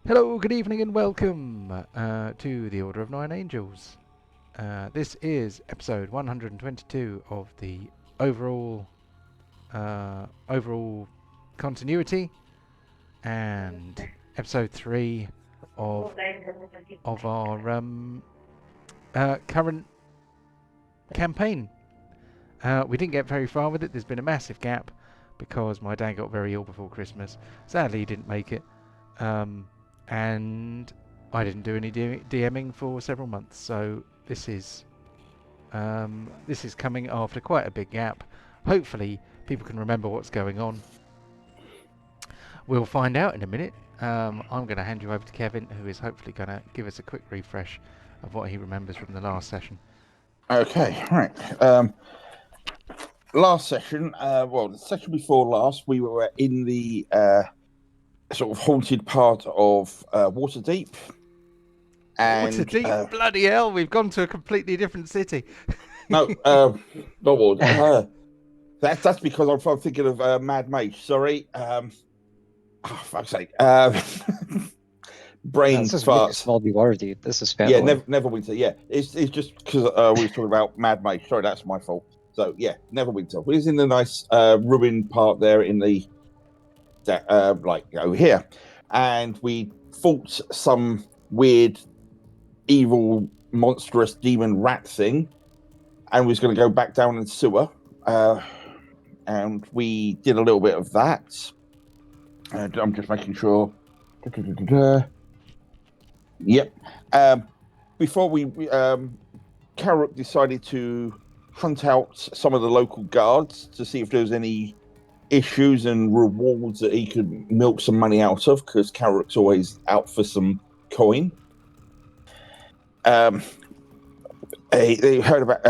Hello, good evening, and welcome to the Order of Nine Angels. This is episode 122 of the overall overall continuity, and episode 3 of our current campaign. We didn't get very far with it. There's been a massive gap because my dad got very ill before Christmas. Sadly, he didn't make it. And I didn't do any DMing for several months, so this is coming after quite a big gap. Hopefully, people can remember what's going on. We'll find out in a minute. I'm going to hand you over to Kevin, who is hopefully going to give us a quick refresh of what he remembers from the last session. Okay, right. Last session, the session before last, we were in the sort of haunted part of Waterdeep. And, Waterdeep? Bloody hell, we've gone to a completely different city. No, not Ward. That's because I'm thinking of Mad Mage. Sorry. Fuck's sake. Brain this is farts. really small Waterdeep. This is Yeah, Fandolin. Neverwinter. Yeah, it's just because we were talking about Mad Mage. Sorry, that's my fault. So yeah, Neverwinter. We was in the nice ruined part there in the like over here, and we fought some weird, evil, monstrous demon rat thing, and we was going to go back down in the sewer, and we did a little bit of that. I'm just making sure. Yep. Before we Carrot decided to hunt out some of the local guards to see if there was any issues and rewards that he could milk some money out of, because Carrot's always out for some coin. They heard about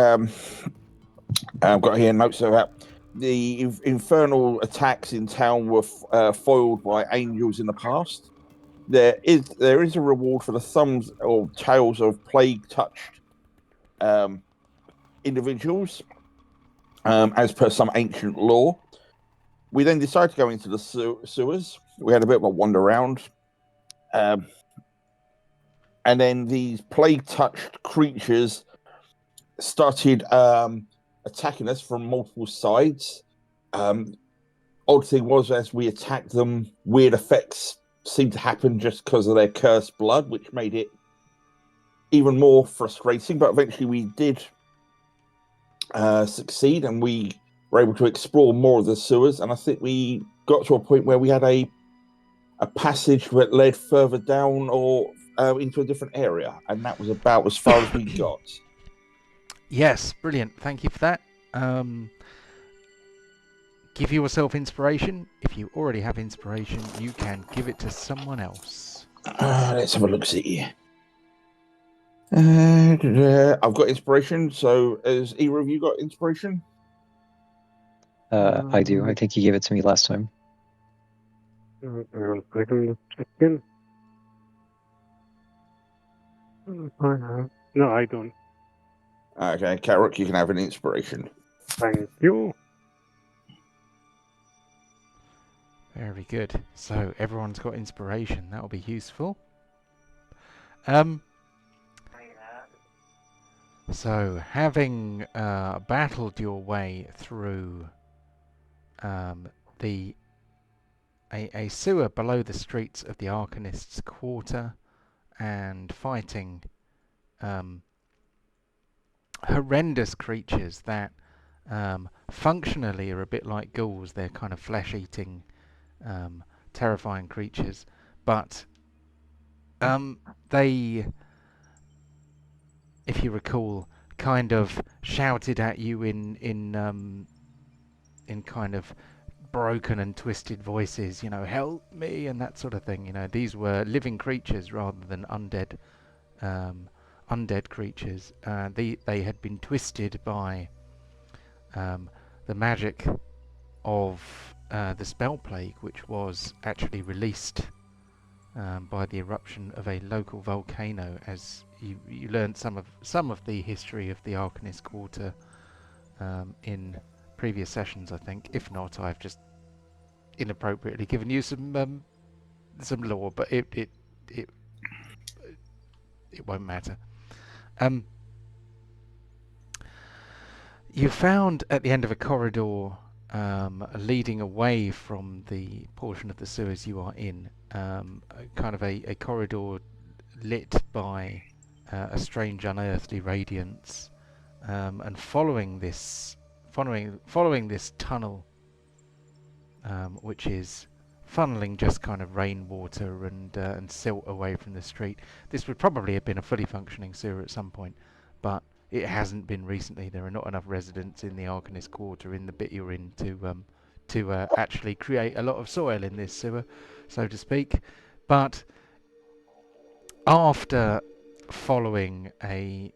I've got here notes about the infernal attacks in town were foiled by angels in the past. There is a reward for the thumbs or tails of plague-touched individuals, as per some ancient law. We then decided to go into the sewers. We had a bit of a wander around. And then these plague-touched creatures started attacking us from multiple sides. Odd thing was, as we attacked them, weird effects seemed to happen just because of their cursed blood, which made it even more frustrating. But eventually we did succeed, and we were able to explore more of the sewers, and I think we got to a point where we had a passage that led further down or into a different area, and that was about as far as we got. Yes, brilliant. Thank you for that. Give yourself inspiration. If you already have inspiration, you can give it to someone else. Let's have a look. See. I've got inspiration. So, has either of you got inspiration? I do. I think you gave it to me last time. No, I don't. Okay, Carrot, you can have an inspiration. Thank you. Very good. So everyone's got inspiration. That'll be useful. So having battled your way through a sewer below the streets of the Arcanists' quarter, and fighting horrendous creatures that functionally are a bit like ghouls. They're kind of flesh-eating, terrifying creatures, but they, if you recall, kind of shouted at you in kind of broken and twisted voices, help me and that sort of thing. These were living creatures rather than undead creatures. They had been twisted by the magic of the spell plague, which was actually released by the eruption of a local volcano. As you learned some of the history of the Arcanist Quarter in previous sessions, I think. If not, I've just inappropriately given you some lore, but it it won't matter. You found at the end of a corridor leading away from the portion of the sewers you are in, kind of a corridor lit by a strange unearthly radiance, and following this tunnel, which is funneling just kind of rainwater and silt away from the street. This would probably have been a fully functioning sewer at some point, but it hasn't been recently. There are not enough residents in the Arcanist Quarter in the bit you're in to actually create a lot of soil in this sewer, so to speak. But after following a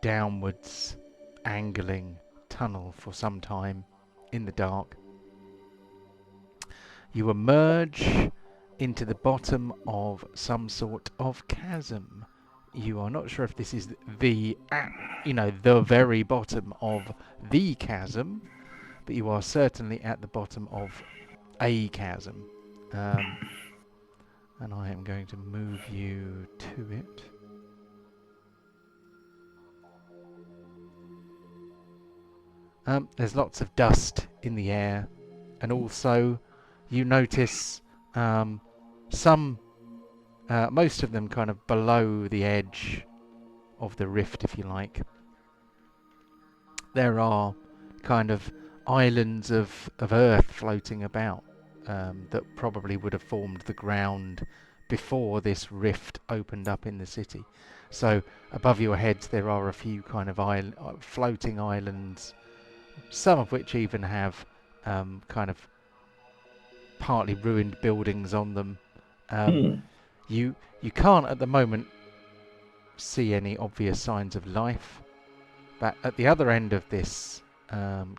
downwards angling tunnel for some time in the dark, you emerge into the bottom of some sort of chasm. You are not sure if this is the very bottom of the chasm, but you are certainly at the bottom of a chasm. And I am going to move you to it. There's lots of dust in the air, and also you notice most of them kind of below the edge of the rift, if you like. There are kind of islands of earth floating about that probably would have formed the ground before this rift opened up in the city. So above your heads there are a few kind of floating islands, some of which even have kind of partly ruined buildings on them. You can't at the moment see any obvious signs of life, but at the other end of this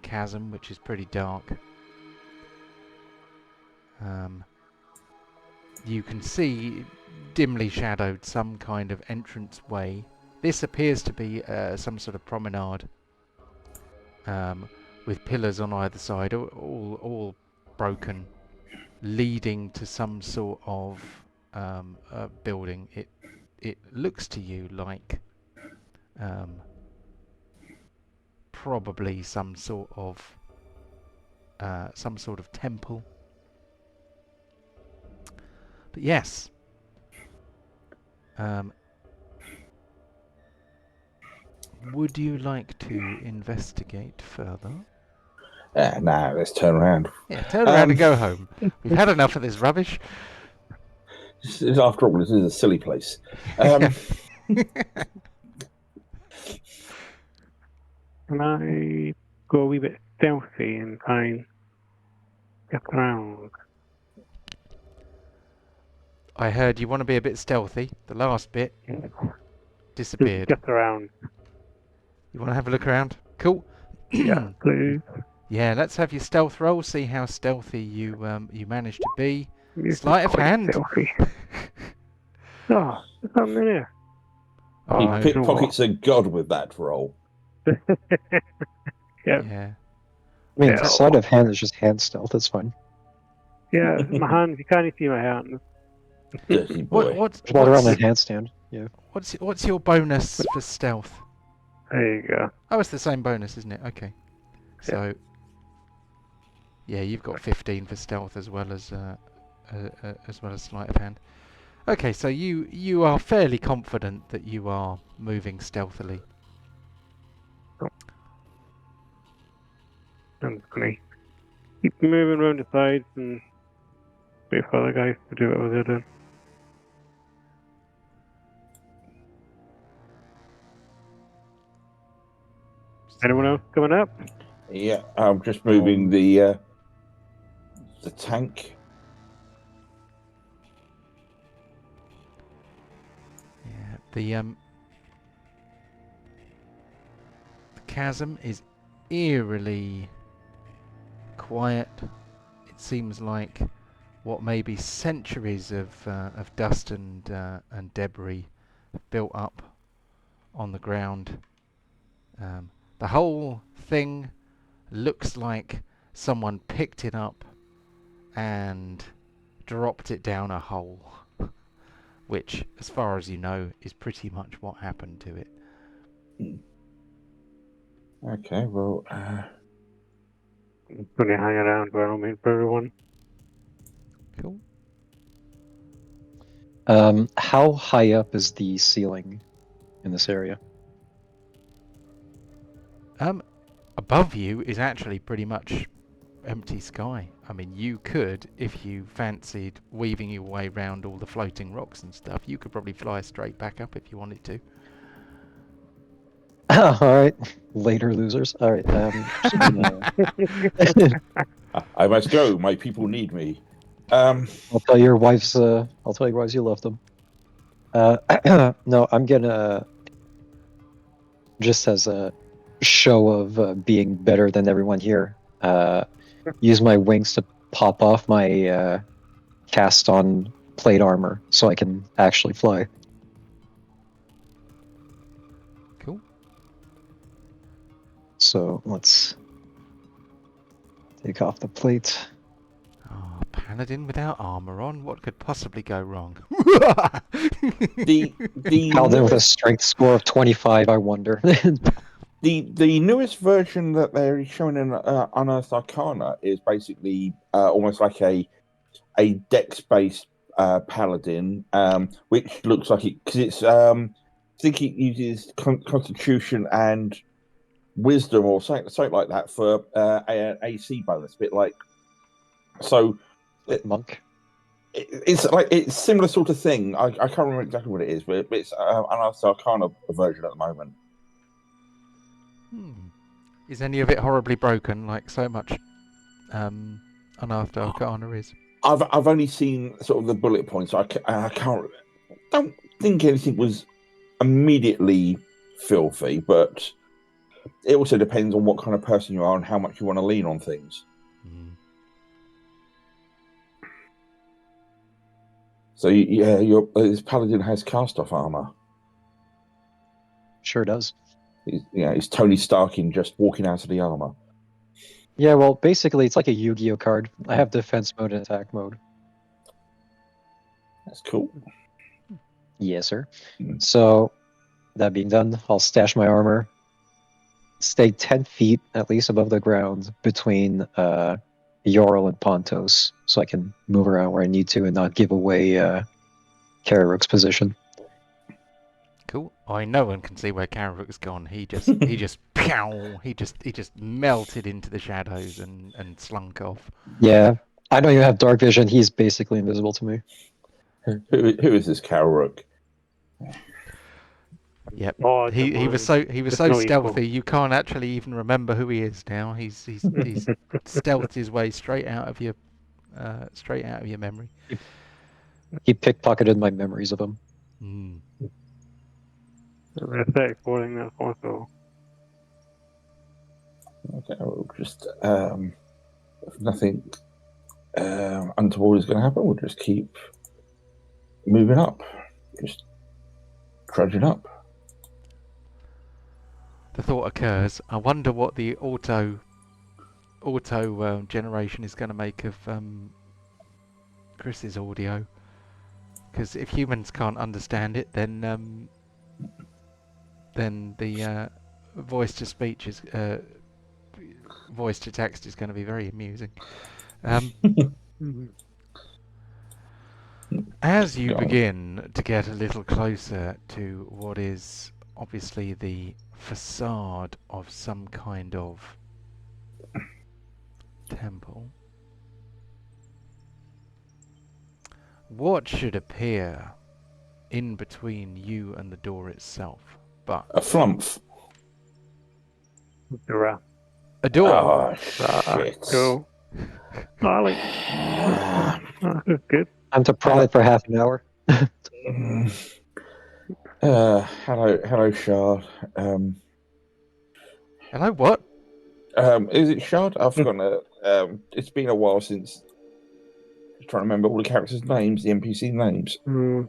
chasm, which is pretty dark, you can see dimly shadowed some kind of entrance way. This appears to be some sort of promenade with pillars on either side, all broken, leading to some sort of building. It looks to you like probably some sort of temple. But yes, would you like to investigate further? Nah, let's turn around. Yeah, turn around and go home. We've had enough of this rubbish. After all, this is a silly place. Can I go a wee bit stealthy and try and get around? I heard you want to be a bit stealthy. The last bit disappeared. Just get around. You want to have a look around? Cool. Yeah, please. Yeah, let's have your stealth roll. See how stealthy you manage to be. This is Sleight of quite hand. Stealthy. Oh, there's something in here. Oh, He no. pickpockets a god with that roll. Yeah. I mean, Yeah. sleight of hand is just hand stealth. That's fine. Yeah, my hands. You can't see my hands. Dirty boy. What's Just around a handstand. Yeah. what's your bonus for stealth? There you go. Oh, it's the same bonus, isn't it? Okay. So, yeah, you've got 15 for stealth as well as sleight of hand. Okay, so you are fairly confident that you are moving stealthily. I'm just gonna keep moving around the sides and wait for the guys to do what they're doing. Anyone else coming up? Yeah, I'm just moving the tank. Yeah, the chasm is eerily quiet. It seems like what may be centuries of dust and debris built up on the ground. The whole thing looks like someone picked it up and dropped it down a hole. which, as far as you know, is pretty much what happened to it. Okay, well, I'm gonna hang around where I'm in for everyone. Cool. How high up is the ceiling in this area? Above you is actually pretty much empty sky. I mean, you could, if you fancied weaving your way round all the floating rocks and stuff, you could probably fly straight back up if you wanted to. All right, later losers. All right. Just gonna- I must go. My people need me. I'll tell your wives. I'll tell your wives you love them. No, I'm gonna just as a show of being better than everyone here. Use my wings to pop off my cast on plate armor so I can actually fly. Cool. So let's take off the plate. Oh, paladin without armor on? What could possibly go wrong? The Paladin with a strength score of 25, I wonder. the newest version that they're showing in Unearthed Arcana is basically almost like a dex-based paladin, which looks like it because it's I think it uses Constitution and Wisdom or something like that for an AC bonus, a bit like so. Monk. It's like it's similar sort of thing. I can't remember exactly what it is, but it's Unearthed Arcana version at the moment. Is any of it horribly broken, like so much Unearthed Arcana is? I've only seen sort of the bullet points. I don't think anything was immediately filthy, but it also depends on what kind of person you are and how much you want to lean on things. So this paladin has cast-off armor. Sure does. He's Tony Stark in just walking out of the armor. Yeah, well, basically, it's like a Yu-Gi-Oh card. I have defense mode and attack mode. That's cool. Yes, sir. So, that being done, I'll stash my armor. Stay 10 feet at least above the ground between Yorl and Pontos, so I can move around where I need to and not give away Kararook's position. Cool. I no one can see where Kararook's gone. He just pow. He just melted into the shadows and slunk off. Yeah, I don't even have dark vision. He's basically invisible to me. Who is this Kararook? Yep. Oh, He was so stealthy. You can't actually even remember who he is now. He's stealthed his way straight out of your memory. He pickpocketed my memories of him. Respect holding that also. Okay, we'll just if nothing untoward is going to happen, we'll just keep moving up, just trudging up. The thought occurs, I wonder what the auto generation is going to make of Chris's audio, because if humans can't understand it, then the voice to speech is voice to text is going to be very amusing. As you begin to get a little closer to what is obviously the facade of some kind of temple, what should appear in between you and the door itself but A flump. a door? Oh, shit. Go. Ollie. That's good. I'm to prod it for half an hour. Hello, Shard. Hello, what? Is it Shard? I've forgotten. It's been a while since. Trying to remember all the characters' names, the NPC names.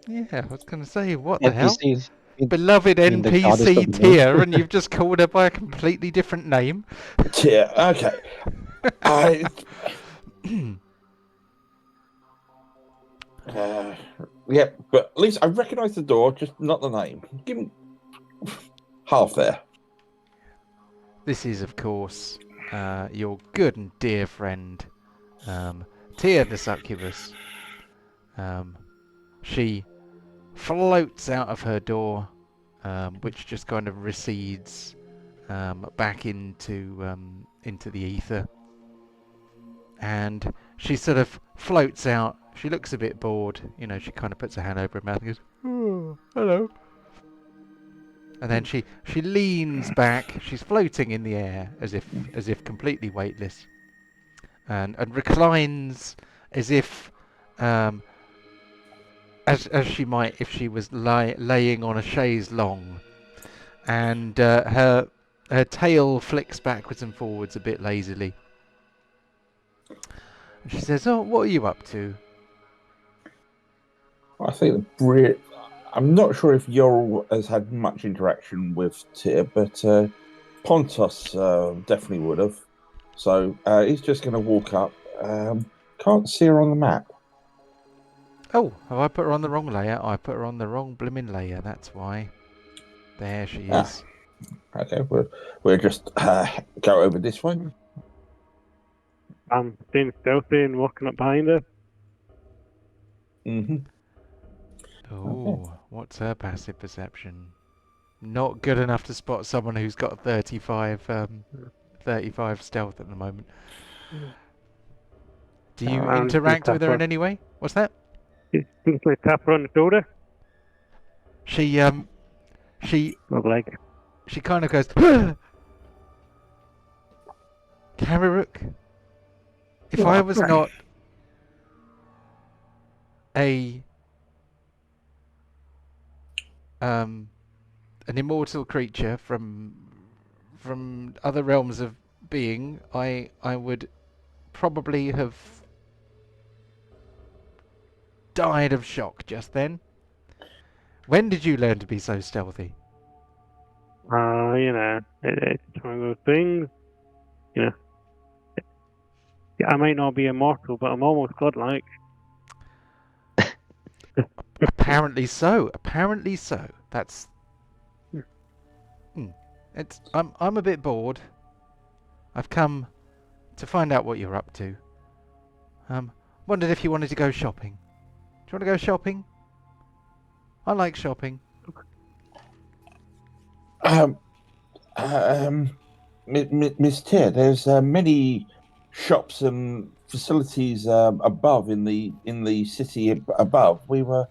Yeah, I was going to say, what the hell? NPCs. Beloved mean the goddess of NPC the tier, and you've just called her by a completely different name. Tier. Okay. Yeah, but at least I recognise the door, just not the name. Give me half there. This is, of course, your good and dear friend, Tia the Succubus. She floats out of her door, which just kind of recedes back into the ether, and she sort of floats out. She looks a bit bored, you know. She kind of puts her hand over her mouth and goes, "Oh, hello." And then she leans back. She's floating in the air as if completely weightless, and reclines as if as she might if she was laying on a chaise longue, and her tail flicks backwards and forwards a bit lazily. And she says, "Oh, what are you up to?" I think I'm not sure if Yorl has had much interaction with Tyr, but Pontus definitely would have. So he's just going to walk up. Can't see her on the map. Oh, have I put her on the wrong layer? I put her on the wrong blimmin' layer, that's why. There she is. Okay, we'll just go over this way. I'm staying stealthy and walking up behind her. Mm-hmm. Oh, what's her passive perception? Not good enough to spot someone who's got 35 stealth at the moment. Do you interact with her in any way? What's that? Simply tap her on the shoulder. She Like, she kind of goes, Kararuk, if I was not an immortal creature from other realms of being, I would probably have died of shock just then. When did you learn to be so stealthy? you know, it's one of those things. You know, I might not be immortal, but I'm almost godlike. Apparently so. Apparently so. That's. It's. I'm a bit bored. I've come to find out what you're up to. Wondered if you wanted to go shopping. Do you want to go shopping? I like shopping. Miss Tyr, there's many shops and facilities above in the city above. We were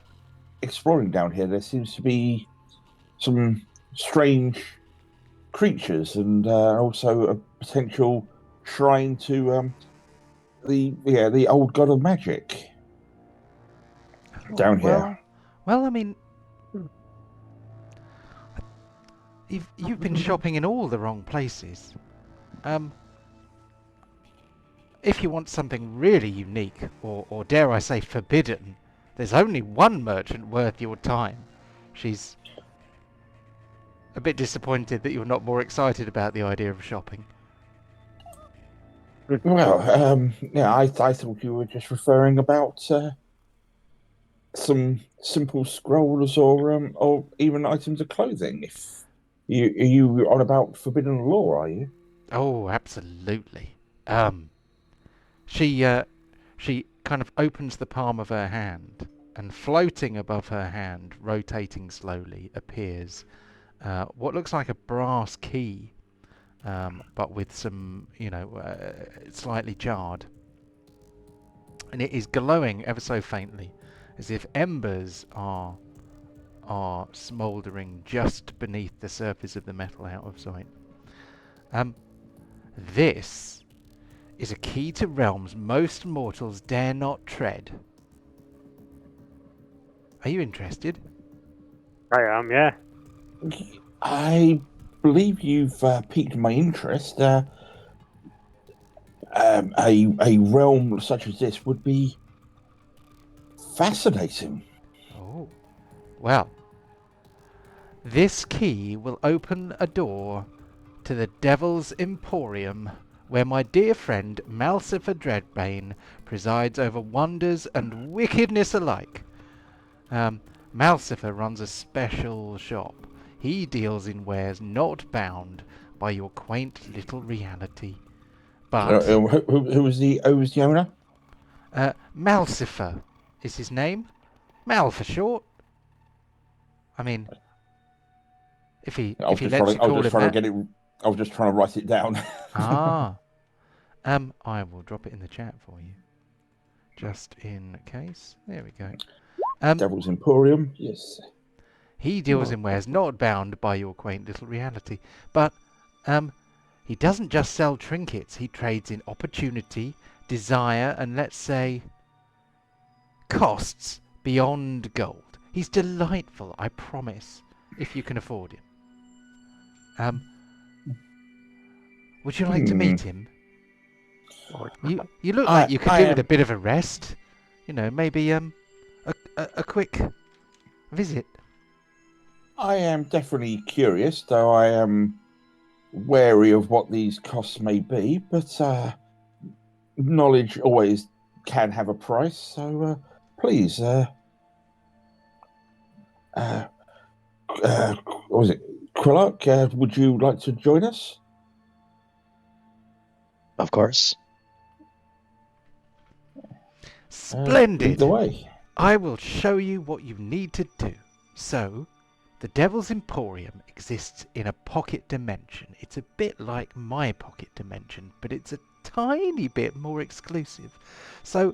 exploring down here. There seems to be some strange creatures and also a potential shrine to the old god of magic down here. Well, I mean, you've been shopping in all the wrong places. If you want something really unique, or dare I say forbidden, there's only one merchant worth your time. She's a bit disappointed that you're not more excited about the idea of shopping. Well, yeah, I thought you were just referring about some simple scrolls or even items of clothing. If you on about forbidden lore, are you? Oh, absolutely. She kind of opens the palm of her hand, and floating above her hand, rotating slowly, appears what looks like a brass key, but with some, slightly jarred. And it is glowing ever so faintly, as if embers are smouldering just beneath the surface of the metal out of sight. This is a key to realms most mortals dare not tread. Are you interested? I am, yeah. I believe you've piqued my interest. A realm such as this would be fascinating. Oh, well. This key will open a door to the Devil's Emporium, where my dear friend Malsifer Dreadbane presides over wonders and wickedness alike. Malsifer runs a special shop. He deals in wares not bound by your quaint little reality. But Who was the owner? Malsifer is his name. Mal for short. I mean, if he lets you call him that. I was just trying to write it down. Ah. I will drop it in the chat for you. Just in case. There we go. Devil's Emporium, yes. He deals in wares not bound by your quaint little reality. But he doesn't just sell trinkets. He trades in opportunity, desire, and let's say costs beyond gold. He's delightful, I promise, if you can afford him. Would you like to meet him? You look like you could do with a bit of a rest. You know, maybe a quick visit. I am definitely curious, though I am wary of what these costs may be, but knowledge always can have a price, so please, what was it? Quillark, would you like to join us? Of course. Splendid! Lead the way. I will show you what you need to do. So, the Devil's Emporium exists in a pocket dimension. It's a bit like my pocket dimension, but it's a tiny bit more exclusive. So,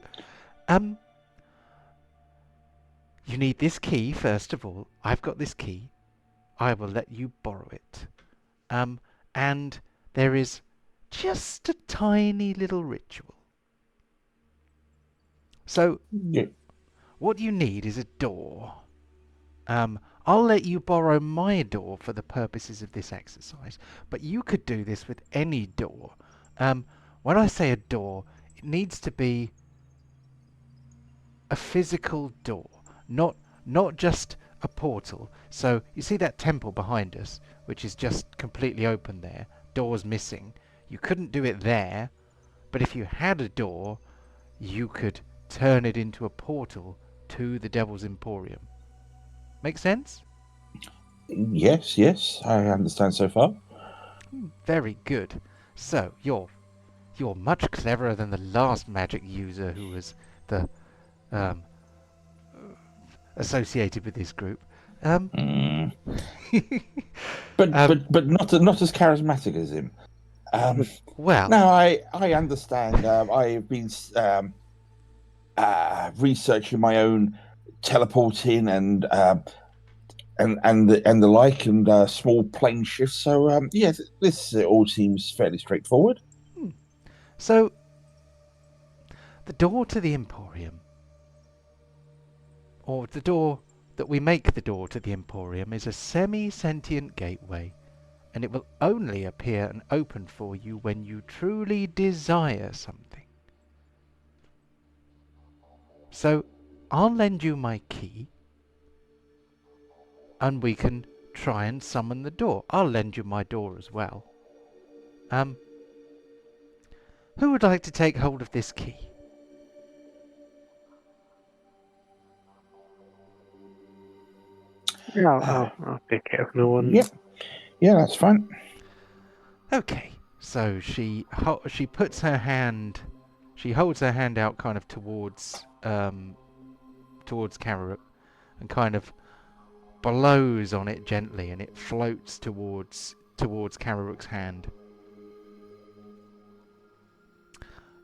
you need this key, first of all. I've got this key. I will let you borrow it. And there is just a tiny little ritual. So, what you need is a door. I'll let you borrow my door for the purposes of this exercise, but you could do this with any door. When I say a door, it needs to be a physical door, not just a portal. So you see that temple behind us, which is just completely open there, doors missing. You couldn't do it there, but if you had a door, you could turn it into a portal to the Devil's Emporium. Make sense? Yes, I understand so far. Very good. So you're much cleverer than the last magic user who was the associated with this group. But not as charismatic as him. Well, no, I understand. I've been researching my own teleporting and the like, and small plane shifts. So yes, this all seems fairly straightforward. So the door to the Emporium, or the door that we make the door to the Emporium, is a semi-sentient gateway, and it will only appear and open for you when you truly desire something. So I'll lend you my key, and we can try and summon the door. I'll lend you my door as well. Who would like to take hold of this key? Yeah, I'll take it if no one. Yeah, that's fine. Okay, so she puts her hand, she holds her hand out kind of towards Kararuk, and kind of blows on it gently, and it floats towards Kararuk's hand.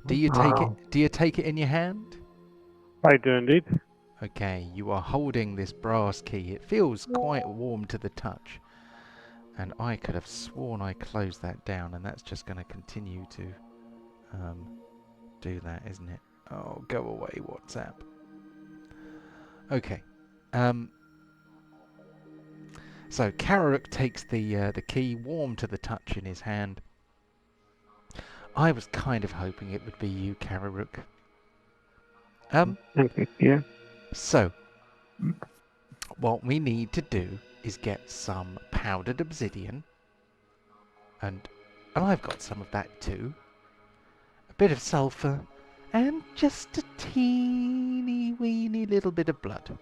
Do you take it in your hand? I do indeed. Okay, you are holding this brass key. It feels quite warm to the touch. And I could have sworn I closed that down, and that's just going to continue to do that, isn't it? Oh, go away, WhatsApp. Okay. So Kararuk takes the key, warm to the touch, in his hand. I was kind of hoping it would be you, Kararuk. Okay, yeah. So, what we need to do is get some powdered obsidian, and I've got some of that too. bit of sulphur, and just a teeny weeny little bit of blood.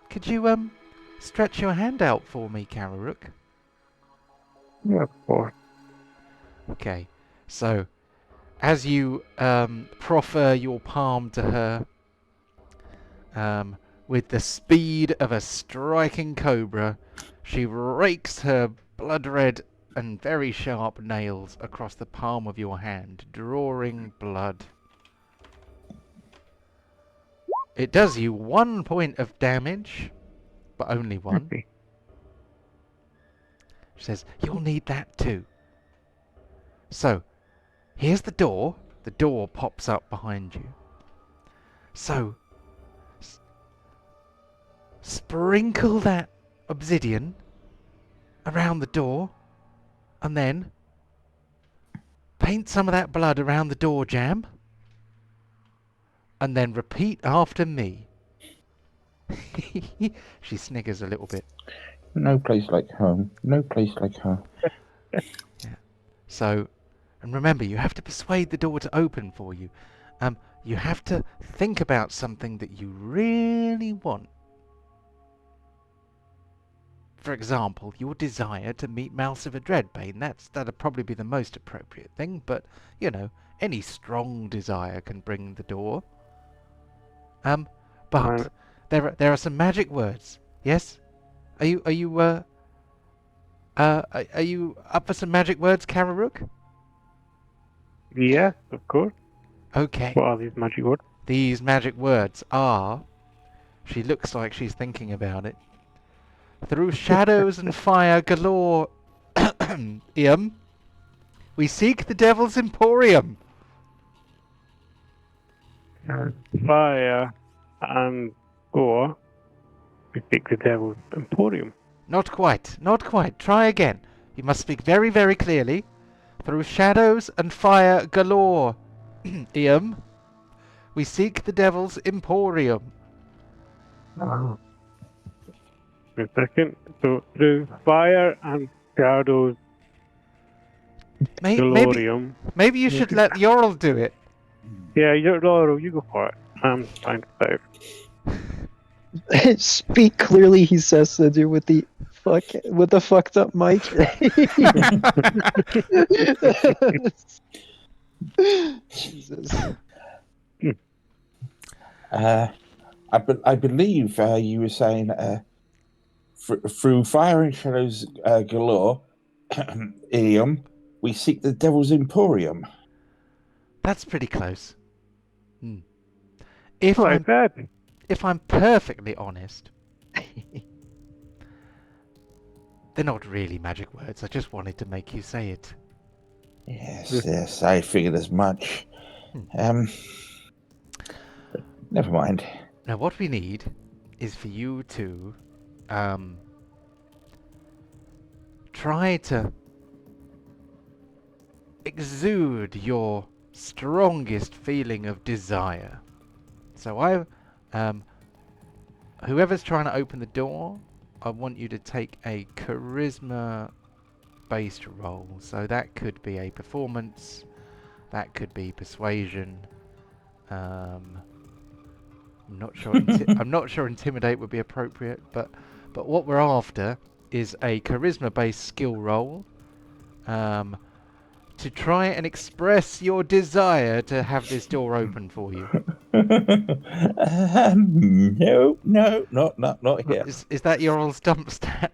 Could you stretch your hand out for me, Kararuk? Yeah, of course. Okay, so as you proffer your palm to her, with the speed of a striking cobra, she rakes her blood-red and very sharp nails across the palm of your hand, drawing blood. It does you 1 point of damage, but only one. Okay. She says, "You'll need that too." So, here's the door. The door pops up behind you. So, sprinkle that obsidian around the door, and then paint some of that blood around the door jamb, and then repeat after me. She sniggers a little bit. No place like home. No place like home. So, and remember, you have to persuade the door to open for you. You have to think about something that you really want. For example, your desire to meet Malsiva Dreadbane. That'd probably be the most appropriate thing, but, you know, any strong desire can bring the door. But there are some magic words. Yes? Are you up for some magic words, Kararuk? Yes, of course. Okay. What are these magic words? These magic words are... She looks like she's thinking about it. Through shadows and fire galore, we seek the Devil's Emporium. Fire and gore. We seek the Devil's Emporium. Not quite, not quite. Try again. You must speak very, very clearly. Through shadows and fire galore, we seek the Devil's Emporium. Wait a second. So, through fire and shadows, Galorium. Maybe you should let Yorl do it. Yeah, Laura, you go for it. I'm trying to save. Speak clearly, he says to do with the fucked up mic. Jesus. I believe you were saying through fire and shadows galore, idiom, we seek the Devil's Emporium. That's pretty close. If I'm perfectly honest, they're not really magic words. I just wanted to make you say it. Yes, I figured as much. Never mind. Now, what we need is for you to try to exude your strongest feeling of desire. So whoever's trying to open the door, I want you to take a charisma-based roll. So that could be a performance, that could be persuasion. I'm not sure. I'm not sure intimidate would be appropriate, but what we're after is a charisma-based skill roll. To try and express your desire to have this door open for you. No, not here. Is that your old stump stat?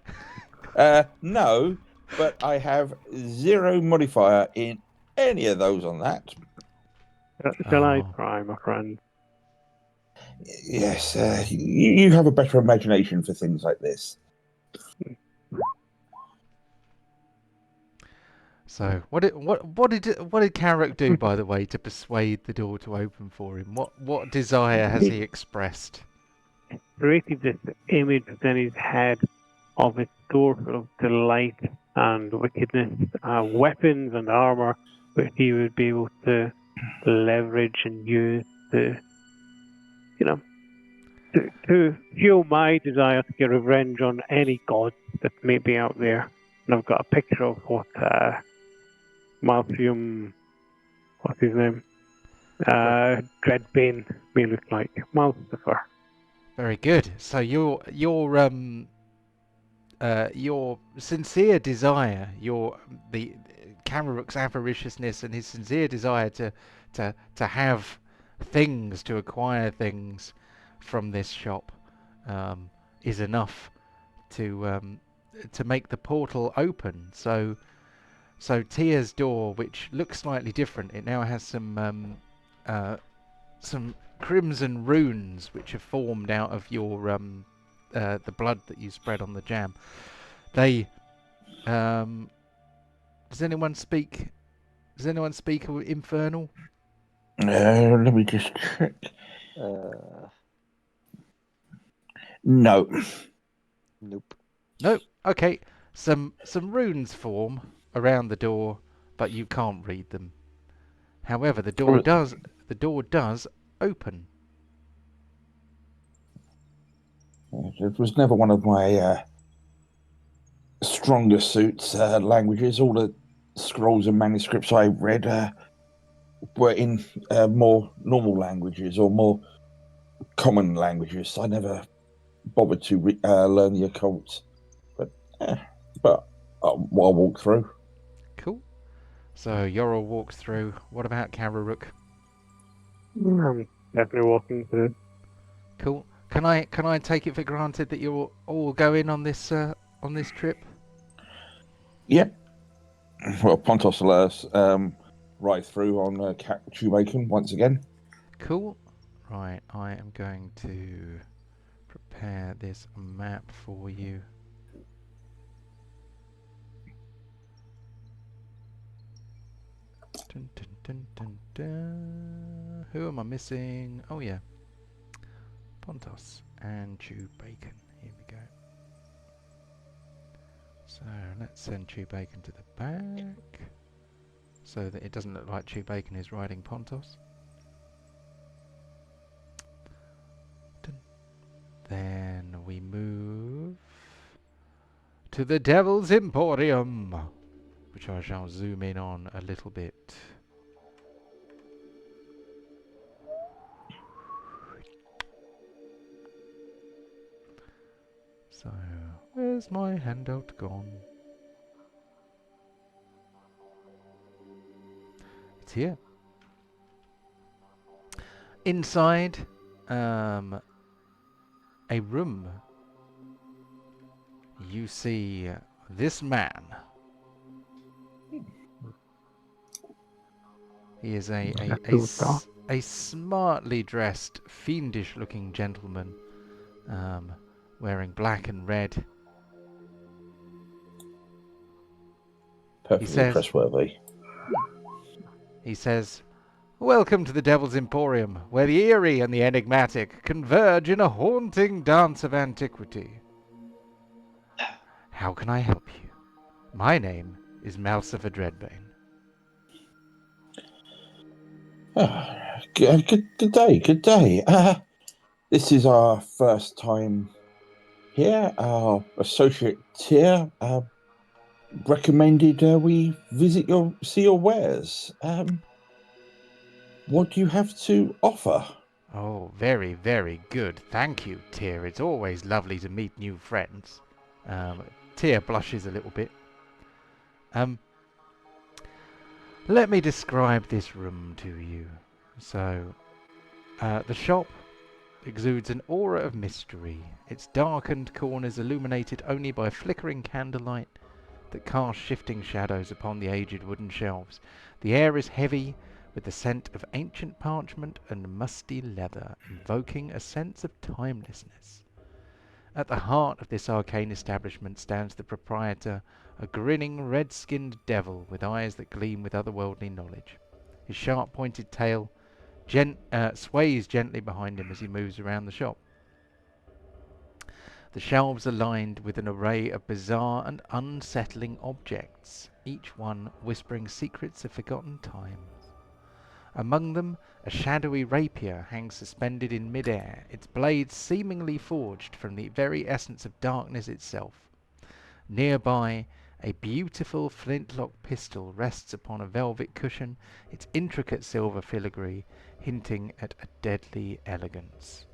No, but I have 0 modifier in any of those on that. Shall I try, my friend? Yes, you have a better imagination for things like this. So, what did Carrick do, by the way, to persuade the door to open for him? What desire has he expressed? Created this image within his head of a door full of delight and wickedness, weapons and armor, which he would be able to leverage and use to fuel my desire to get revenge on any god that may be out there. And I've got a picture of what Malfium, what's his name? Dreadbane may look like. Malcifer. Very good. So your sincere desire, the Camaruk's avariciousness and his sincere desire to have things, to acquire things from this shop, is enough to make the portal open. So Tia's door, which looks slightly different, it now has some crimson runes which have formed out of your the blood that you spread on the jam. They does anyone speak Infernal? Let me just check. No. Nope. No. Okay. Some runes form around the door, but you can't read them. However, the door does open. It was never one of my stronger suits, languages. All the scrolls and manuscripts I read were in more normal languages or more common languages. I never bothered to learn the occult, but I'll walk through. Cool. So Yorl walks through. What about Kararuk? I'm definitely walking through. Cool. Can I take it for granted that you're all going on this trip? Yep. Well, Pontos will let us ride through on Chewbacon once again. Cool. Right, I am going to prepare this map for you. Dun, dun, dun, dun, dun. Who am I missing? Oh yeah, Pontos and Chewbacon. Here we go. So let's send Chewbacon to the back, so that it doesn't look like Chewbacon is riding Pontos. Then we move to the Devil's Emporium, which I shall zoom in on a little bit. So, where's my handout gone? It's here. Inside, a room, you see this man. He is a smartly dressed, fiendish-looking gentleman, wearing black and red. Perfectly trustworthy. He says, "Welcome to the Devil's Emporium, where the eerie and the enigmatic converge in a haunting dance of antiquity. How can I help you? My name is Malcifer Dreadbane." Good day. Good day. This is our first time here. Our associate here recommended we see your wares. What do you have to offer? Oh, very, very good. Thank you, Tyr. It's always lovely to meet new friends. Tyr blushes a little bit. Let me describe this room to you. So, the shop exudes an aura of mystery, its darkened corners illuminated only by flickering candlelight that cast shifting shadows upon the aged wooden shelves. The air is heavy with the scent of ancient parchment and musty leather, invoking a sense of timelessness. At the heart of this arcane establishment stands the proprietor, a grinning, red-skinned devil with eyes that gleam with otherworldly knowledge. His sharp-pointed tail sways gently behind him as he moves around the shop. The shelves are lined with an array of bizarre and unsettling objects, each one whispering secrets of forgotten times. Among them, a shadowy rapier hangs suspended in mid-air, its blade seemingly forged from the very essence of darkness itself. Nearby, A beautiful flintlock pistol rests upon a velvet cushion, its intricate silver filigree hinting at a deadly elegance.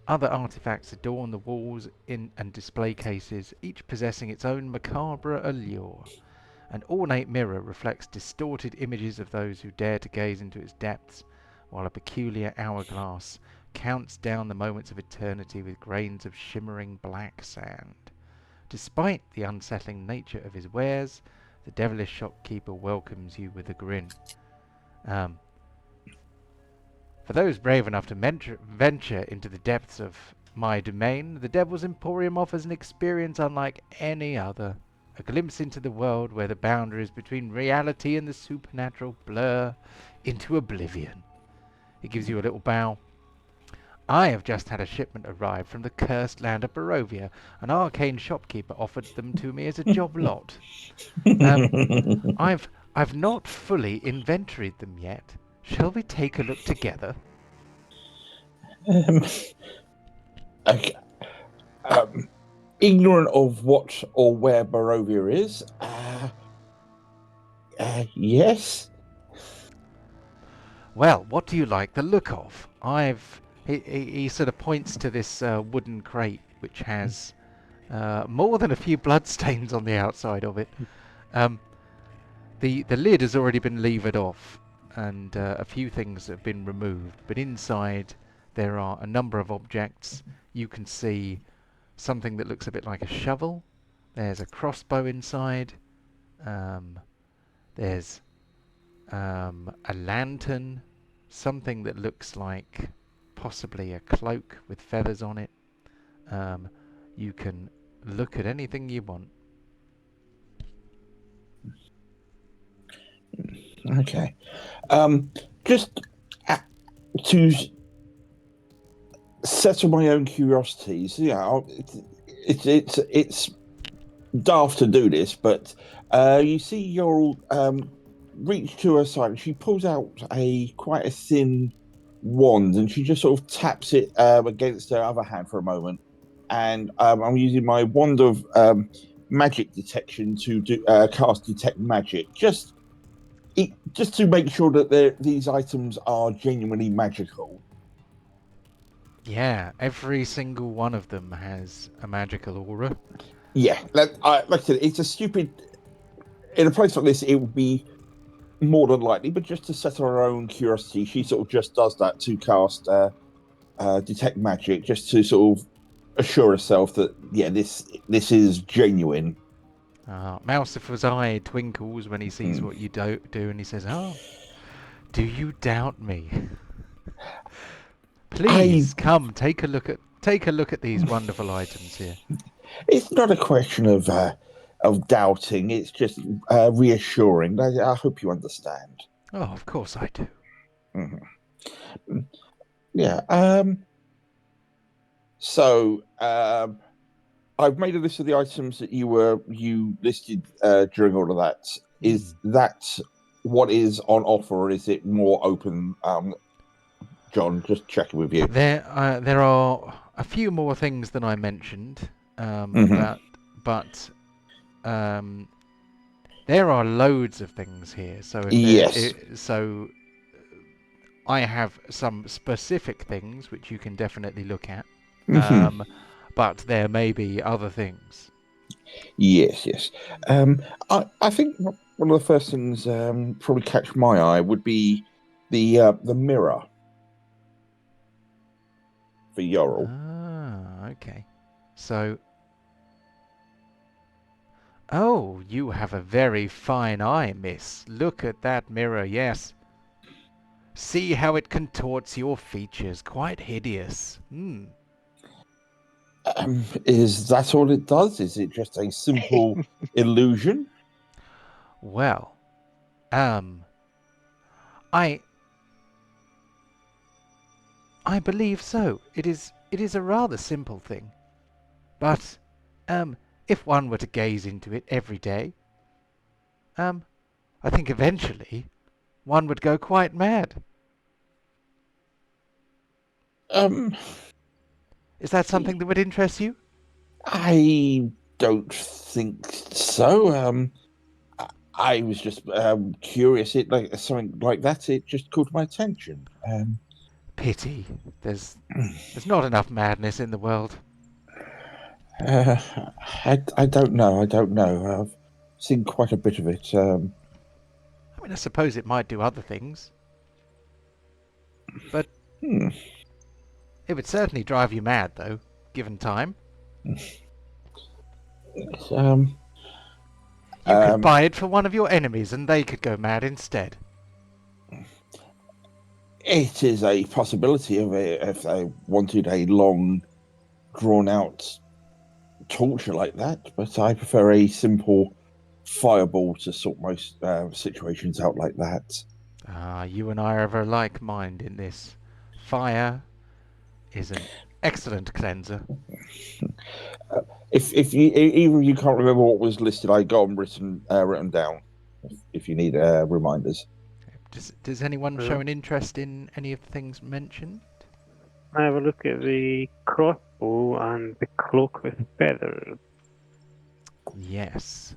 Other artifacts adorn the walls and display cases, each possessing its own macabre allure. An ornate mirror reflects distorted images of those who dare to gaze into its depths, while a peculiar hourglass counts down the moments of eternity with grains of shimmering black sand. Despite the unsettling nature of his wares, the devilish shopkeeper welcomes you with a grin. For those brave enough to venture into the depths of my domain, the Devil's Emporium offers an experience unlike any other. A glimpse into the world where the boundaries between reality and the supernatural blur into oblivion. He gives you a little bow. I have just had a shipment arrive from the cursed land of Barovia. An arcane shopkeeper offered them to me as a job lot. I've not fully inventoried them yet. Shall we take a look together? Okay. Ignorant of what or where Barovia is, yes. Well, what do you like the look of? He sort of points to this wooden crate which has more than a few bloodstains on the outside of it. The lid has already been levered off, and a few things have been removed. But inside there are a number of objects. You can see something that looks a bit like a shovel. There's a crossbow inside. There's a lantern, something that looks like possibly a cloak with feathers on it. You can look at anything you want. Okay. Just to settle my own curiosities, it's daft to do this, but you see your reach to her side, and she pulls out quite a thin wand, and she just sort of taps it against her other hand for a moment. And I'm using my wand of magic detection to cast detect magic, just to make sure that these items are genuinely magical. Yeah, every single one of them has a magical aura. Yeah, like I said, it's a stupid. In a place like this, it would be more than likely, but just to settle her own curiosity, she sort of just does that to cast detect magic, just to sort of assure herself that this is genuine. Mousifer's eye twinkles when he sees what you do, and he says, "Oh, do you doubt me? Please come, take a look at these wonderful items here." It's not a question of doubting; it's just reassuring. I hope you understand. Oh, of course I do. Mm-hmm. Yeah. So I've made a list of the items that you listed during all of that. Is that what is on offer, or is it more open? John, just checking with you. There are a few more things than I mentioned, Mhm. but there are loads of things here. So Yes. so I have some specific things which you can definitely look at, Mhm. but there may be other things. Yes. I think one of the first things probably catch my eye would be the mirror for Yorl. Ah, okay. So, oh, you have a very fine eye, miss. Look at that mirror, yes. See how it contorts your features. Quite hideous. Is that all it does? Is it just a simple illusion? Well, I believe so. It is a rather simple thing. But, if one were to gaze into it every day, I think eventually one would go quite mad. Um, Is that something that would interest you? I don't think so. I was just curious. It like something like that. It just caught my attention. Pity. There's not enough madness in the world. Uh, I don't know. I don't know. I've seen quite a bit of it. I mean, I suppose it might do other things. But Hmm. it would certainly drive you mad, though, given time. It's, You could buy it for one of your enemies and they could go mad instead. it is a possibility of if they wanted a long, drawn-out torture like that, but I prefer a simple fireball to sort most situations out like that. Ah, you and I are of a like mind in this. Fire is an excellent cleanser. If you either of you can't remember what was listed, I got them written down. If you need reminders. Does anyone Yeah. show an interest in any of the things mentioned? I have a look at the crossbow and the cloak with feathers. Yes.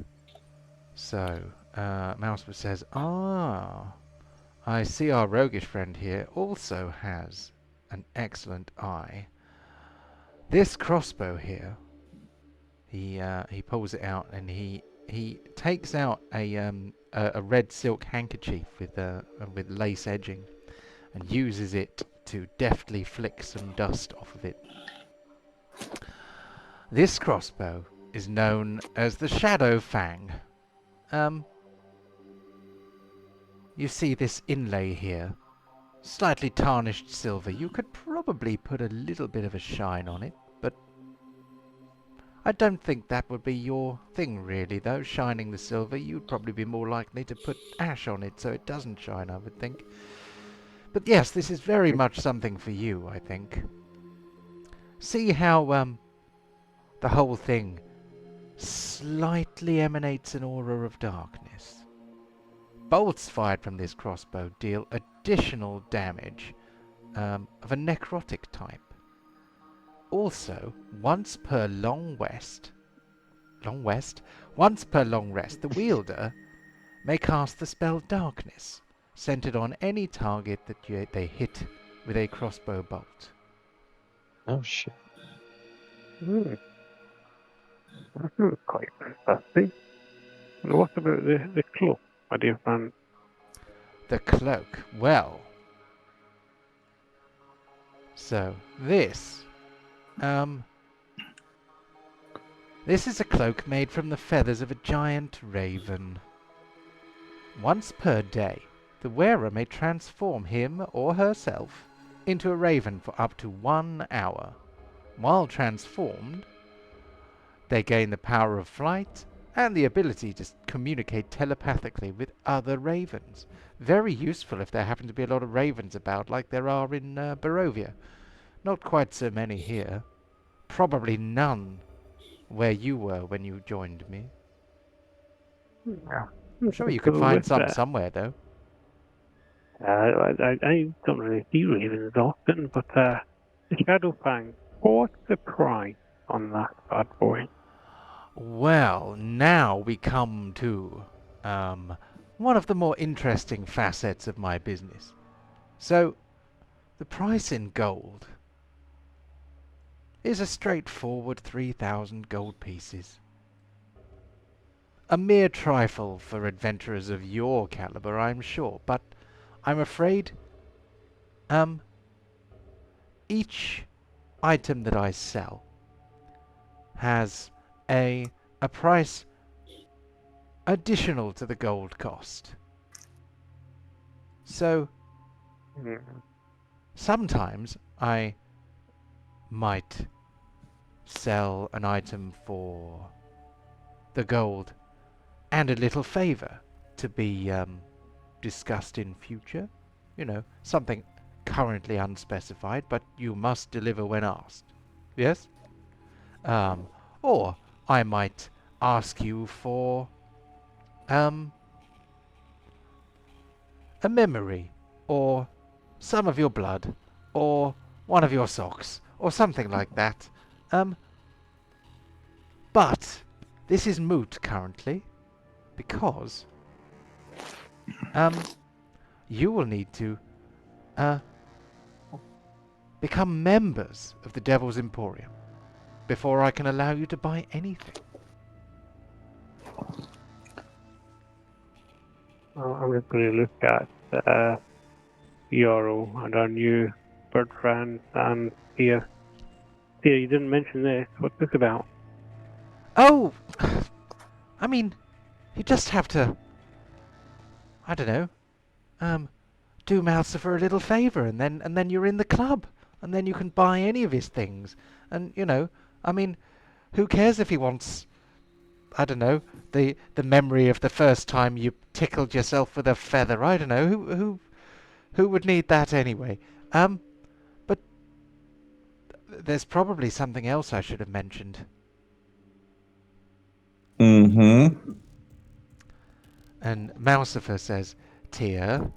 So, Mouseford says, I see our roguish friend here also has an excellent eye. This crossbow here, he pulls it out and he takes out a red silk handkerchief with lace edging and uses it to deftly flick some dust off of it. This crossbow is known as the Shadow Fang. You see this inlay here, slightly tarnished silver. You could probably put a little bit of a shine on it, but I don't think that would be your thing really, though, shining the silver. You'd probably be more likely to put ash on it so it doesn't shine, I would think. But yes, this is very much something for you, I think. See how, the whole thing slightly emanates an aura of darkness. Bolts fired from this crossbow deal additional damage of a necrotic type. Also, once per long rest, the wielder may cast the spell Darkness, centered on any target that they hit with a crossbow bolt. Oh shit. That was quite fantastic. And what about the cloak, my dear friend? The cloak, well. So, this is a cloak made from the feathers of a giant raven. Once per day, the wearer may transform him or herself into a raven for up to 1 hour. While transformed, they gain the power of flight and the ability to communicate telepathically with other ravens. Very useful if there happen to be a lot of ravens about, like there are in Barovia. Not quite so many here. Probably none where you were when you joined me. Yeah. I'm sure you could find some somewhere, though. I don't really see ravens often, but the Shadowfang, what's the price on that bad boy? Well, now we come to one of the more interesting facets of my business. So, the price in gold is a straightforward 3,000 gold pieces. A mere trifle for adventurers of your caliber, I'm sure, but I'm afraid each item that I sell has a price additional to the gold cost. So, sometimes I might sell an item for the gold and a little favor to be discussed in future. You know, something currently unspecified, but you must deliver when asked. Yes? Or I might ask you for a memory, or some of your blood, or one of your socks, or something like that. But this is moot currently, because you will need to become members of the Devil's Emporium before I can allow you to buy anything. Well, I'm just going to look at Euro and our new bird friend and Thea. Thea, you didn't mention this. What's this about? Oh, I mean, you just have to, I don't know, do Mouser a little favour, and then you're in the club, and then you can buy any of his things, and I mean, who cares if he wants, I don't know, the memory of the first time you tickled yourself with a feather? I don't know who would need that anyway. But there's probably something else I should have mentioned. Mm-hmm. And Mousifer says, Tia,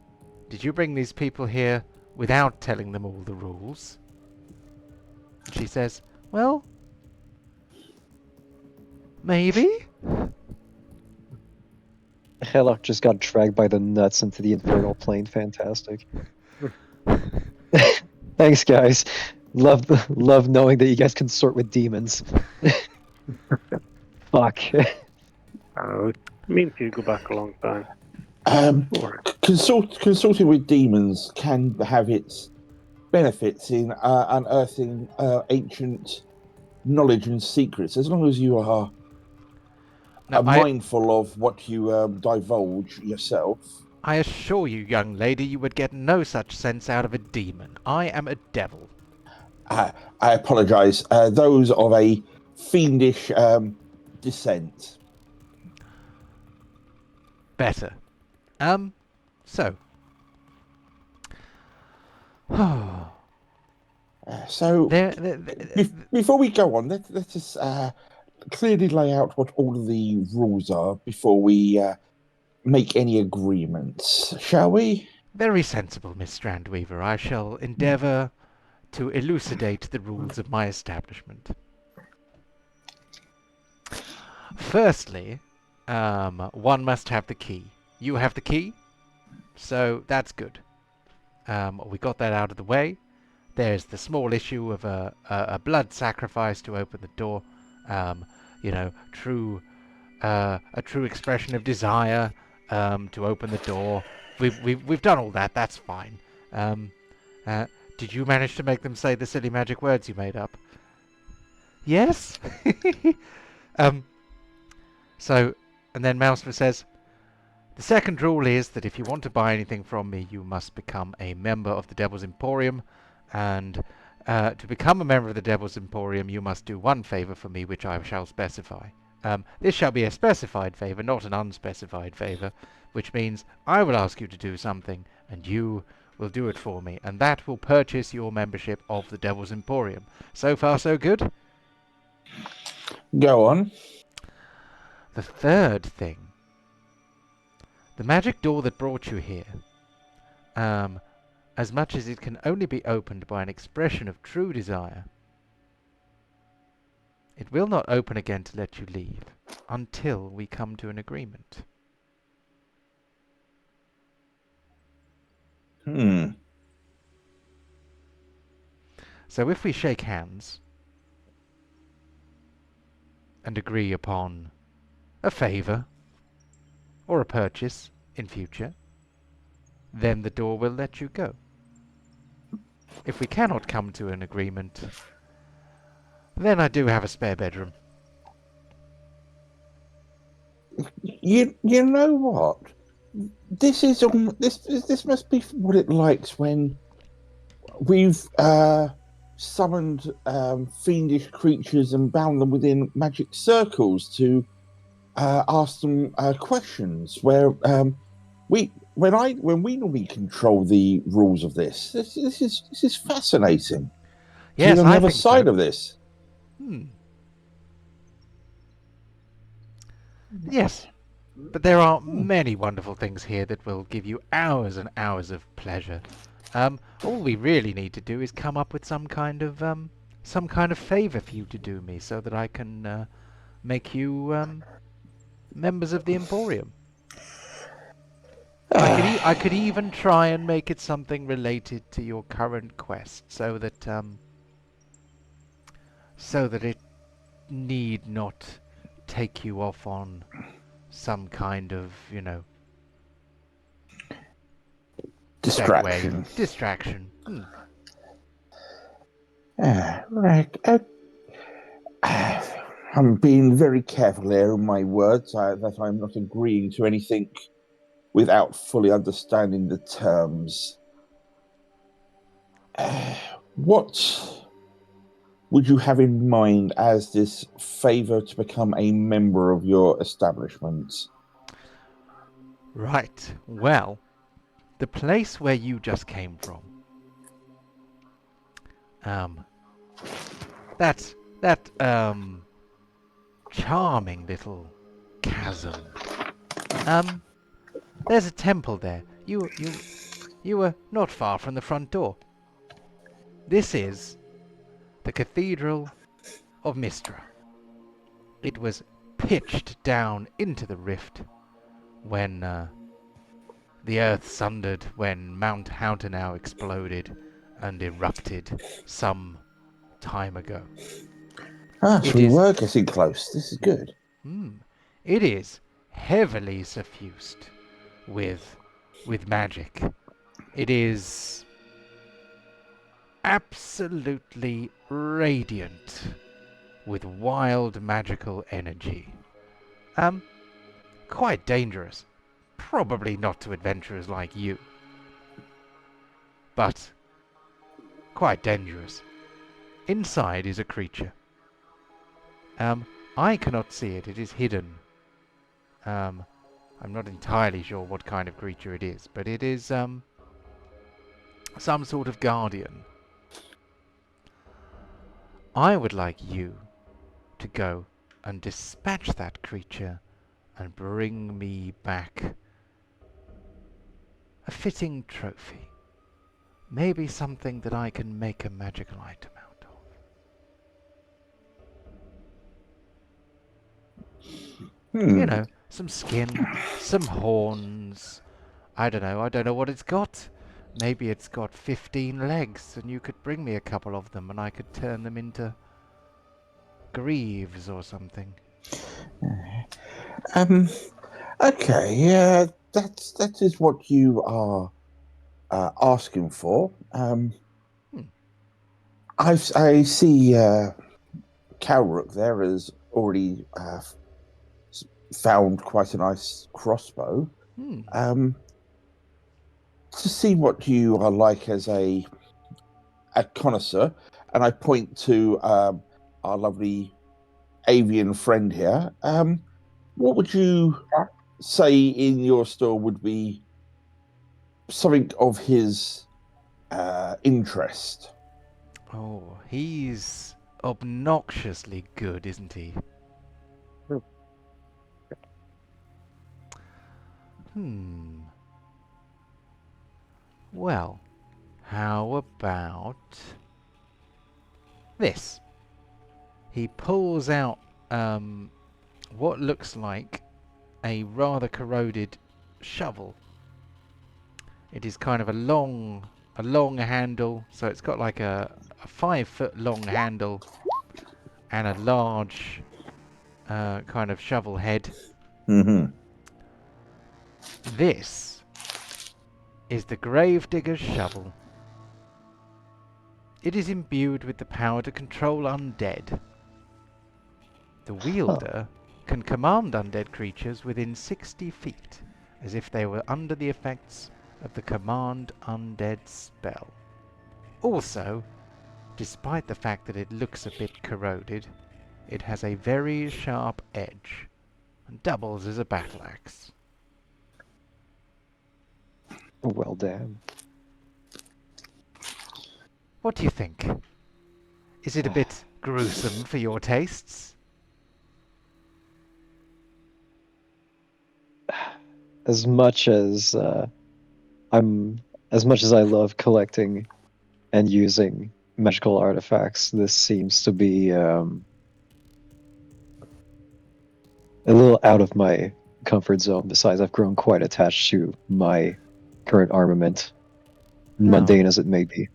did you bring these people here without telling them all the rules? She says, well, maybe? Hellock just got dragged by the nuts into the infernal plane. Fantastic. Thanks, guys. Love knowing that you guys consort with demons. Fuck. It means you go back a long time. Consulting with demons can have its benefits in unearthing ancient knowledge and secrets, as long as you are mindful of what you divulge yourself. I assure you, young lady, you would get no such sense out of a demon. I am a devil. I apologise. Those of a fiendish descent. Better. So. So, before we go on, let us clearly lay out what all of the rules are before we make any agreements, shall we? Very sensible, Miss Strandweaver. I shall endeavour to elucidate the rules of my establishment. Firstly, one must have the key. You have the key, so that's good. We got that out of the way. There's the small issue of a blood sacrifice to open the door. A true expression of desire to open the door. We've done all that. That's fine. Did you manage to make them say the silly magic words you made up? Yes. So, and then Mouser says, the second rule is that if you want to buy anything from me, you must become a member of the Devil's Emporium. And to become a member of the Devil's Emporium, you must do one favour for me, which I shall specify. This shall be a specified favour, not an unspecified favour, which means I will ask you to do something, and you will do it for me, and that will purchase your membership of the Devil's Emporium. So far, so good? Go on. The third thing. The magic door that brought you here, as much as it can only be opened by an expression of true desire, it will not open again to let you leave until we come to an agreement. So if we shake hands and agree upon a favour or a purchase in future, then the door will let you go. If we cannot come to an agreement, then I do have a spare bedroom. You know what? This must be what it likes when we've summoned fiendish creatures and bound them within magic circles to ask them questions. Where when we normally control the rules of this is fascinating. Yes, on the I other think side so. of this. Yes, but there are many wonderful things here that will give you hours and hours of pleasure. All we really need to do is come up with some kind of favour for you to do me, so that I can make you members of the Emporium. I could even try and make it something related to your current quest, so that it need not take you off on some kind of, Distraction. segue. Distraction. Right. I'm being very careful here in my words, that I'm not agreeing to anything without fully understanding the terms. What would you have in mind as this favour to become a member of your establishment? Right. Well, the place where you just came from. That charming little chasm. There's a temple there. You were not far from the front door. This is the Cathedral of Mystra. It was pitched down into the rift when the earth sundered, when Mount Houtenau exploded and erupted some time ago. So we were getting close. This is good. It is heavily suffused with magic. It is absolutely radiant with wild magical energy. Quite dangerous. Probably not to adventurers like you. But quite dangerous. Inside is a creature. I cannot see it. It is hidden. I'm not entirely sure what kind of creature it is, but it is some sort of guardian. I would like you to go and dispatch that creature and bring me back a fitting trophy. Maybe something that I can make a magical item out of. Some skin, some horns. I don't know what it's got. Maybe it's got 15 legs, and you could bring me a couple of them, and I could turn them into greaves or something. Okay, yeah, that is what you are asking for. I see Calrook there has already found quite a nice crossbow. To see what you are like as a connoisseur, and I point to our lovely avian friend here. What would you say in your store would be something of his interest? Oh, he's obnoxiously good, isn't he? Well, how about this? He pulls out what looks like a rather corroded shovel. It is kind of a long handle, so it's got like a 5-foot long handle and a large kind of shovel head. This is the Gravedigger's shovel. It is imbued with the power to control undead. The wielder can command undead creatures within 60 feet, as if they were under the effects of the Command Undead spell. Also, despite the fact that it looks a bit corroded, it has a very sharp edge and doubles as a battle axe. Well, damn. What do you think? Is it a bit gruesome for your tastes? As much as I love collecting and using magical artifacts, this seems to be a little out of my comfort zone. Besides, I've grown quite attached to my current armament, mundane as it may be.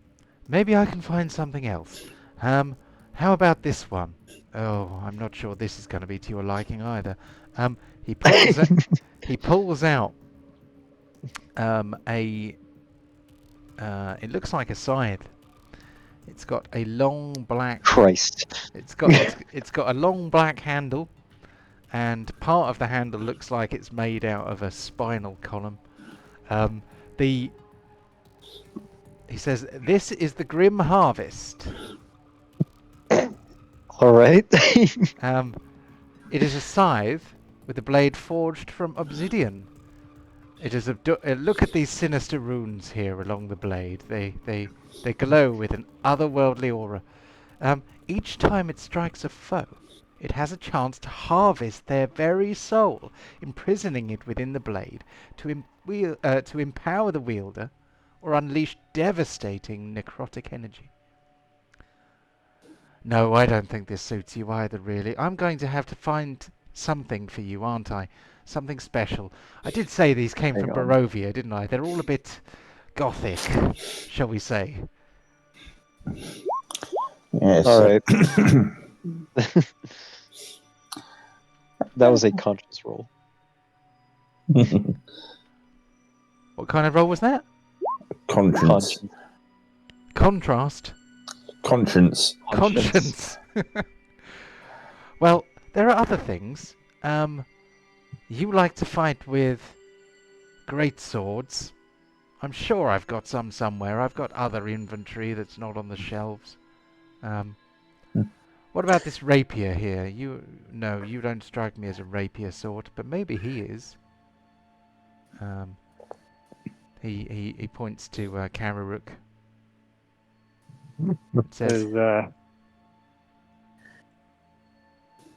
Maybe I can find something else. How about this one? Oh, I'm not sure this is going to be to your liking either. He pulls he pulls out a. It looks like a scythe. It's got a long black. Christ. It's got a long black handle, and part of the handle looks like it's made out of a spinal column. He says, "This is the Grim Harvest." All right. It is a scythe with a blade forged from obsidian. It is look at these sinister runes here along the blade. They glow with an otherworldly aura. Each time it strikes a foe, it has a chance to harvest their very soul, imprisoning it within the blade to empower the wielder or unleash devastating necrotic energy. No, I don't think this suits you either, really. I'm going to have to find something for you, aren't I? Something special. I did say these came Hang from on. Barovia, didn't I? They're all a bit gothic, shall we say. Yes. All right. That was a conscious roll. What kind of roll was that? Conscience. Contrast. Conscience. Conscience. Well, there are other things. You like to fight with great swords. I'm sure I've got some somewhere. I've got other inventory that's not on the shelves. What about this rapier here? No, you don't strike me as a rapier sort, but maybe he is. He points to Kararuk. Says, Is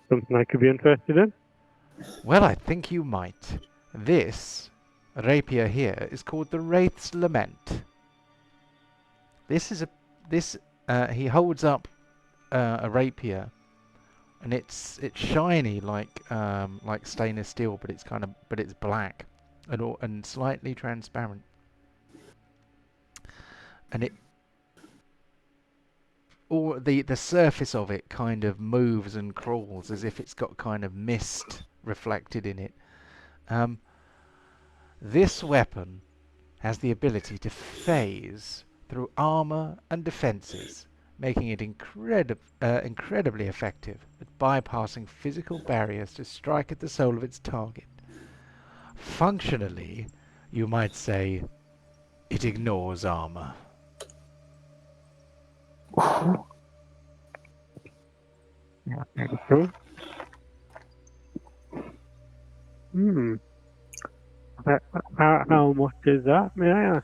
something I could be interested in? well, I think you might. This rapier here is called the Wraith's Lament. He holds up a rapier, and it's shiny like stainless steel, but it's black and slightly transparent. And the surface of it kind of moves and crawls as if it's got kind of mist reflected in it. This weapon has the ability to phase through armor and defenses, making it incredibly effective at bypassing physical barriers to strike at the soul of its target. Functionally, you might say, it ignores armor. Cool. How much is that, may I ask?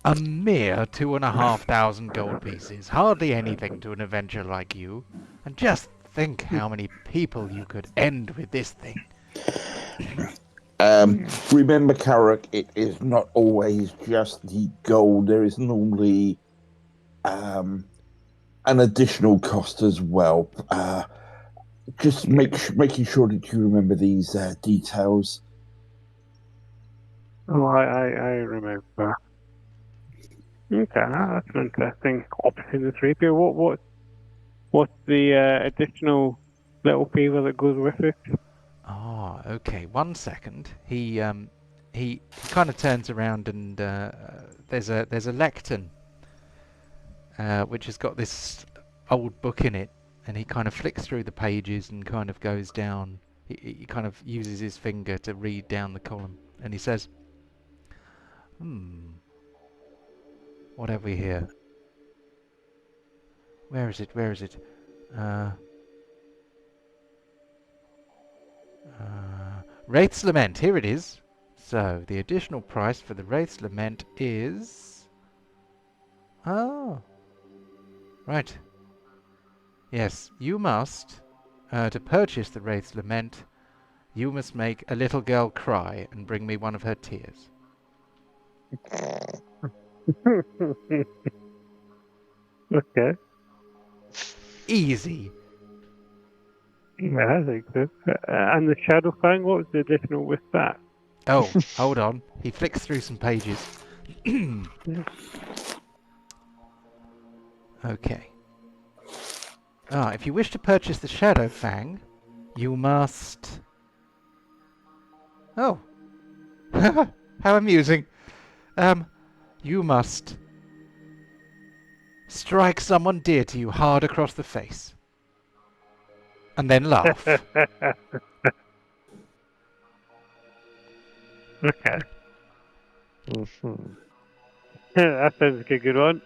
A mere 2,500 gold pieces. Hardly anything to an adventurer like you. And just think how many people you could end with this thing. Remember, Carrick, it is not always just the gold. There is normally an additional cost as well. Just making sure that you remember these details. Oh, I remember. Okay, that's an interesting option this rapier. What's the additional little favor that goes with it? Ah, okay. 1 second. He kind of turns around and there's a lectern which has got this old book in it, and he kind of flicks through the pages and kind of goes down. He kind of uses his finger to read down the column, and he says, what have we here? Where is it? Wraith's Lament, here it is. So, the additional price for the Wraith's Lament is... Oh. Right. Yes, you must, to purchase the Wraith's Lament, you must make a little girl cry and bring me one of her tears. Okay. Easy. Yeah, I think so. And the Shadow Fang, what was the additional with that? Oh, hold on. He flicks through some pages. Okay. If you wish to purchase the Shadow Fang, you must... Oh. How amusing. You must strike someone dear to you hard across the face. And then laugh. Okay. Mhm. That sounds like a good one.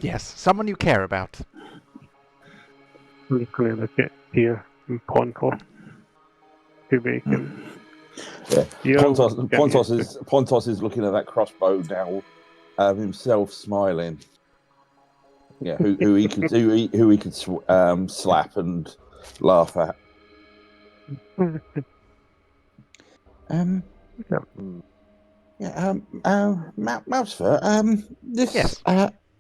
Yes, someone you care about. Looking at it here in Pontos to make him. Yeah. You're Pontos is looking at that crossbow now, himself smiling. Yeah, who he could slap and laugh at. Mm. Mousefur, Yes.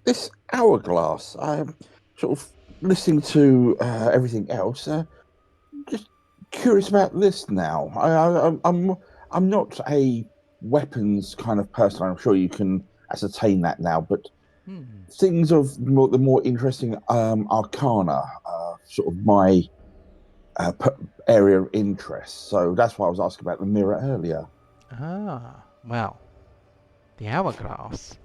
this hourglass. I'm sort of listening to everything else. Just curious about this now. I'm not a weapons kind of person. I'm sure you can ascertain that now, but things of the more interesting arcana, sort of my area of interest. So that's why I was asking about the mirror earlier. Well, the hourglass.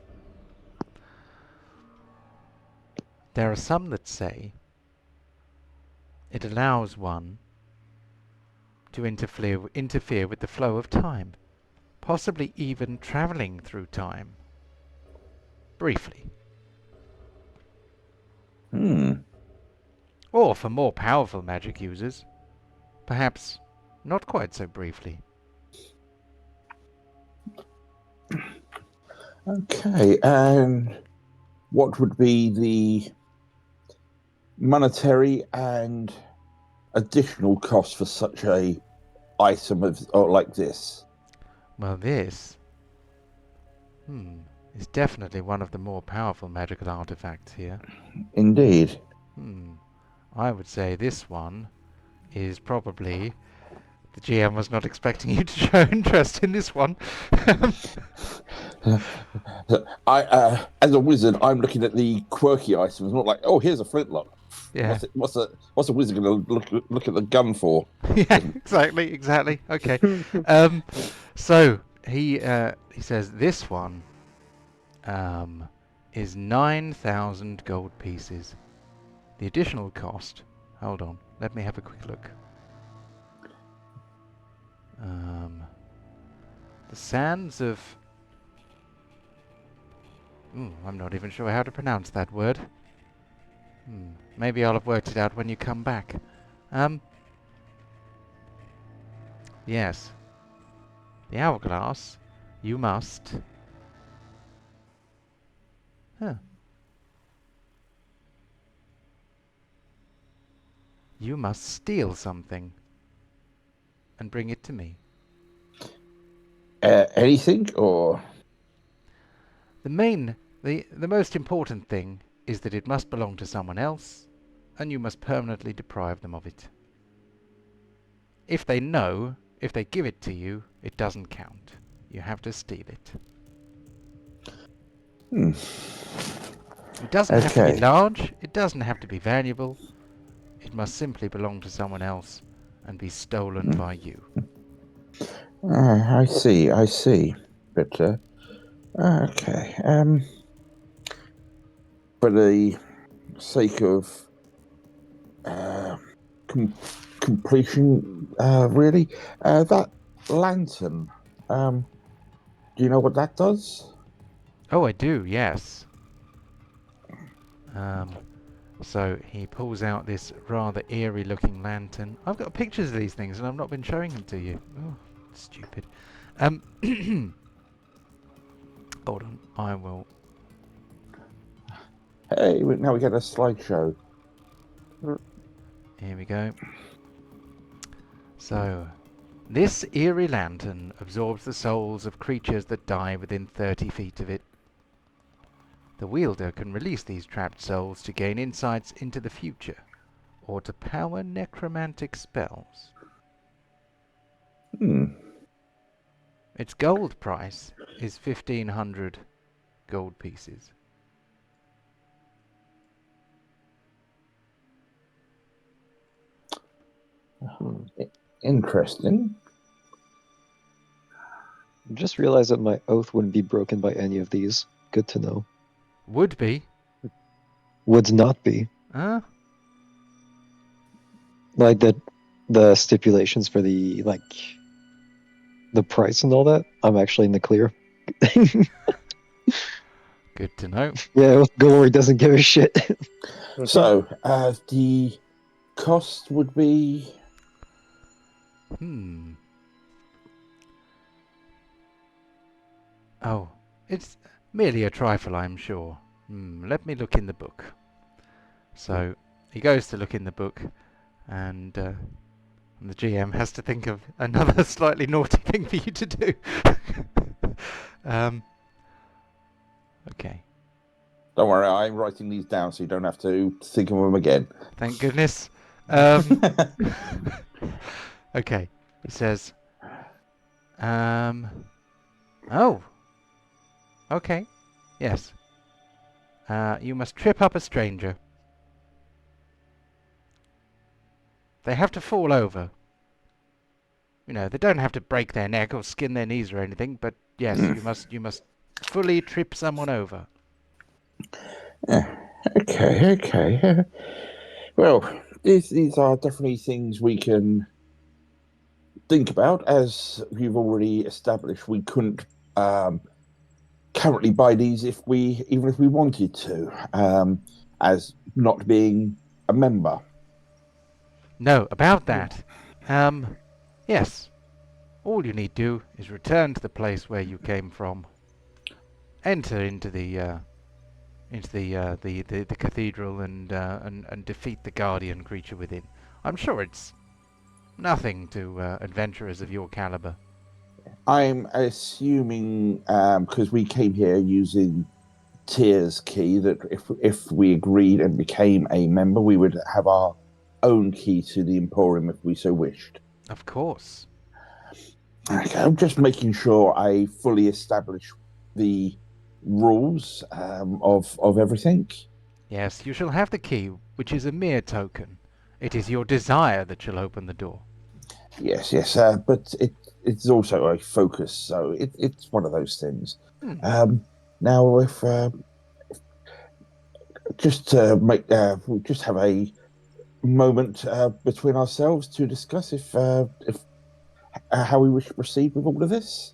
There are some that say it allows one to interfere with the flow of time, possibly even travelling through time. Briefly. Or for more powerful magic users, perhaps not quite so briefly. Okay, and what would be the monetary and additional cost for such a item like this? Well, this is definitely one of the more powerful magical artifacts here. Indeed. I would say this one is probably... The GM was not expecting you to show interest in this one. As a wizard, I'm looking at the quirky items, not like, oh, here's a flintlock. Yeah. What's a wizard going to look at the gun for? Yeah, exactly. Okay. So he says this one is 9,000 gold pieces. The additional cost. Hold on. Let me have a quick look. The sands of... I'm not even sure how to pronounce that word. Maybe I'll have worked it out when you come back. Yes. The hourglass. You must... You must steal something and bring it to me. Anything, or... The most important thing is that it must belong to someone else, and you must permanently deprive them of it. If they give it to you, it doesn't count. You have to steal it. It doesn't have to be large, it doesn't have to be valuable. It must simply belong to someone else and be stolen by you. I see. But, okay. For the sake of completion, really, that lantern, do you know what that does? Oh, I do, yes. So he pulls out this rather eerie looking lantern. I've got pictures of these things and I've not been showing them to you. Oh, stupid. Hold on, I will... Hey, now we get a slideshow. Here we go. So, this eerie lantern absorbs the souls of creatures that die within 30 feet of it. The wielder can release these trapped souls to gain insights into the future, or to power necromantic spells. Its gold price is 1,500 gold pieces. Interesting. Just realized that my oath wouldn't be broken by any of these. Good to know. Would be. Would not be. Huh? Like the stipulations for the price and all that, I'm actually in the clear. Good to know. Yeah, Glory doesn't give a shit. So, the cost would be... Oh, it's merely a trifle, I'm sure. Let me look in the book. So he goes to look in the book, and the GM has to think of another slightly naughty thing for you to do. Okay. Don't worry, I'm writing these down so you don't have to think of them again. Thank goodness. Okay. He says, oh. Okay. Yes. You must trip up a stranger. They have to fall over. You know, they don't have to break their neck or skin their knees or anything, but yes, you must fully trip someone over. Okay. Well, these are definitely things we can think about. As you've already established, we couldn't currently buy these even if we wanted to, as not being a member. No, about that. Yes. All you need do is return to the place where you came from. Enter into the cathedral and defeat the guardian creature within. I'm sure it's nothing to adventurers of your caliber. I'm assuming, because we came here using Tier's key, that if we agreed and became a member, we would have our own key to the Emporium if we so wished. Of course. Okay, I'm just making sure I fully establish the rules of everything. Yes, you shall have the key, which is a mere token. It is your desire that shall open the door. Yes, but it's also a focus, so it's one of those things. Now, if just to make, we'll just have a moment between ourselves to discuss if how we wish to proceed with all of this.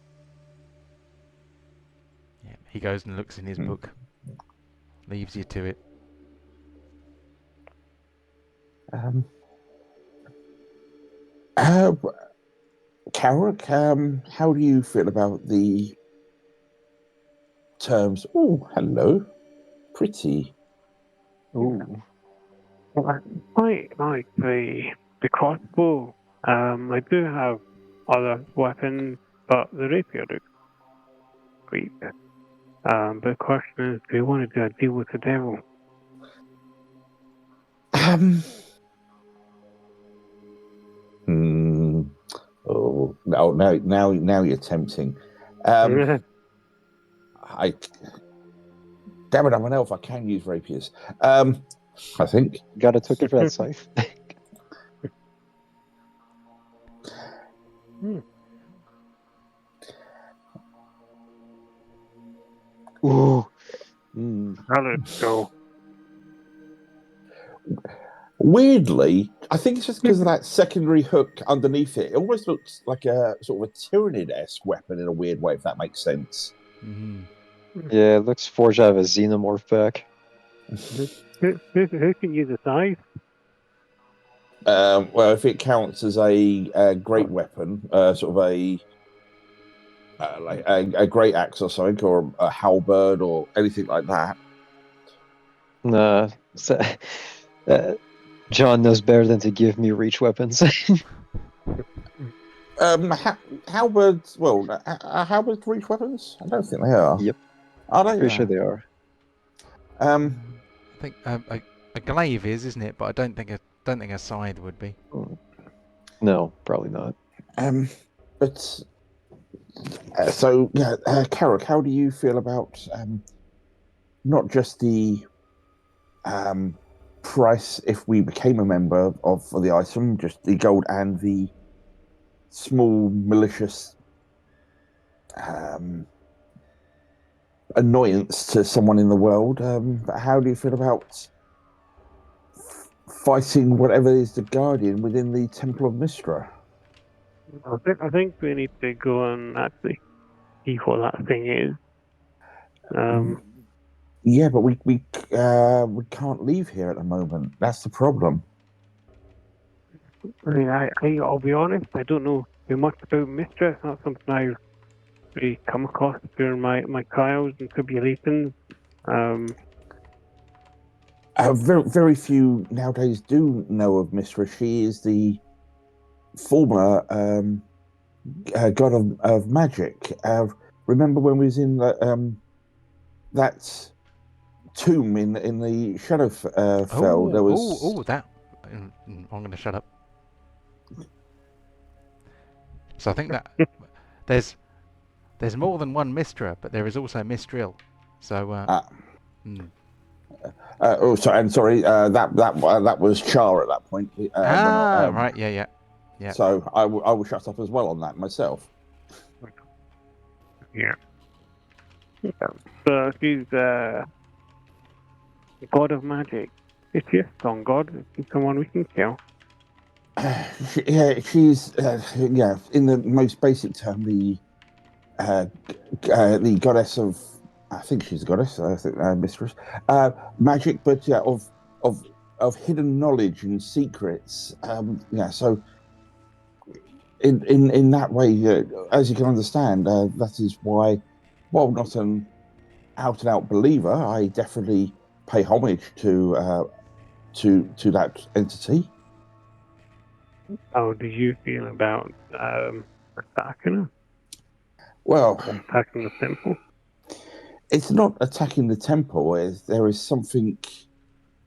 Yeah, he goes and looks in his book. Leaves you to it. Carrick, how do you feel about the terms? Oh, hello. Pretty. Ooh. I quite like the crossbow. I do have other weapons, but the rapier looks great. But the question is, do we want to do a deal with the devil? Oh no! Now you're tempting. Damn it! I'm an elf. I can use rapiers. I think. Got a token for that scythe. Ooh. Now let's go. Weirdly, I think it's just because of that secondary hook underneath it. It almost looks like a sort of a Tyranid-esque weapon in a weird way, if that makes sense. Yeah, it looks forged out of a xenomorph back. Who can use a scythe? Well, if it counts as a great weapon, sort of like a great axe or something, or a halberd or anything like that. Nah. John knows better than to give me reach weapons. Halberds, well, halberds reach weapons? I don't think they are. Yep. Are they? Pretty sure they are. I think a glaive is, isn't it? But I don't think a scythe would be. No, probably not. But so yeah, Carrick, how do you feel about not just the price if we became a member of the item, just the gold and the small malicious annoyance to someone in the world? But how do you feel about fighting whatever is the guardian within the Temple of Mystra? I think we need to go and actually see what that thing is. Yeah, but we can't leave here at the moment. That's the problem. I mean, I'll be honest, I don't know too much about Mystra. It's not something I've really come across during my trials and tribulations. Very few nowadays do know of Mystra. She is the former god of magic. Remember when we was in that tomb in the Shadowfell? There was that. I'm going to shut up. So I think that there's more than one Mystra, but there is also Mistril. So. Sorry. That was Char at that point. Right. Yeah. So I will shut up as well on that myself. Yeah. So she's god of magic. Is she a strong god? Is she someone we can kill? She's in the most basic term, the goddess of. I think she's a goddess. I think mistress, magic, but yeah, of hidden knowledge and secrets. So in that way, as you can understand, that is why, while not an out and out believer, I definitely pay homage to that entity. How do you feel about attacking her? Well, attacking the temple? It's not attacking the temple. There is something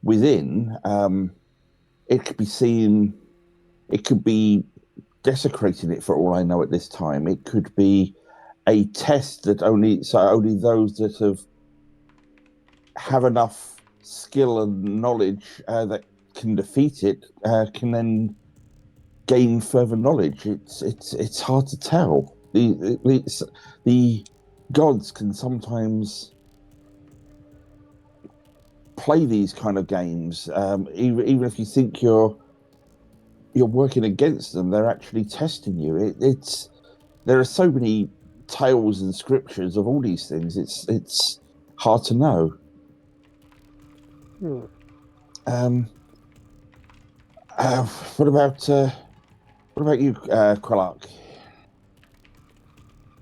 within. It could be seen. It could be desecrating it for all I know at this time. It could be a test that only those that have enough skill and knowledge that can defeat it can then gain further knowledge. It's hard to tell. The gods can sometimes play these kind of games. Even if you think you're working against them, they're actually testing you. There are so many tales and scriptures of all these things. It's hard to know. What about you, Krelak?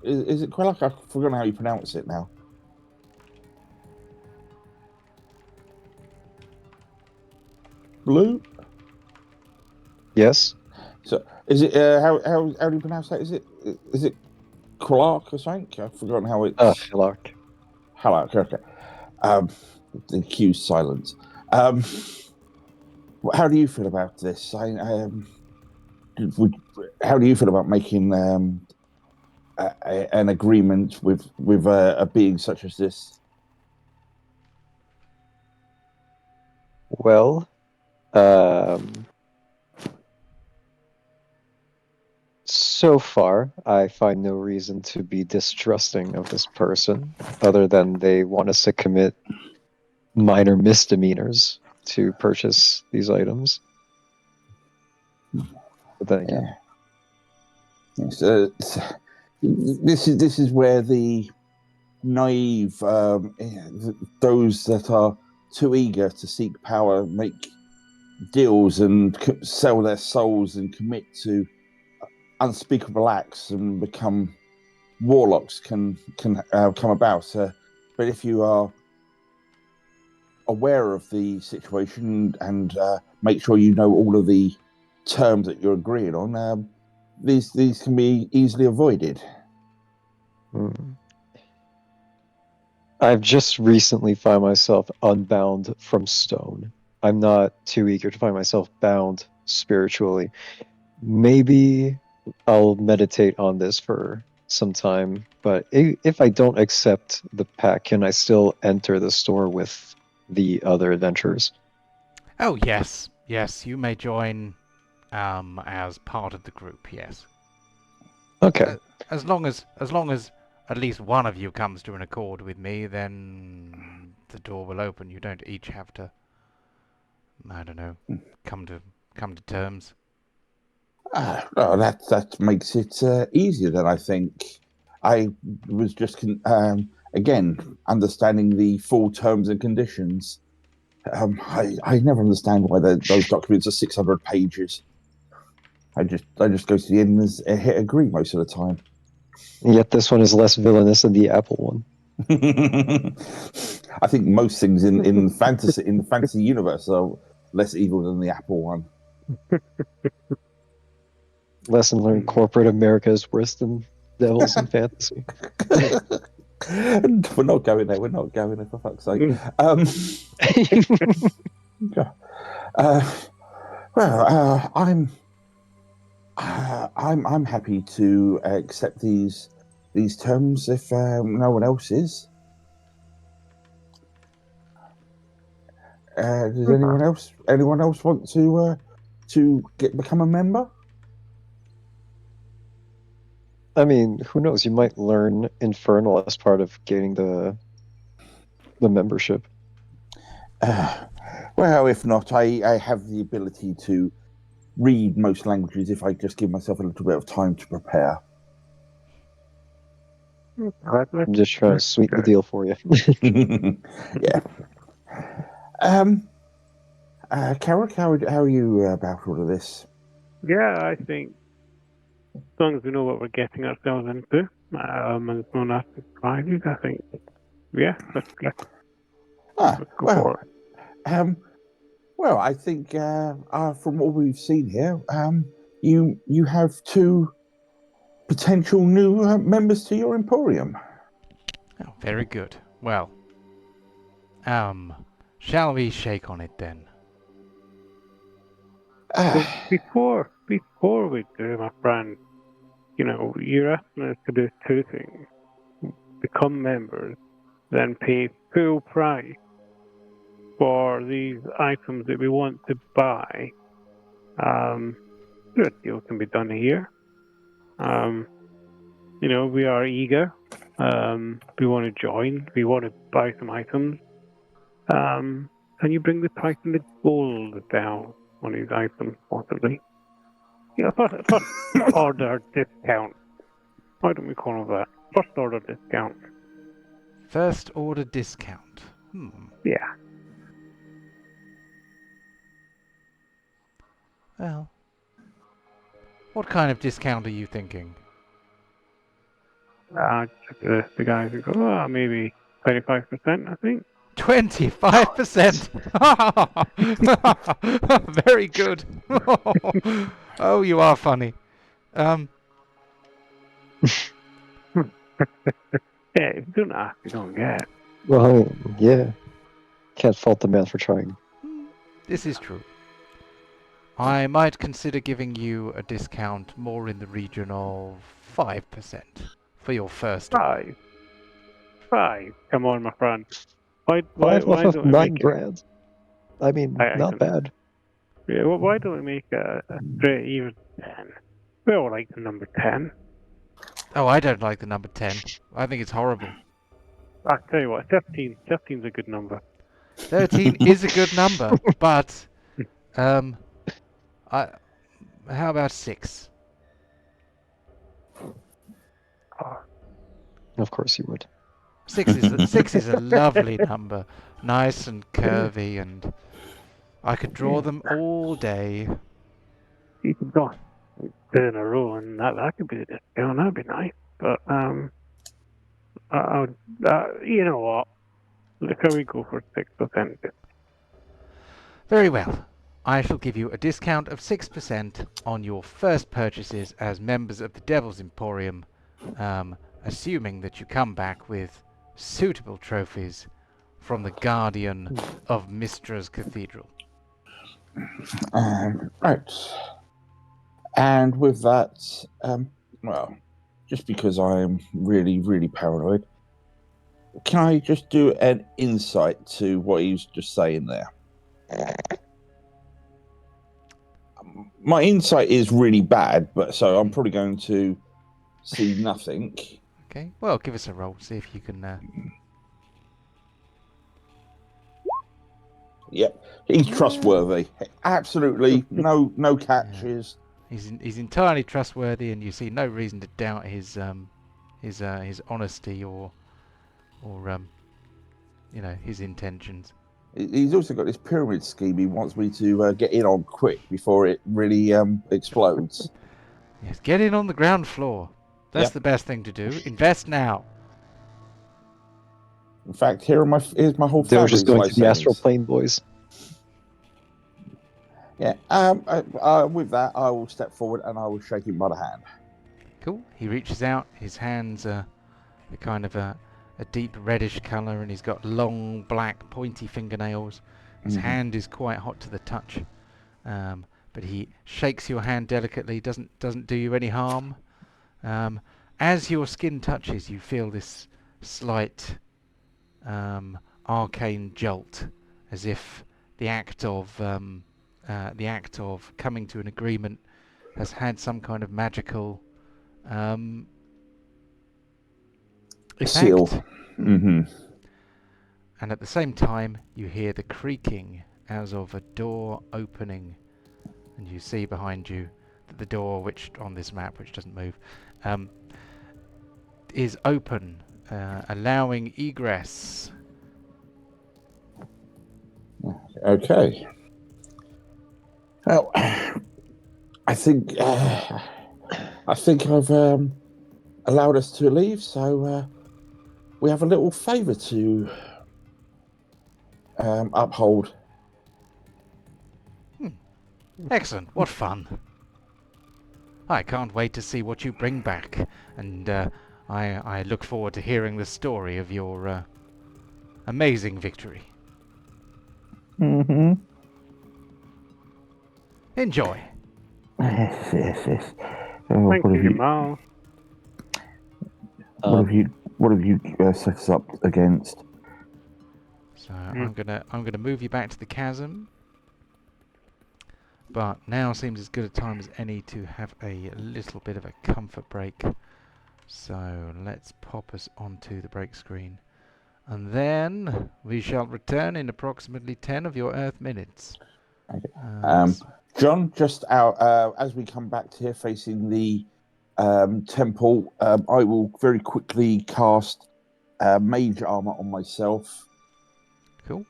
Is it Krelak? I've forgotten how you pronounce it now. Blue? Yes. So is it how do you pronounce that? Is it Krelak or something? I've forgotten how it's Hillark. Halak, okay. The cue's silence. How do you feel about this? How do you feel about making an agreement with a being such as this? Well, so far, I find no reason to be distrusting of this person, other than they want us to commit minor misdemeanors to purchase these items. But then again, So, this is where the naive, those that are too eager to seek power, make deals and sell their souls and commit to unspeakable acts and become warlocks can come about. But if you are aware of the situation and make sure you know all of the terms that you're agreeing on, these can be easily avoided. I've just recently found myself unbound from stone. I'm not too eager to find myself bound spiritually. Maybe I'll meditate on this for some time, but if I don't accept the pact, can I still enter the store with the other adventurers? Oh, yes. Yes, you may join as part of the group, yes. Okay. As long as at least one of you comes to an accord with me, then the door will open. You don't each have to, I don't know, come to terms. No, that makes it easier then, I think. I was just, again, understanding the full terms and conditions. I never understand why those documents are 600 pages. I just go to the end and hit agree most of the time. Yet this one is less villainous than the Apple one. I think most things in the fantasy universe are less evil than the Apple one. Lesson learned: corporate America is worse than devils in fantasy. We're not going there. We're not going there, for fuck's sake. Well, I'm happy to accept these terms if no one else is. Does anyone else want to become a member? I mean, who knows? You might learn Infernal as part of gaining the membership. Well, if not, I have the ability to read most languages if I just give myself a little bit of time to prepare. I'm just trying to sweeten the deal for you. Yeah. Carrick, how are you about all of this? Yeah, I think as long as we know what we're getting ourselves into, and there's no nasty surprises, I think, yeah, let's go for it. Well, I think from what we've seen here, you have 2 potential new members to your Emporium. Oh, very good. Well, shall we shake on it then? So before we do, my friend, you're asking us to do 2 things: become members, then pay full price for these items that we want to buy. The deal can be done here. We are eager. We want to join. We want to buy some items. Can you bring the price in the gold down on these items, possibly? First order discount. Why don't we call it that? First order discount. First order discount. Yeah. Well, what kind of discount are you thinking? The guys who go, maybe 25%, I think. 25%! Very good. Oh, you are funny. Yeah, if you don't ask, you don't get. Well, yeah. Can't fault the man for trying. This is true. I might consider giving you a discount more in the region of 5% for your first order. 5? Come on, my friend. Why 5 off of don't we 9 make grand? I mean, not bad. Yeah, well, why don't we make a straight even 10? We all like the number 10. Oh, I don't like the number 10. I think it's horrible. I'll tell you what, 13. 13's a good number. 13 is a good number, but how about 6? Of course you would. 6 is a lovely number, nice and curvy, and I could draw them all day. You could go 2 in a row, and that could be the discount. That'd be nice. But you know what? Can we go for 6%? Very well. I shall give you a discount of 6% on your first purchases as members of the Devil's Emporium, assuming that you come back with suitable trophies from the guardian of Mystra's cathedral. Right. And with that, well, just because I am really, really paranoid, can I just do an insight to what he was just saying there? My insight is really bad, but so I'm probably going to see nothing. Okay, well, give us a roll, see if you can... Yep, he's trustworthy. Absolutely, no catches. He's entirely trustworthy, and you see no reason to doubt his honesty or his intentions. He's also got this pyramid scheme he wants me to get in on quick before it really explodes. Yes, get in on the ground floor. That's Yep. the best thing to do. Invest now. In fact, here's my whole They're family's just going life to the astral savings. plane, boys. Yeah. With that, I will step forward and I will shake him by the hand. Cool. He reaches out. His hands are kind of a deep reddish colour, and he's got long, black, pointy fingernails. His hand is quite hot to the touch, but he shakes your hand delicately. Doesn't do you any harm. As your skin touches, you feel this slight arcane jolt, as if the act of coming to an agreement has had some kind of magical effect. Seal. Mm-hmm. And at the same time, you hear the creaking as of a door opening, and you see behind you that the door, which on this map, which doesn't move, is open, allowing egress. Okay. Well, I think I've allowed us to leave, so we have a little favour to uphold. Excellent. What fun. I can't wait to see what you bring back, and I look forward to hearing the story of your amazing victory. Mm-hmm. Enjoy. Yes. Oh, Thank you, Jamal. What have you set us up against? So I'm gonna move you back to the chasm. But now seems as good a time as any to have a little bit of a comfort break. So let's pop us onto the break screen. And then we shall return in approximately 10 of your Earth minutes. Okay. John, just out as we come back to here facing the temple, I will very quickly cast mage armor on myself. Cool.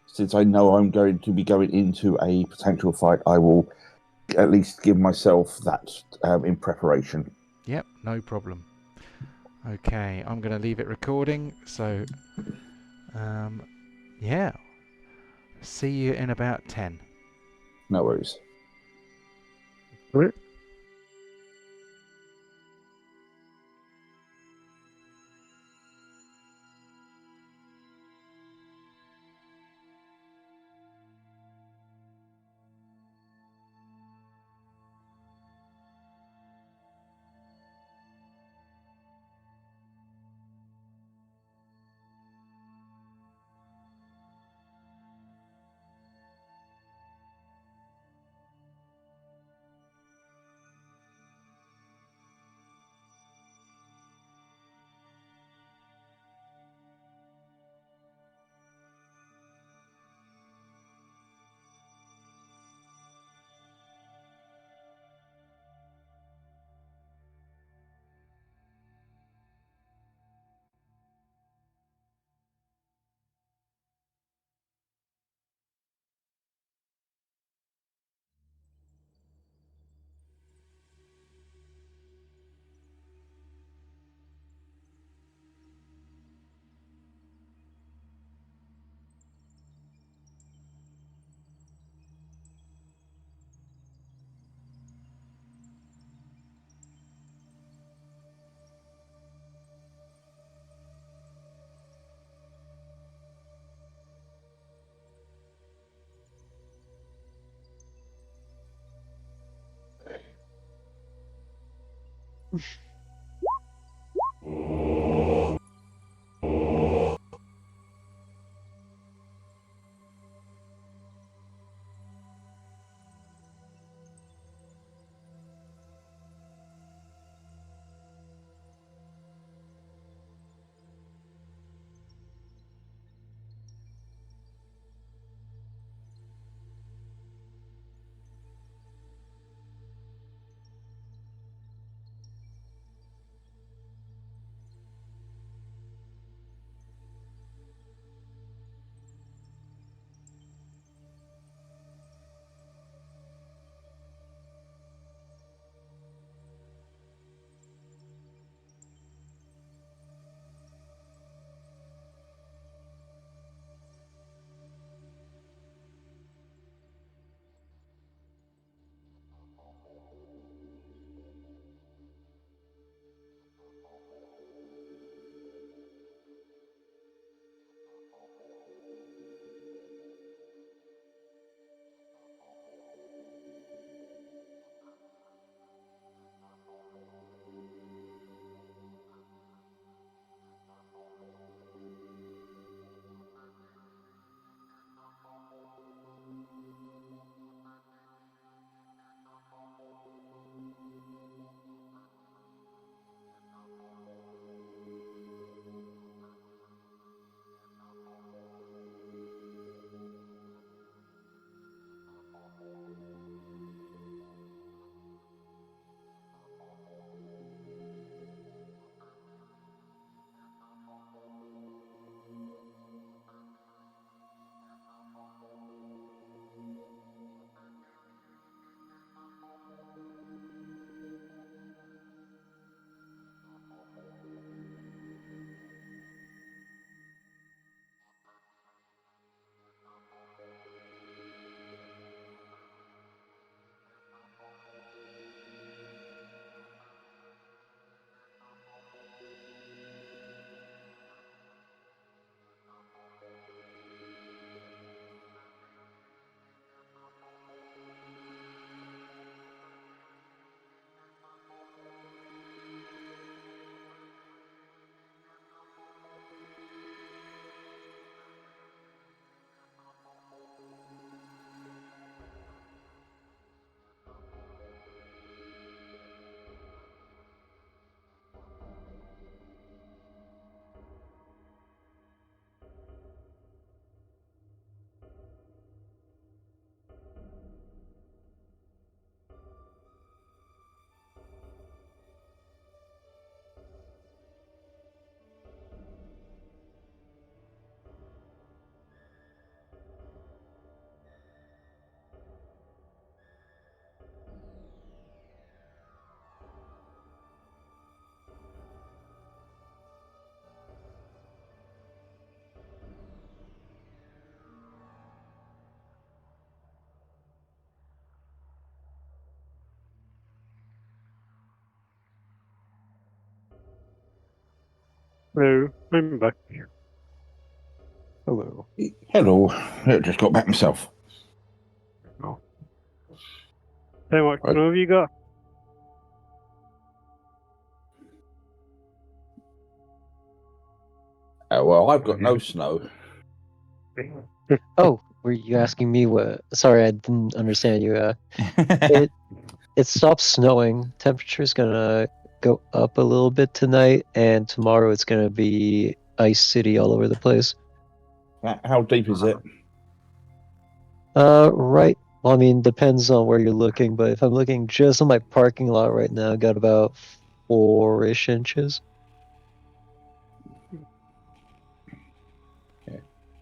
Since I know I'm going to be going into a potential fight, I will at least give myself that in preparation. Yep, no problem. Okay, I'm going to leave it recording. So, yeah. See you in about 10. No worries. So, I'm back. Hello. Hello. I just got back myself. Oh. How much Right. snow have you got? Well, I've got no snow. Oh, were you asking me what? Sorry, I didn't understand you. It it stopped snowing. Temperature's gonna go up a little bit tonight, and tomorrow it's gonna be ice city all over the place. How deep is it? Right. Well, I mean, depends on where you're looking, but if I'm looking just on my parking lot right now, I got about 4-ish inches.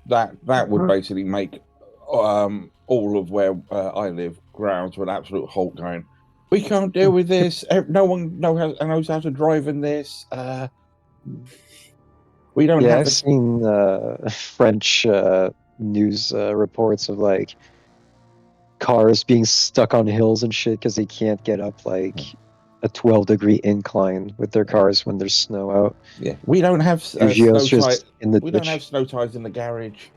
That would basically make all of where I live ground to an absolute halt. Going, we can't deal with this. No one knows how to drive in this. We don't Yeah, have I've the. seen French news reports of like cars being stuck on hills and shit because they can't get up like a 12-degree incline with their cars when there's snow out. Yeah, we don't have Sergio's snow tires. just in the We don't ditch. have snow tires in the garage.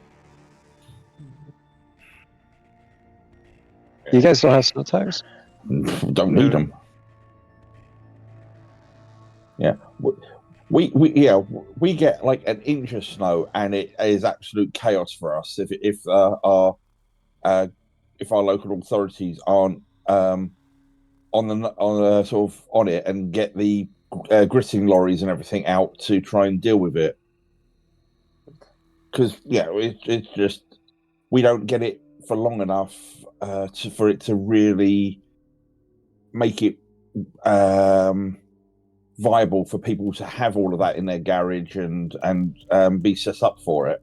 You guys don't have snow tires? Don't need them. Yeah. We get like an inch of snow, and it is absolute chaos for us if our local authorities aren't sort of on it and get the gritting lorries and everything out to try and deal with it. Because it's just we don't get it for long enough for it to really make it viable for people to have all of that in their garage and be set up for it.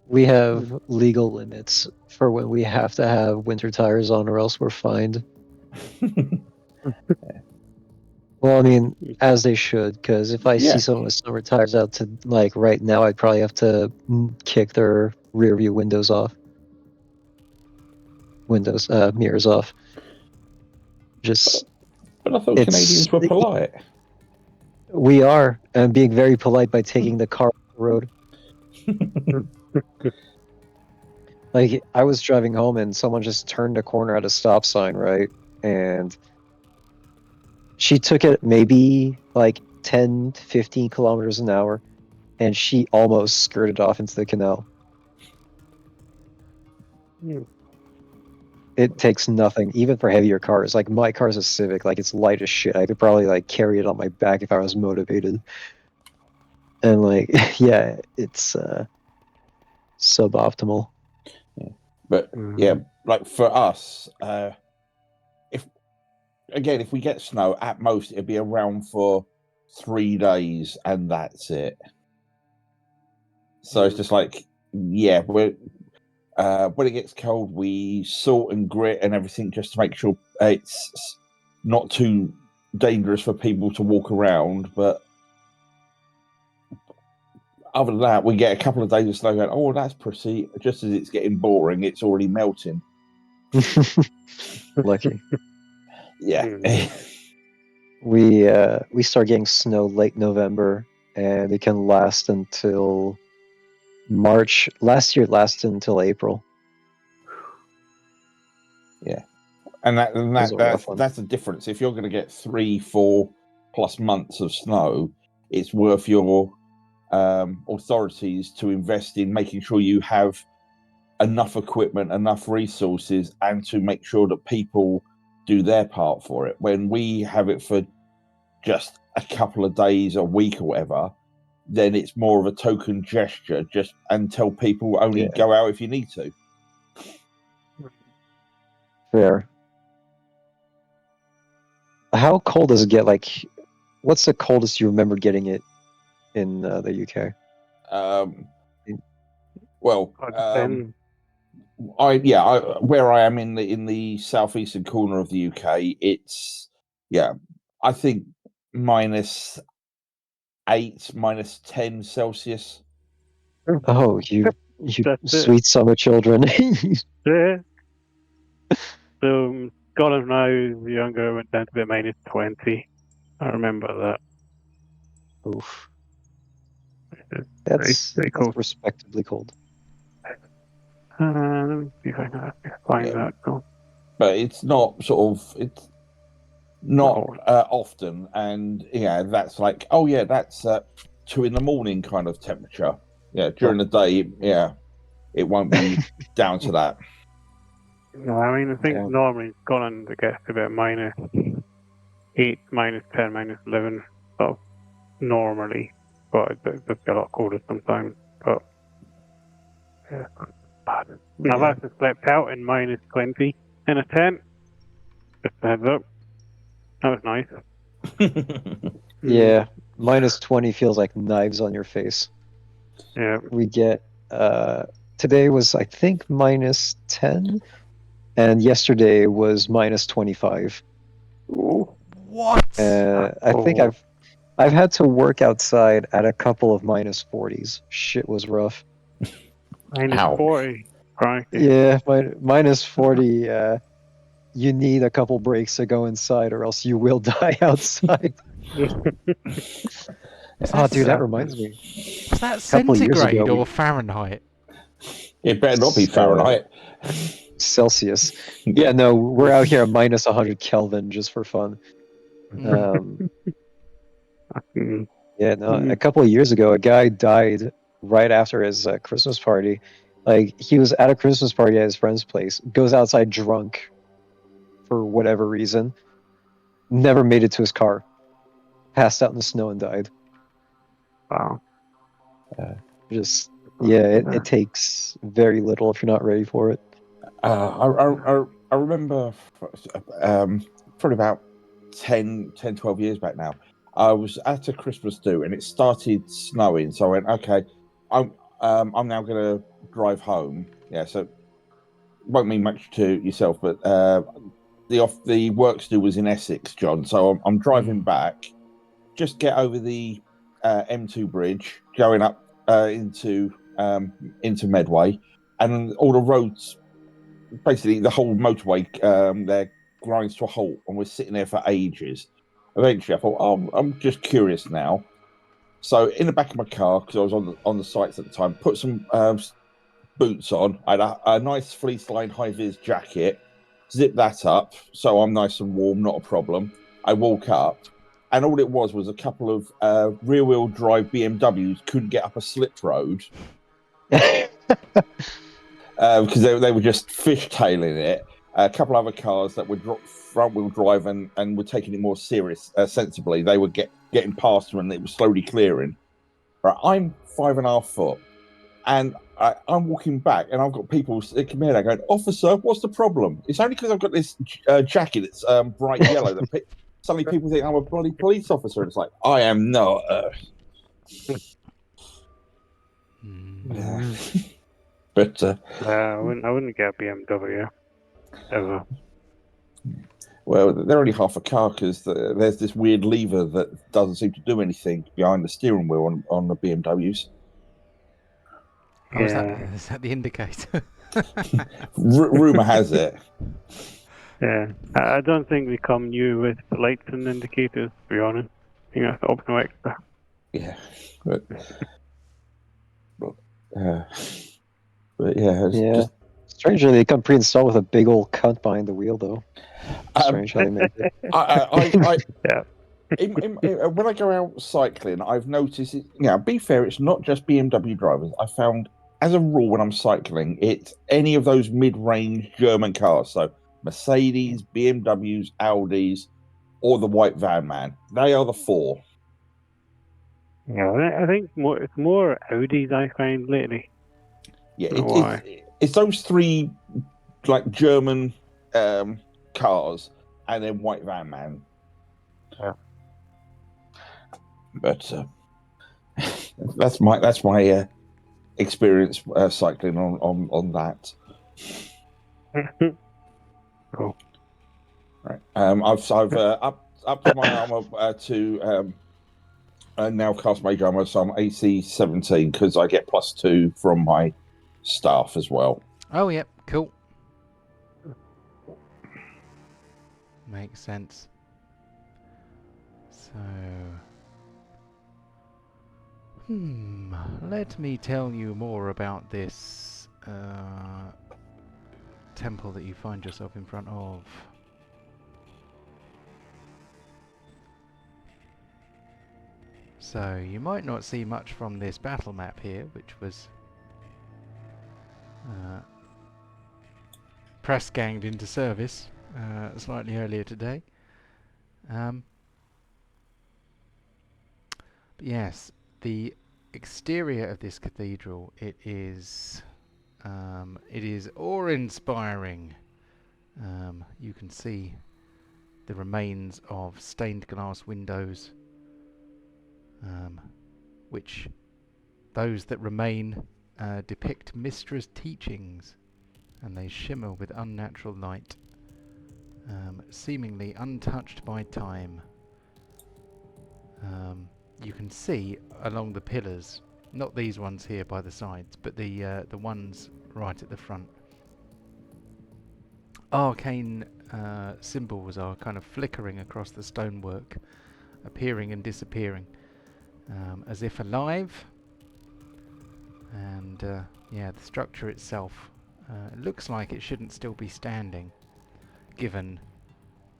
We have legal limits for when we have to have winter tires on, or else we're fined. Well, I mean, as they should, because if I see someone with summer tires out to like right now, I'd probably have to kick their rear view windows off. Mirrors off. Just. But I thought Canadians were polite. We are, and being very polite by taking the car off the road. Like, I was driving home and someone just turned a corner at a stop sign, right? And she took it maybe like 10, 15 kilometers an hour, and she almost skirted off into the canal. It takes nothing, even for heavier cars. Like, my car's a Civic, like, it's light as shit. I could probably, like, carry it on my back if I was motivated. And, like, yeah, it's suboptimal. But yeah, like for us, if we get snow, at most it'd be around for 3 days, and that's it. So it's just like, we're when it gets cold, we salt and grit and everything just to make sure it's not too dangerous for people to walk around. But other than that, we get a couple of days of snow going, oh, that's pretty. Just as it's getting boring, it's already melting. Lucky. Yeah. We start getting snow late November, and it can last until March. Last year it lasted until April. Yeah. And that's the difference. If you're going to get 3-4 plus months of snow, it's worth your authorities to invest in making sure you have enough equipment, enough resources, and to make sure that people do their part for it. When we have it for just a couple of days, a week or whatever, then it's more of a token gesture, just and tell people only go out if you need to. Fair. How cold does it get? Like, what's the coldest you remember getting it in the UK? Where I am in the southeastern corner of the UK, it's I think -8, -10 Celsius. Oh, you sweet summer children. Yeah. So Scotland when I was younger went down to about -20. I remember that. Oof. That's cold. Respectably cold. Let me see if I can find that. But it's not often, and that's like, that's 2 a.m. kind of temperature. Yeah, during the day, it won't be down to that. No, I mean, I think normally Scotland it gets to about -8, -10, -11, so normally, but it does get a lot colder sometimes. But now I've actually slept out in -20 in a tent. Just a heads up. That was nice. Yeah, -20 feels like knives on your face. Yeah. We get today was I think -10, and yesterday was -25. What? I think I've had to work outside at a couple of -40s. Shit was rough. -40. Right. Yeah, -40. You need a couple breaks to go inside, or else you will die outside. Oh, dude, that reminds me. Is that centigrade or Fahrenheit? It better not be Fahrenheit. Celsius. Yeah, no, we're out here at minus 100 Kelvin just for fun. Um, Mm. yeah, no, a couple of years ago, a guy died right after his Christmas party. Like, he was at a Christmas party at his friend's place, goes outside drunk for whatever reason, never made it to his car, passed out in the snow and died. Wow. Just, yeah, it takes very little if you're not ready for it. I remember probably about 10, 12 years back now. I was at a Christmas do and it started snowing, so I went, okay, I'm now going to drive home. Yeah, so won't mean much to yourself, but the works do was in Essex, John. So I'm driving back, just get over the M2 bridge, going up into Medway, and all the roads, basically the whole motorway, there grinds to a halt, and we're sitting there for ages. Eventually, I thought, oh, I'm just curious now. So in the back of my car, because I was on the sites at the time, put some boots on. I had a nice fleece-lined high-vis jacket. Zip that up, so I'm nice and warm, not a problem. I walk up, and all it was a couple of rear-wheel drive BMWs couldn't get up a slip road because they were just fishtailing it. A couple other cars that were front-wheel drive and were taking it more sensibly. They were getting past them, and it was slowly clearing. Right, I'm 5.5 foot, and I'm walking back, and I've got people sticking me there going, "Officer, what's the problem?" It's only because I've got this jacket that's bright yellow that suddenly people think I'm a bloody police officer. And it's like, I am not. Yeah. But I wouldn't get a BMW ever. well, they're only half a car because there's this weird lever that doesn't seem to do anything behind the steering wheel on the BMWs. Oh, Yeah. is that the indicator? Rumor has it. Yeah, I don't think they come new with lights and indicators, to be honest. I think that's optional extra. Yeah. But yeah, it's Yeah. just Strangely, they come pre-installed with a big old cunt behind the wheel, though. Strange how they make it. Yeah. When I go out cycling, I've noticed it. Yeah, be fair, it's not just BMW drivers. I found, as a rule, when I'm cycling, it's any of those mid-range German cars. So Mercedes, BMWs, Audis, or the white van man. They are the four. Yeah, I think it's more Audis I find lately. Yeah, Why? it's those three like German cars, and then white van man. Yeah. But that's my experience cycling on that. Cool. Right. I've upped my armor to now cast mage armor, so I'm AC 17 because I get +2 from my staff as well. Oh, yep, cool. Makes sense. So, let me tell you more about this temple that you find yourself in front of. So, you might not see much from this battle map here, which was press ganged into service slightly earlier today. But yes, the exterior of this cathedral, it is awe-inspiring. You can see the remains of stained glass windows, which those that remain depict Mystra's teachings, and they shimmer with unnatural light, seemingly untouched by time. You can see along the pillars, not these ones here by the sides, but the ones right at the front, arcane symbols are kind of flickering across the stonework, appearing and disappearing, as if alive. And yeah, the structure itself It looks like it shouldn't still be standing, given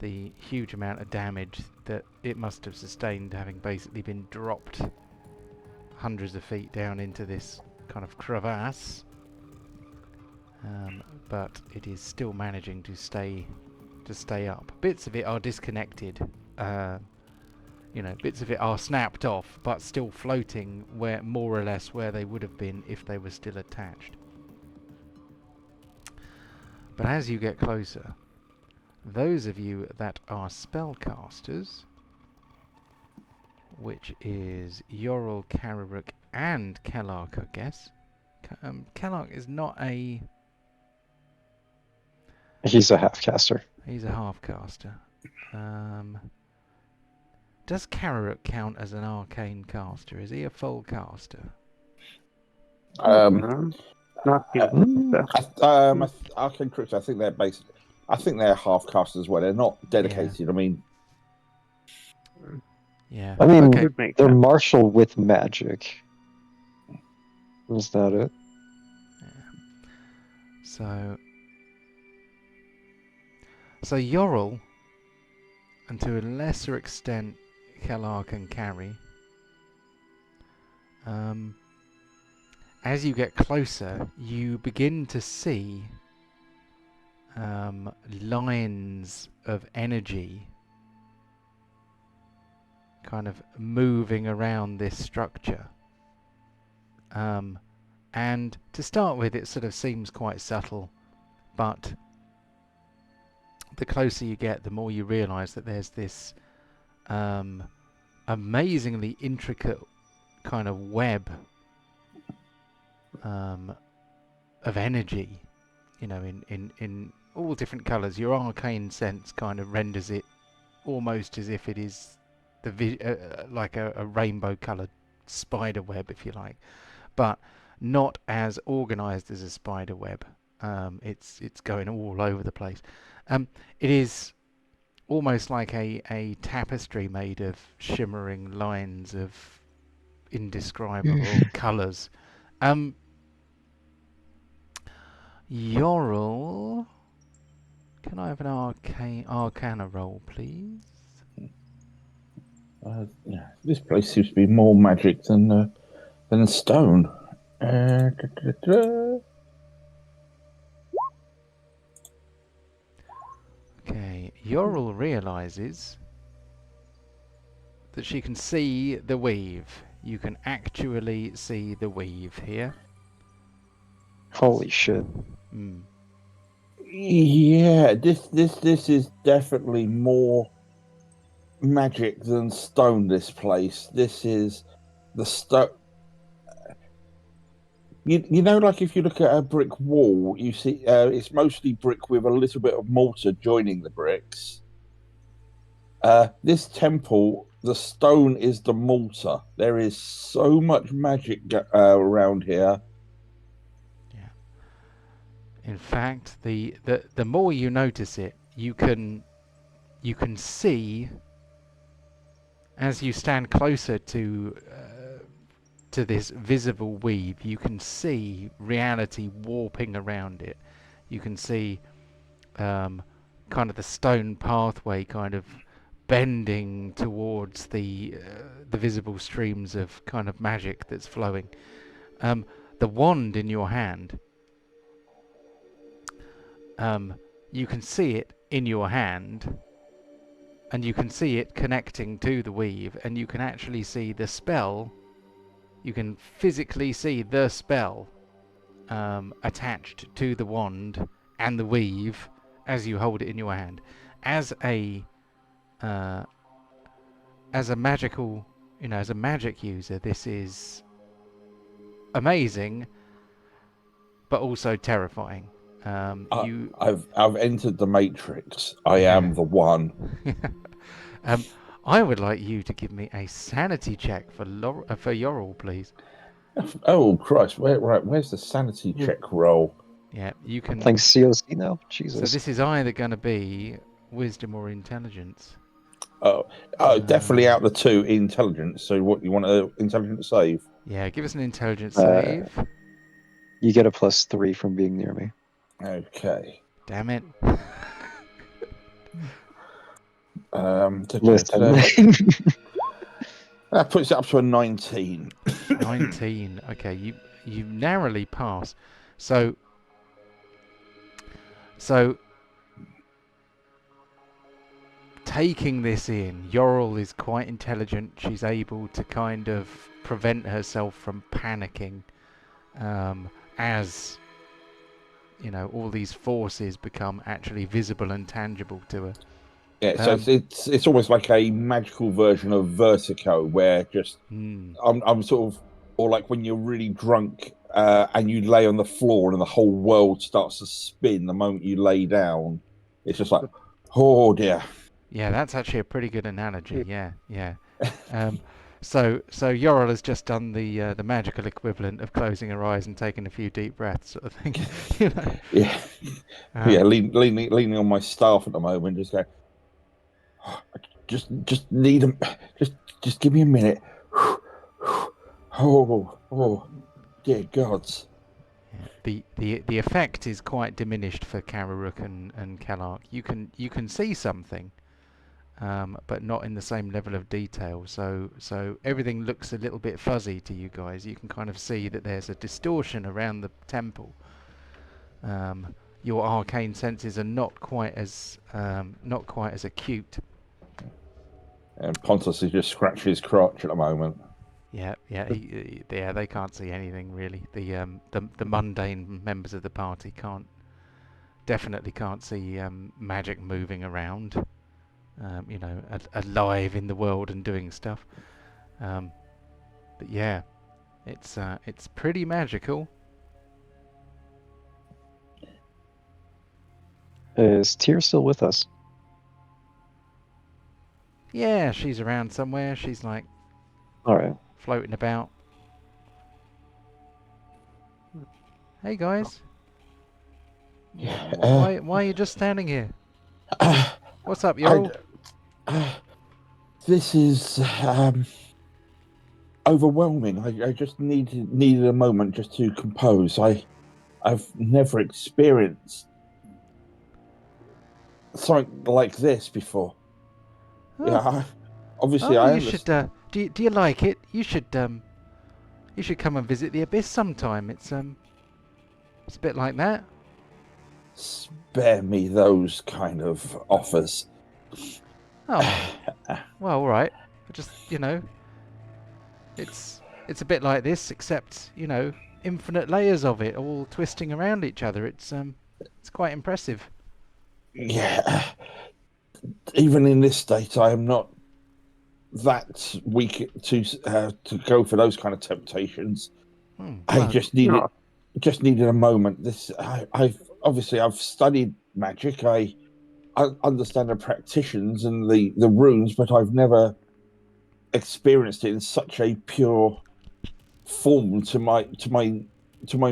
the huge amount of damage that it must have sustained, having basically been dropped hundreds of feet down into this kind of crevasse. But it is still managing to stay up. Bits of it are disconnected. Bits of it are snapped off, but still floating where more or less where they would have been if they were still attached. But as you get closer, those of you that are spellcasters, which is Yorl, Kararuk, and Kellark, I guess. Kellark is not a... He's a half-caster. He's a half-caster. Does Kararuk count as an arcane caster? Is he a full caster? Not Arcane Crypts, I think they're basically... I think they're half-casters as well. They're not dedicated. I mean... Yeah. I mean, okay. they're martial with magic. Is that it? Yeah. So Yorl, and to a lesser extent Kellark and Carrie, as you get closer, you begin to see lines of energy kind of moving around this structure. And to start with, it sort of seems quite subtle, but the closer you get, the more you realise that there's this amazingly intricate kind of web of energy, in all different colours. Your arcane sense kind of renders it almost as if it is like a rainbow coloured spider web, if you like, but not as organised as a spider web. It's going all over the place. It is almost like a tapestry made of shimmering lines of indescribable colours. Yorl, can I have an arcana roll, please? This place seems to be more magic than stone. Okay, Yorl realises that she can see the weave. You can actually see the weave here. Holy shit. Yeah, this is definitely more magic than stone. This place. This is the stone. You know, like if you look at a brick wall, you see it's mostly brick with a little bit of mortar joining the bricks. This temple, the stone is the mortar. There is so much magic around here. Yeah. In fact, the more you notice it, you can see, as you stand closer to this visible weave, you can see reality warping around it. You can see kind of the stone pathway kind of bending towards the visible streams of kind of magic that's flowing. The wand in your hand, you can see it in your hand, and you can see it connecting to the weave, and you can actually see the spell. You can physically see the spell attached to the wand and the weave as you hold it in your hand. As a magical, as a magic user, this is amazing, but also terrifying. I've entered the Matrix. I am the one. I would like you to give me a sanity check for Yorl, please. Oh Christ! Where's the sanity check roll? Yeah, you can. Playing COC now? Jesus. So this is either going to be wisdom or intelligence. Oh, definitely out the two intelligence. So what you want an intelligence save? Yeah, give us an intelligence save. You get a +3 from being near me. Okay. Damn it. Listen. That puts it up to a 19. 19. Okay, you narrowly pass. So taking this in, Yorl is quite intelligent. She's able to kind of prevent herself from panicking as all these forces become actually visible and tangible to her. Yeah, so it's almost like a magical version of Vertigo, where just I'm sort of, or like when you're really drunk and you lay on the floor and the whole world starts to spin the moment you lay down. It's just like, oh dear. Yeah, that's actually a pretty good analogy. Yeah. So Yorl has just done the magical equivalent of closing her eyes and taking a few deep breaths, sort of thing. Yeah, leaning on my staff at the moment, just going, just need them, just give me a minute. Oh, dear gods. The effect is quite diminished for Kararuk and Kalark. You can see something, but not in the same level of detail. So everything looks a little bit fuzzy to you guys. You can kind of see that there's a distortion around the temple. Your arcane senses are not quite as acute. And Pontus is just scratching his crotch at the moment. Yeah, they can't see anything really. The mundane members of the party definitely can't see magic moving around. Alive in the world and doing stuff. But yeah, it's pretty magical. Is Tyr still with us? Yeah, she's around somewhere. She's like, all right, floating about. Hey guys. Why are you just standing here? What's up, Yorl? This is overwhelming. I just needed a moment just to compose. I've never experienced something like this before. Oh. Yeah, obviously Oh, I you should. Do you like it? You should come and visit the Abyss sometime. It's a bit like that. Spare me those kind of offers. Oh, well, all right. Just it's a bit like this, except infinite layers of it, all twisting around each other. It's quite impressive. Yeah, even in this state, I am not that weak to go for those kind of temptations. I just needed a moment. I've studied magic. I understand the practitioners and the runes, but I've never experienced it in such a pure form to my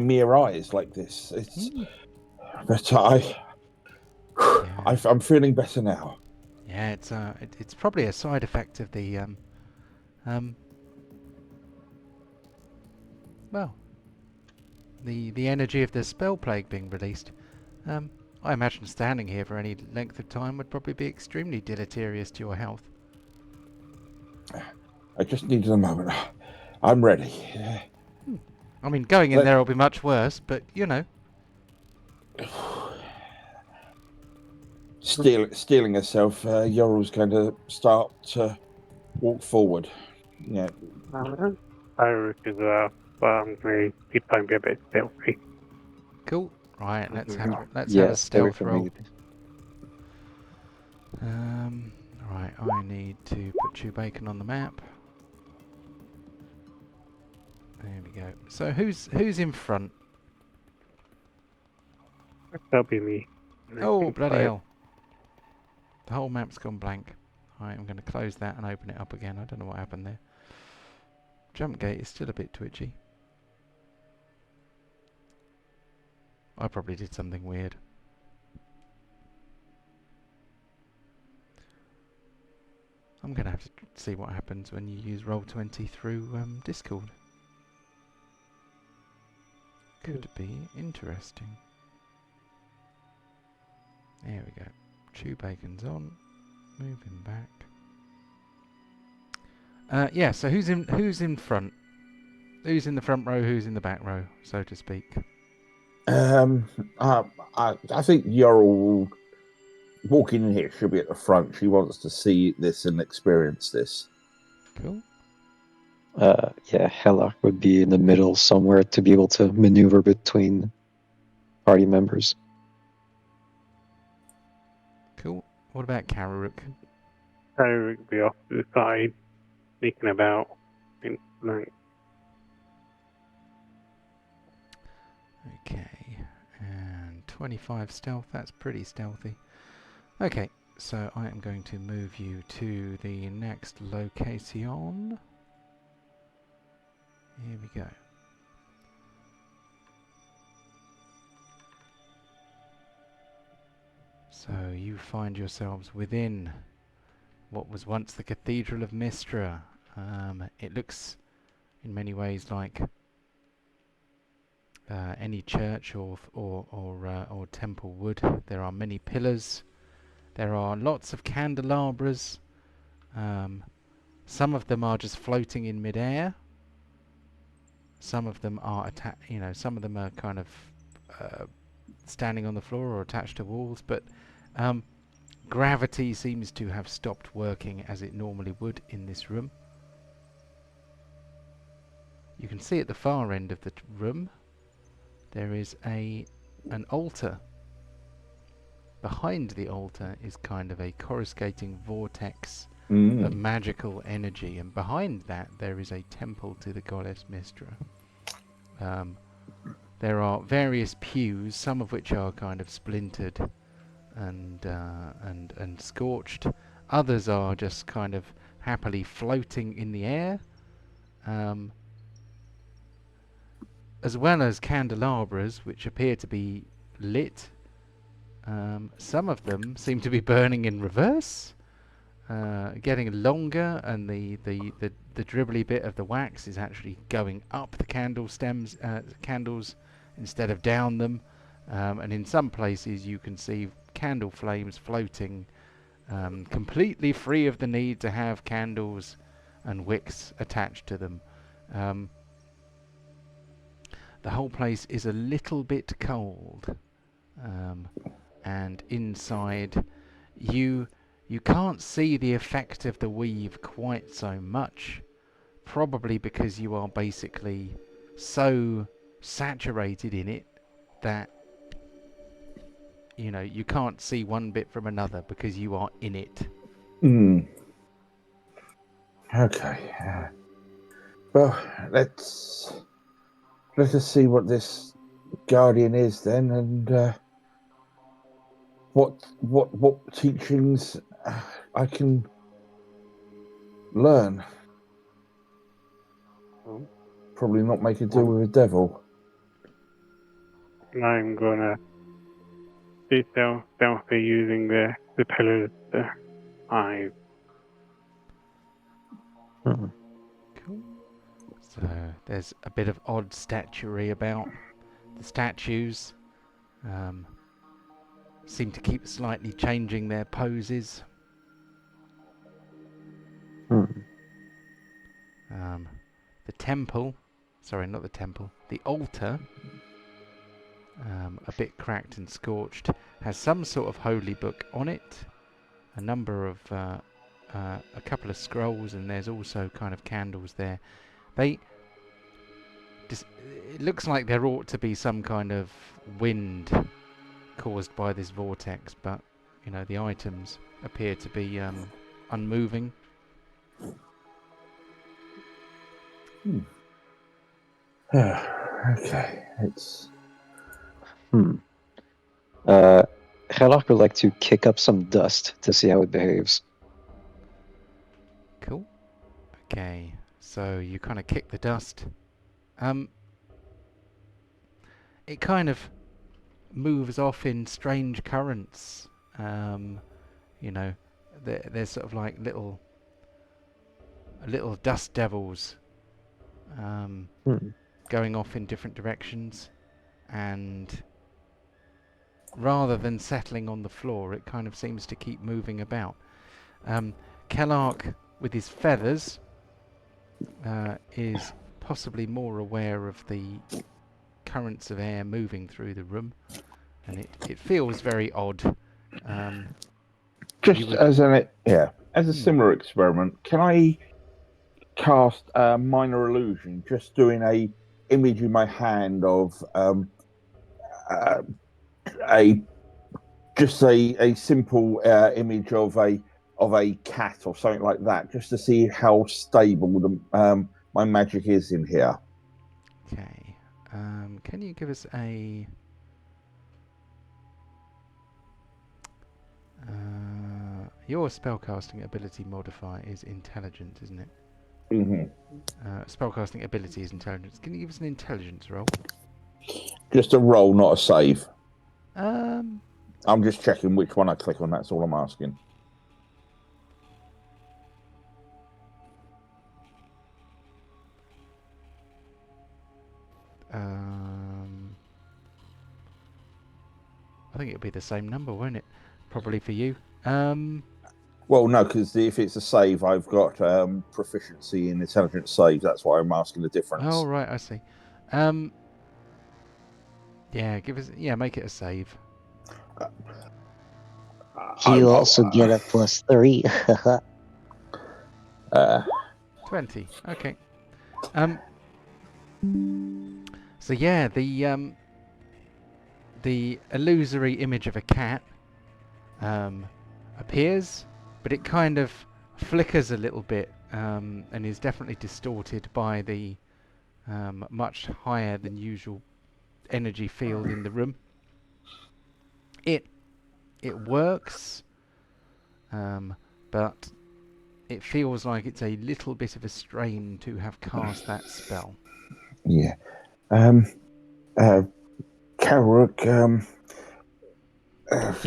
mere eyes like this. But I'm feeling better now. Yeah, it's probably a side effect of the well, the energy of the spell plague being released. I imagine standing here for any length of time would probably be extremely deleterious to your health. I just needed a moment. I'm ready. I mean, going in there will be much worse, but Steeling herself, Yorul's going to start to walk forward. Yeah. Irish is keep trying to be a bit stealthy. Cool. Right, let's have a yes, very stealth roll. familiar. Right, I need to put Chewbacon on the map. There we go. So who's in front? That'll be me. Oh, bloody hell. The whole map's gone blank. Alright, I'm going to close that and open it up again. I don't know what happened there. Jump gate is still a bit twitchy. I probably did something weird. I'm going to have to see what happens when you use Roll20 through Discord. Could be interesting. There we go. Chew bacon's on. Moving back. Yeah. So who's in front? Who's in the front row? Who's in the back row, so to speak? I think Yorl walking in here should be at the front. She wants to see this and experience this. Cool. Yeah, Hella would be in the middle somewhere to be able to maneuver between party members. Cool. What about Kararuk? So it'd be off to the side, sneaking about in flank. Okay. And 25 stealth. That's pretty stealthy. Okay. So I am going to move you to the next location. Here we go. So you find yourselves within what was once the Cathedral of Mystra. It looks in many ways like any church or temple would. There are many pillars. There are lots of candelabras. Some of them are just floating in midair. Some of them are some of them are kind of standing on the floor or attached to walls. But gravity seems to have stopped working as it normally would in this room. You can see at the far end of the room there is an altar. Behind the altar is kind of a coruscating vortex of magical energy, and behind that there is a temple to the goddess Mystra. There are various pews, some of which are kind of splintered and scorched. Others are just kind of happily floating in the air. As well as candelabras, which appear to be lit. Some of them seem to be burning in reverse, getting longer, and the dribbly bit of the wax is actually going up the candles instead of down them. And in some places you can see candle flames floating, completely free of the need to have candles and wicks attached to them. The whole place is a little bit cold, and inside you can't see the effect of the weave quite so much, probably because you are basically so saturated in it that you can't see one bit from another because you are in it. Okay. Well, let's us see what this guardian is then, and what teachings I can learn. Probably not make a deal with a devil. I'm gonna be stealthy using the pillars to hide. Mhm. Cool. So there's a bit of odd statuary about. The statues seem to keep slightly changing their poses. The temple, sorry, not the temple, the altar, a bit cracked and scorched, has some sort of holy book on it, a number of, a couple of scrolls, and there's also kind of candles there. It looks like there ought to be some kind of wind caused by this vortex, but the items appear to be unmoving. Okay, it's Gerlach would like to kick up some dust to see how it behaves. Cool. Okay, so you kind of kick the dust. It kind of moves off in strange currents. There's sort of like little dust devils going off in different directions, and rather than settling on the floor, it kind of seems to keep moving about. Kellark, with his feathers, is possibly more aware of the currents of air moving through the room, and it feels very odd. Just as a Hmm. similar experiment, can I cast a minor illusion, just doing a image in my hand of uh, a a simple image of a cat or something like that, just to see how stable my magic is in here. Okay. Can you give us a... your spellcasting ability modifier is intelligence, isn't it? Hmm. Spellcasting ability is intelligence. Can you give us an intelligence roll? Just a roll, not a save. Um, I'm just checking which one I click on. That's all I'm asking. I think it'll be the same number, won't it? Probably for you. Well, no, because if it's a save, I've got proficiency in intelligence saves. That's why I'm asking the difference. Oh, right, I see. Yeah, make it a save. You also get a +3. 20. Okay. So yeah, the illusory image of a cat appears, but it kind of flickers a little bit and is definitely distorted by the much higher than usual energy field in the room. It works, but it feels like it's a little bit of a strain to have cast that spell. Yeah. Carrick, if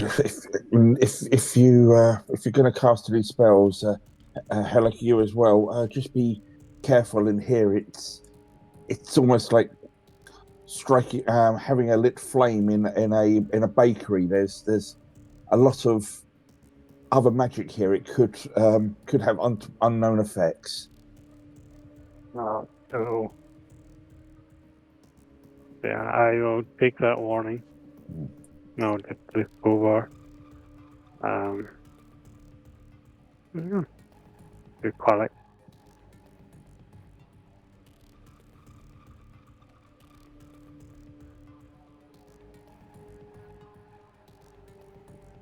you're going to cast these spells, Helic, you as well. Just be careful in here. It's almost like striking, having a lit flame in a bakery. There's a lot of other magic here. It could have unknown effects. So, yeah, I will take that warning. No, just look over. Good call it.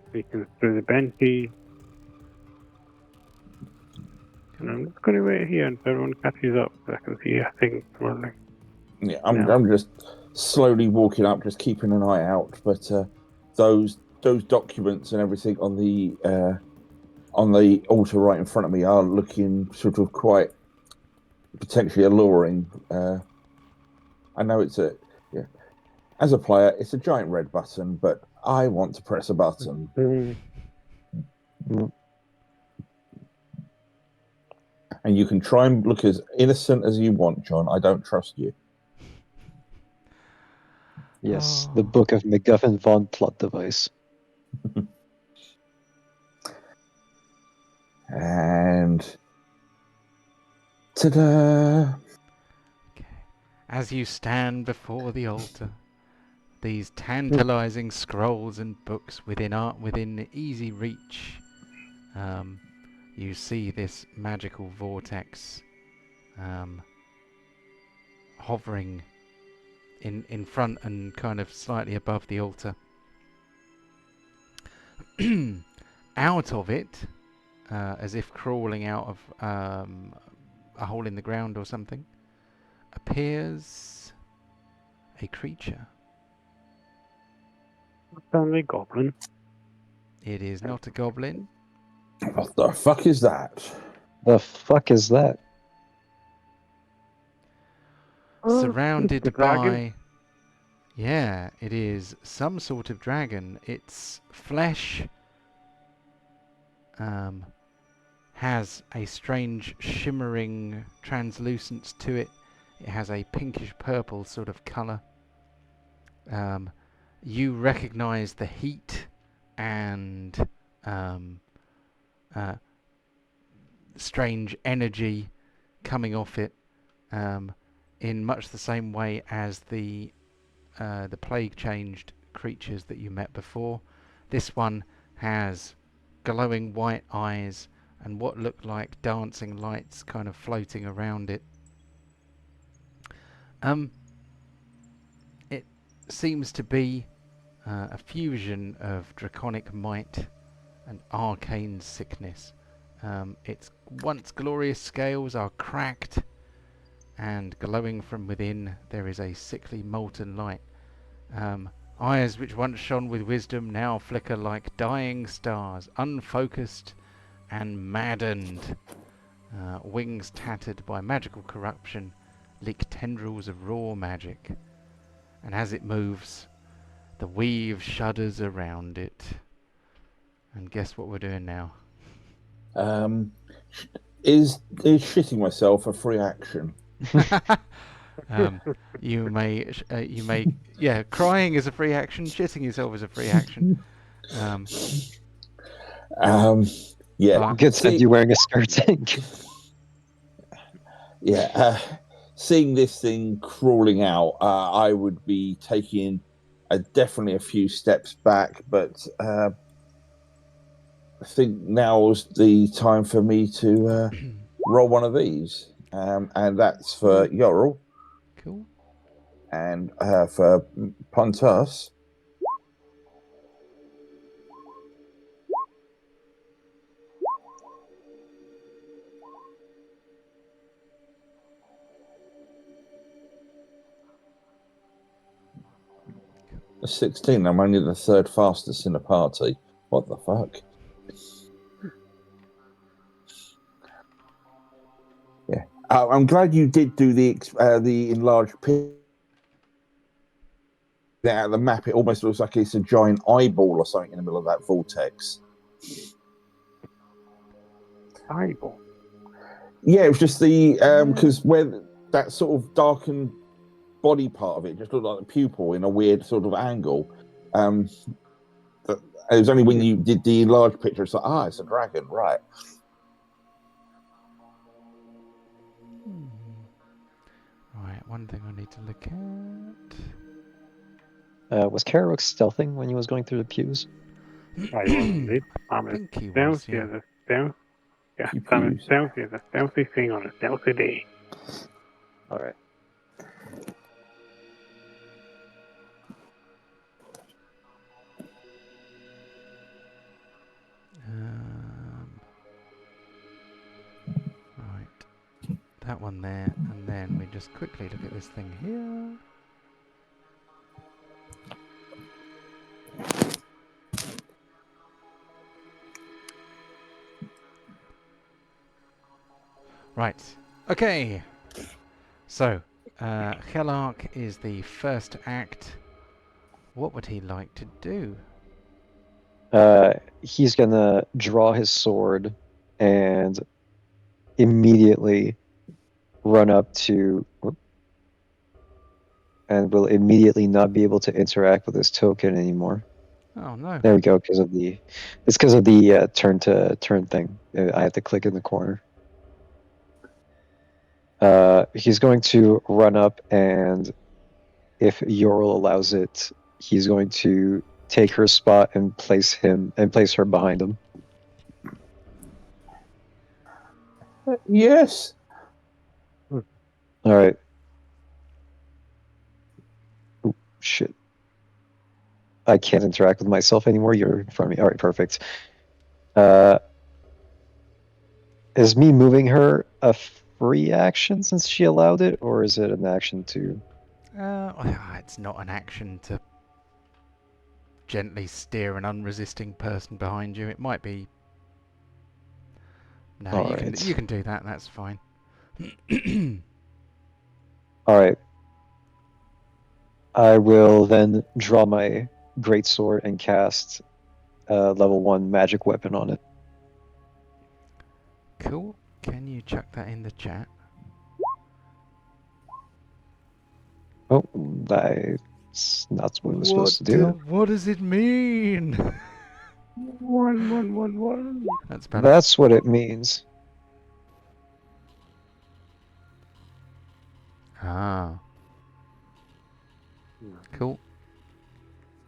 Speaking through the benches. And I'm just going to wait here until everyone catches up so I can see things swirling. Yeah, I'm just slowly walking up, just keeping an eye out. But those documents and everything on the altar right in front of me are looking sort of quite potentially alluring. I know as a player, it's a giant red button, but I want to press a button. And you can try and look as innocent as you want, John. I don't trust you. Yes, the Book of MacGuffin Von plot device. And ta-da! Okay. As you stand before the altar, these tantalizing scrolls and books within easy reach, you see this magical vortex hovering in front and kind of slightly above the altar. Out of it, as if crawling out of a hole in the ground or something, appears a creature. Family goblin. It is not a goblin. What the fuck is that? The fuck is that? Surrounded the dragon. by... Yeah, it is some sort of dragon. Its flesh has a strange shimmering translucence to it. It has a pinkish purple sort of colour. you recognize the heat and strange energy coming off it, in much the same way as the plague-changed creatures that you met before. This one has glowing white eyes and what look like dancing lights kind of floating around it. It seems to be a fusion of draconic might and arcane sickness. Its once glorious scales are cracked, and glowing from within there is a sickly molten light. Eyes which once shone with wisdom now flicker like dying stars, unfocused and maddened. Wings tattered by magical corruption leak tendrils of raw magic, and as it moves, the weave shudders around it. And guess what we're doing now? Is shitting myself a free action? You may, yeah, crying is a free action, shitting yourself is a free action. Yeah. Good to have you wearing a skirt. Yeah. Seeing this thing crawling out, I would be taking definitely a few steps back, but I think now's the time for me to roll one of these, and that's for Yorl. Cool. And for Pontus. A 16. I'm only the third fastest in the party. What the fuck? Yeah. I'm glad you did do the enlarged picture out of the map. It almost looks like it's a giant eyeball or something in the middle of that vortex. Eyeball. Yeah, it was just the because where that sort of darkened body part of it just looked like a pupil in a weird sort of angle. It was only when you did the enlarged picture, it's like, it's a dragon, right? Right, one thing I need to look at. Was Karok stealthing when he was going through the pews? I wasn't. I think he was, yeah. I'm a stealthy thing on a stealthy day. All right. Right, that one there, and then we just quickly look at this thing here. Right, okay. So, Helark is the first act. What would he like to do? He's gonna draw his sword and immediately run up to, and will immediately not be able to interact with this token anymore. Oh no! There we go. It's because of the turn to turn thing. I have to click in the corner. He's going to run up, and if Yorl allows it, he's going to take her spot and place her behind him. Yes. All right. Oh, shit. I can't interact with myself anymore. You're in front of me. All right, perfect. Is me moving her a free action since she allowed it, or is it an action too? It's not an action to gently steer an unresisting person behind you. It might be. No, you can do that. That's fine. All right. I will then draw my greatsword and cast level 1 magic weapon on it. Cool. Can you chuck that in the chat? Oh, I It's not what we're supposed to do. What does it mean? 1, 1, 1, 1. That's better. That's what it means. Ah. Cool.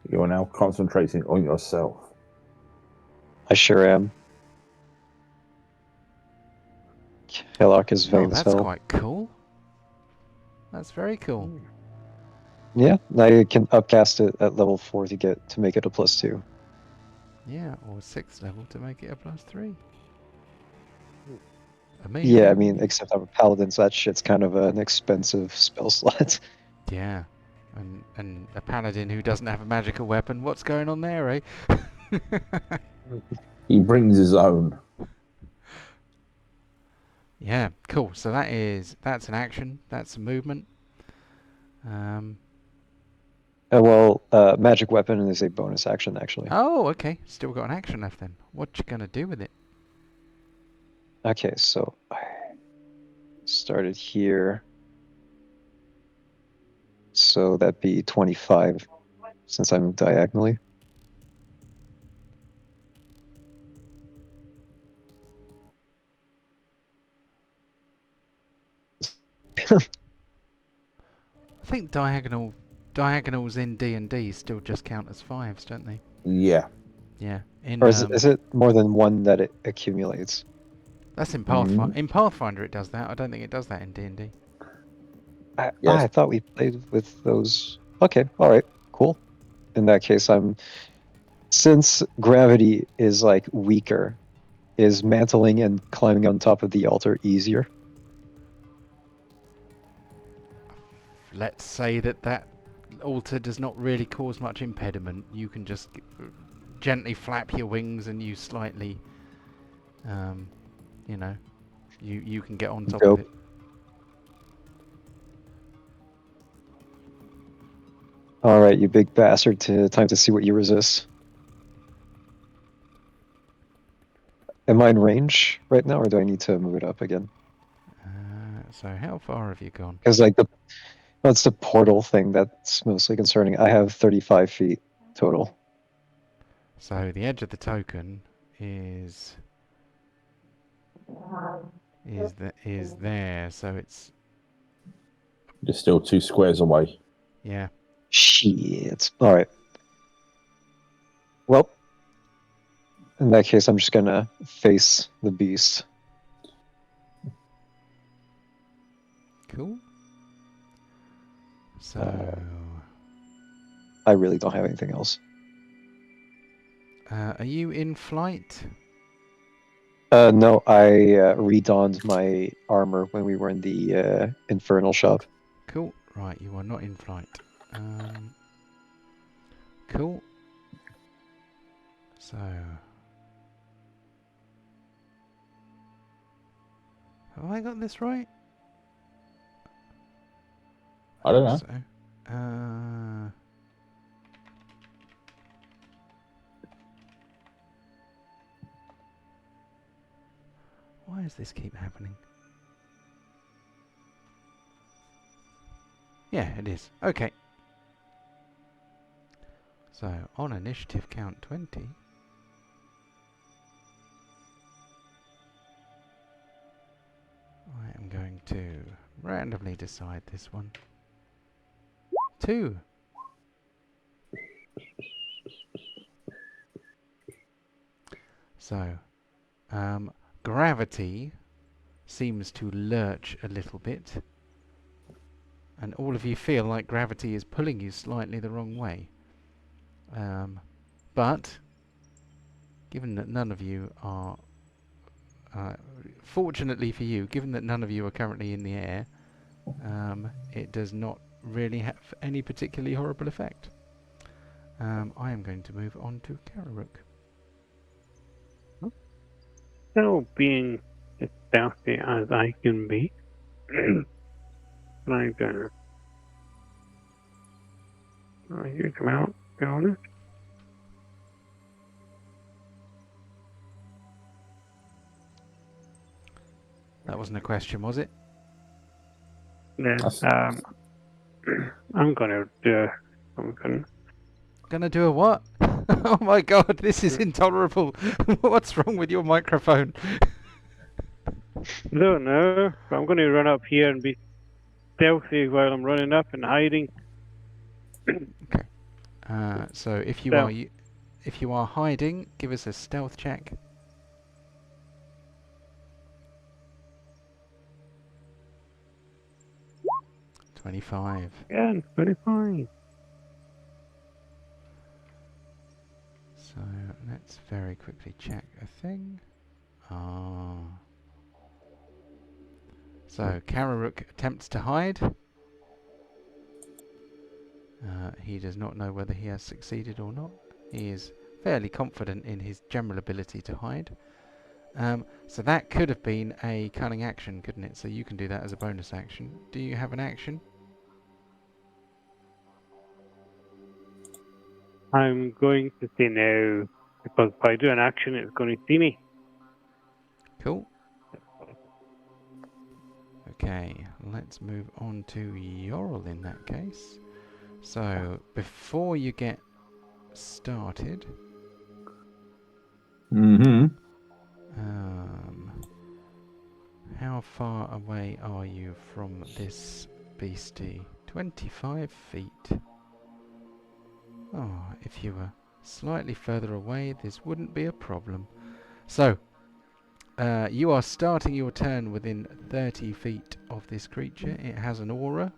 You're now concentrating on yourself. I sure am. Hillock is Oh, vain as that's hell. quite cool. That's very cool. Yeah, now you can upcast it at level 4 to make it a +2. Yeah, or 6th level to make it a +3. Amazing. Yeah, I mean, except I'm a paladin, so that shit's kind of an expensive spell slot. Yeah. And a paladin who doesn't have a magical weapon. What's going on there, eh? He brings his own. Yeah, cool. So that's an action. That's a movement. Well, magic weapon is a bonus action, actually. Oh, okay. Still got an action left then. What you gonna do with it? Okay, so I started here. So that'd be 25, since I moved diagonally. I think diagonals in D&D still just count as 5s, don't they? Yeah. Yeah. In Or is it more than one that it accumulates? that's in Pathfinder. In Pathfinder it does that. I don't think it does that in D&D. Yes. I thought we played with those. Okay, all right, cool. In that case, since gravity is like weaker, is mantling and climbing on top of the altar easier? Let's say that altar does not really cause much impediment. You can just gently flap your wings and you slightly, you know, you can get on top Dope. of it. All right, you big bastard! Time to see what you resist. Am I in range right now, or do I need to move it up again? So how far have you gone? Because that's the portal thing that's mostly concerning. I have 35 feet total. So the edge of the token is there. So it's You're still 2 squares away. yeah. Shit. All right. Well, in that case, I'm just gonna face the beast. Cool. So I really don't have anything else. are you in flight? No, I redonned my armor when we were in the infernal shop. Cool. Right, you are not in flight. Cool. So have I got this right? I don't know. So, why does this keep happening? Yeah, it is. Okay. So, on initiative count 20. I am going to randomly decide this one. 2. So, gravity seems to lurch a little bit. And all of you feel like gravity is pulling you slightly the wrong way. But, given that none of you are... fortunately for you, given that none of you are currently in the air, it does not really have any particularly horrible effect. I am going to move on to Kararuk. So, being as stealthy as I can be, I'm gonna use them out, to be honest. That wasn't a question, was it? Then, I'm gonna do something. Gonna do a what? Oh my god, this is intolerable. What's wrong with your microphone? I don't know. I'm going to run up here and be stealthy while I'm running up and hiding. So if you Stealth. if you are hiding, give us a stealth check. $25. Yeah, 25. So let's very quickly check a thing. Ah. So Kararuk attempts to hide. He does not know whether he has succeeded or not. He is fairly confident in his general ability to hide. So that could have been a cunning action, couldn't it? So you can do that as a bonus action. Do you have an action? I'm going to say no, because if I do an action, it's going to see me. Cool. Okay, let's move on to Yorl in that case. So, before you get started, Mm-hmm. how far away are you from this beastie? 25 feet. Oh, if you were slightly further away, this wouldn't be a problem. So, you are starting your turn within 30 feet of this creature. It has an aura.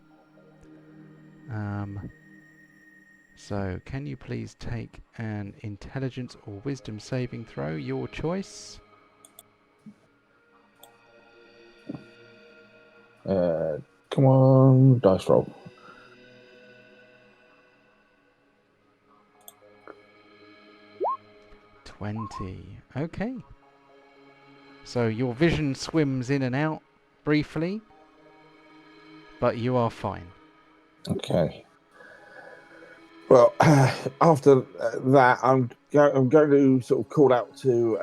So, can you please take an intelligence or wisdom saving throw? Your choice. Come on, dice roll. 20. Okay. So, your vision swims in and out briefly, but you are fine. Okay. Well, after that, I'm going to sort of call out to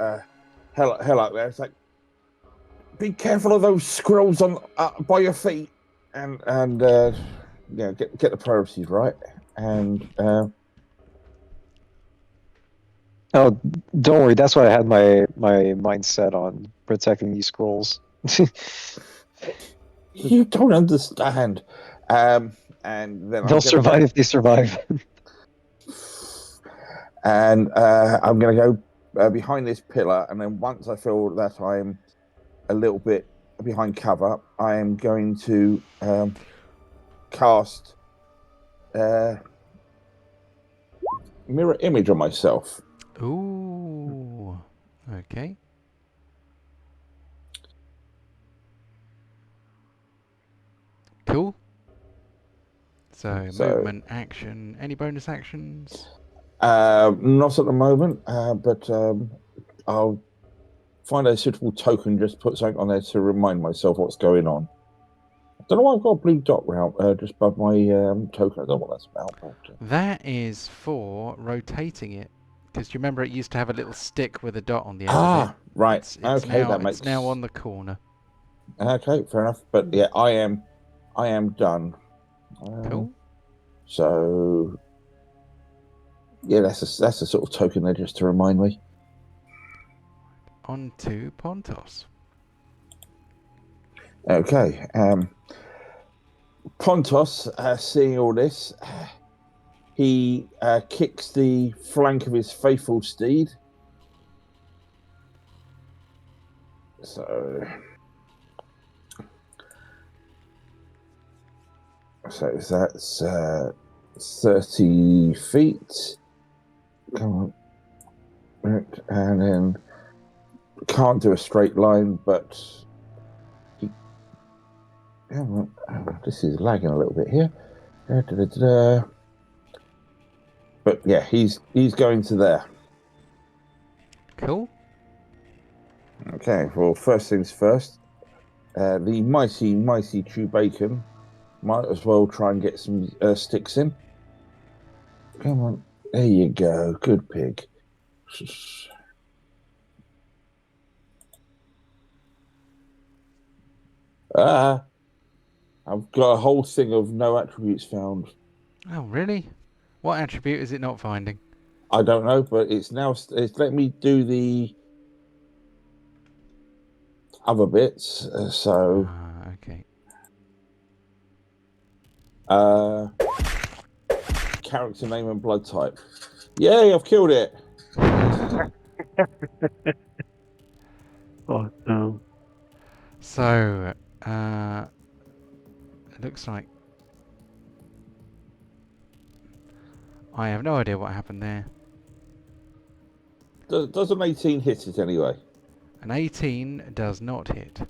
hell out there. It's like, be careful of those squirrels on by your feet, and yeah, get the priorities right. And Oh, don't worry. That's why I had my mindset on protecting these scrolls. you don't understand. And then They'll survive if they survive. And I'm going to go behind this pillar, and then once I feel that I'm a little bit behind cover, I am going to cast mirror image on myself. Ooh. Okay. Cool. So, movement, action. Any bonus actions? Not at the moment, but I'll find a suitable token, just put something on there to remind myself what's going on. I don't know why I've got a blue dot round just above my token. I don't know what that's about. But, That is for rotating it. Because you remember it used to have a little stick with a dot on the end of it. Right. It's okay, that makes... It's now on the corner. Okay, fair enough. But yeah, I am done. Cool. So yeah, that's a sort of token there just to remind me. On to Pontos. Okay. Pontos, seeing all this, he kicks the flank of his faithful steed. So that's 30 feet. Come on. Right, and then can't do a straight line, but this is lagging a little bit here. But yeah, he's going to there. Cool. Okay, well, first things first. The mighty Chew Bacon might as well try and get some sticks in. Come on, there you go. Good pig. I've got a whole thing of no attributes found. Oh, really? What attribute is it not finding? I don't know, but it's now. It's let me do the other bits. Okay. Character name and blood type. Yay! I've killed it. Awesome. So, it looks like I have no idea what happened there. Does an 18 hit it anyway? An 18 does not hit.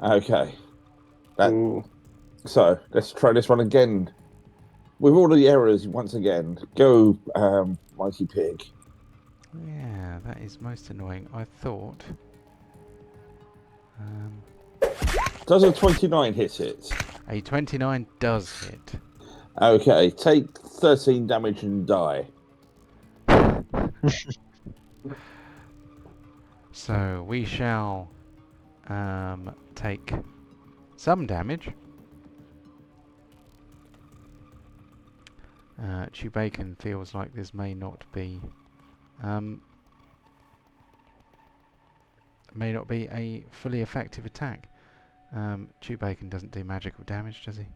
Okay. Ooh. So let's try this one again. With all of the errors, once again, go, Mighty Pig. Yeah, that is most annoying. I thought. Does a 29 hit it? A 29 does hit. Okay, take 13 damage and die. So we shall take some damage. Chewbacon feels like this may not be a fully effective attack. Chewbacon doesn't do magical damage, does he?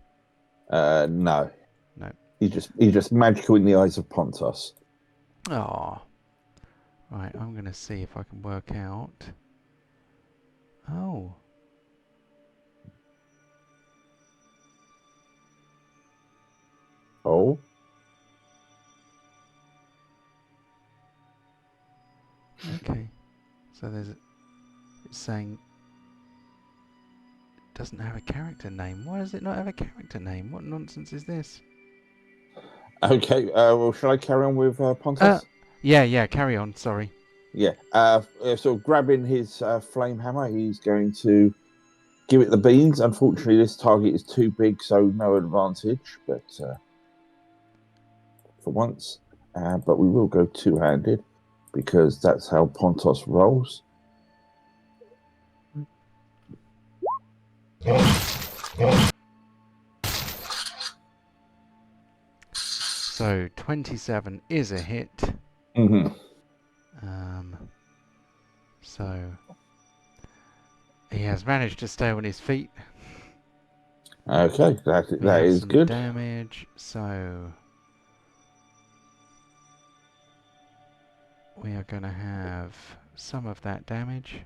No. No. He's just magical in the eyes of Pontos. Oh. Right, I'm going to see if I can work out. Oh. Oh. Okay. So it's saying it doesn't have a character name. Why does it not have a character name? What nonsense is this? Okay, well, shall I carry on with Pontos? Yeah, carry on, sorry. Yeah. So grabbing his flame hammer, he's going to give it the beans. Unfortunately, this target is too big, so no advantage. But for once, but we will go two-handed because that's how Pontos rolls. So 27 is a hit. Mm-hmm. So he has managed to stay on his feet. Okay, We that have is some good. damage, so we are going to have some of that damage.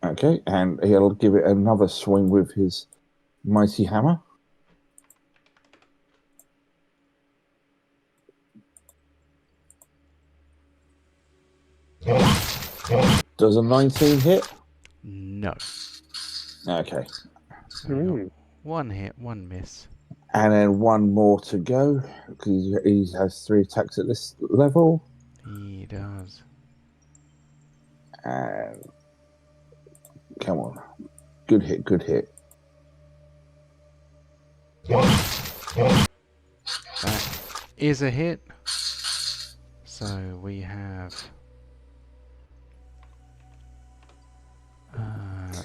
Okay, and he'll give it another swing with his mighty hammer. Does a 19 hit? No. Okay. So we got one hit, one miss. And then one more to go, because he has 3 attacks at this level. He does. And come on. Good hit, good hit. That is a hit. So we have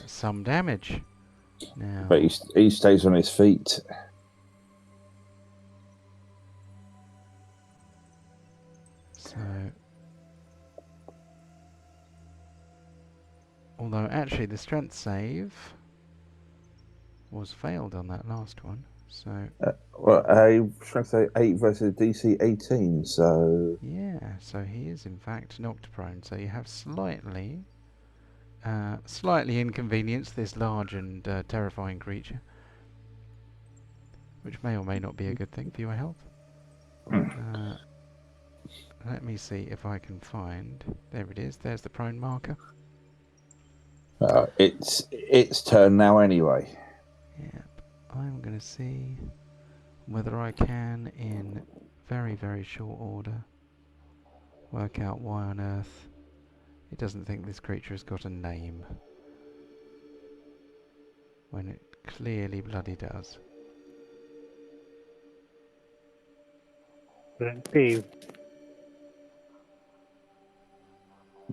some damage. Now, But he stays on his feet. so although actually the strength save was failed on that last one, so Well, I trying to say 8 versus DC 18, so yeah, so he is in fact knocked prone. So you have slightly inconvenienced this large and terrifying creature, which may or may not be a good thing for your health. Let me see if I can find. There it is. There's the prone marker. it's turn now anyway. Yep. I'm going to see whether I can, in very, very short order, work out why on earth it doesn't think this creature has got a name, when it clearly bloody does. Let's see.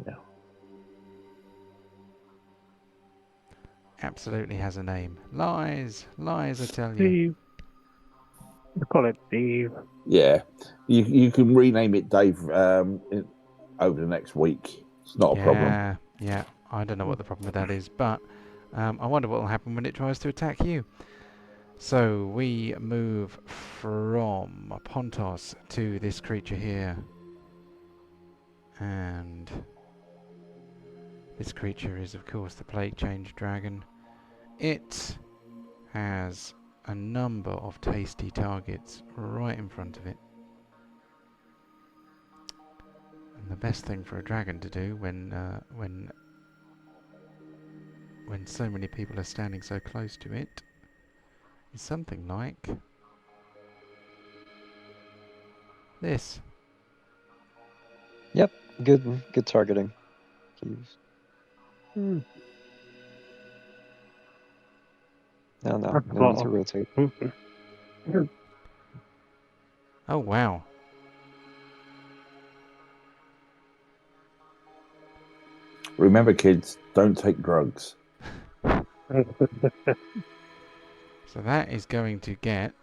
No. Absolutely has a name. Lies! Lies, I tell you. See. We call it Dave. Yeah, you can rename it Dave over the next week. It's not a problem. Yeah. I don't know what the problem with that is, but I wonder what will happen when it tries to attack you. So we move from Pontos to this creature here. And this creature is, of course, the Plague Change Dragon. It has a number of tasty targets right in front of it. And the best thing for a dragon to do when so many people are standing so close to it is something like this. Yep, good targeting. No, no need to rotate. Oh wow. Remember, kids, don't take drugs. So that is going to get...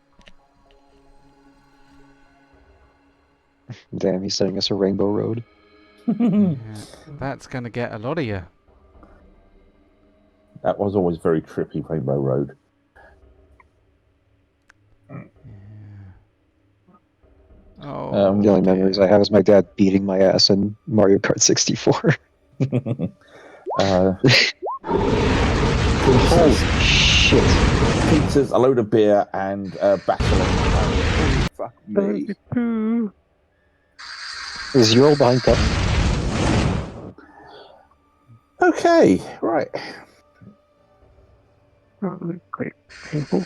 Damn, he's sending us a rainbow road. Yeah, that's going to get a lot of you. That was always very trippy, Rainbow Road. Yeah. Oh, The only memories I dear. have is my dad beating my ass in Mario Kart 64. Holy shit. Pizzas, a load of beer, and battle on the phone. Fuck me. Is Ural behind cover? Okay, right. Great. Painful.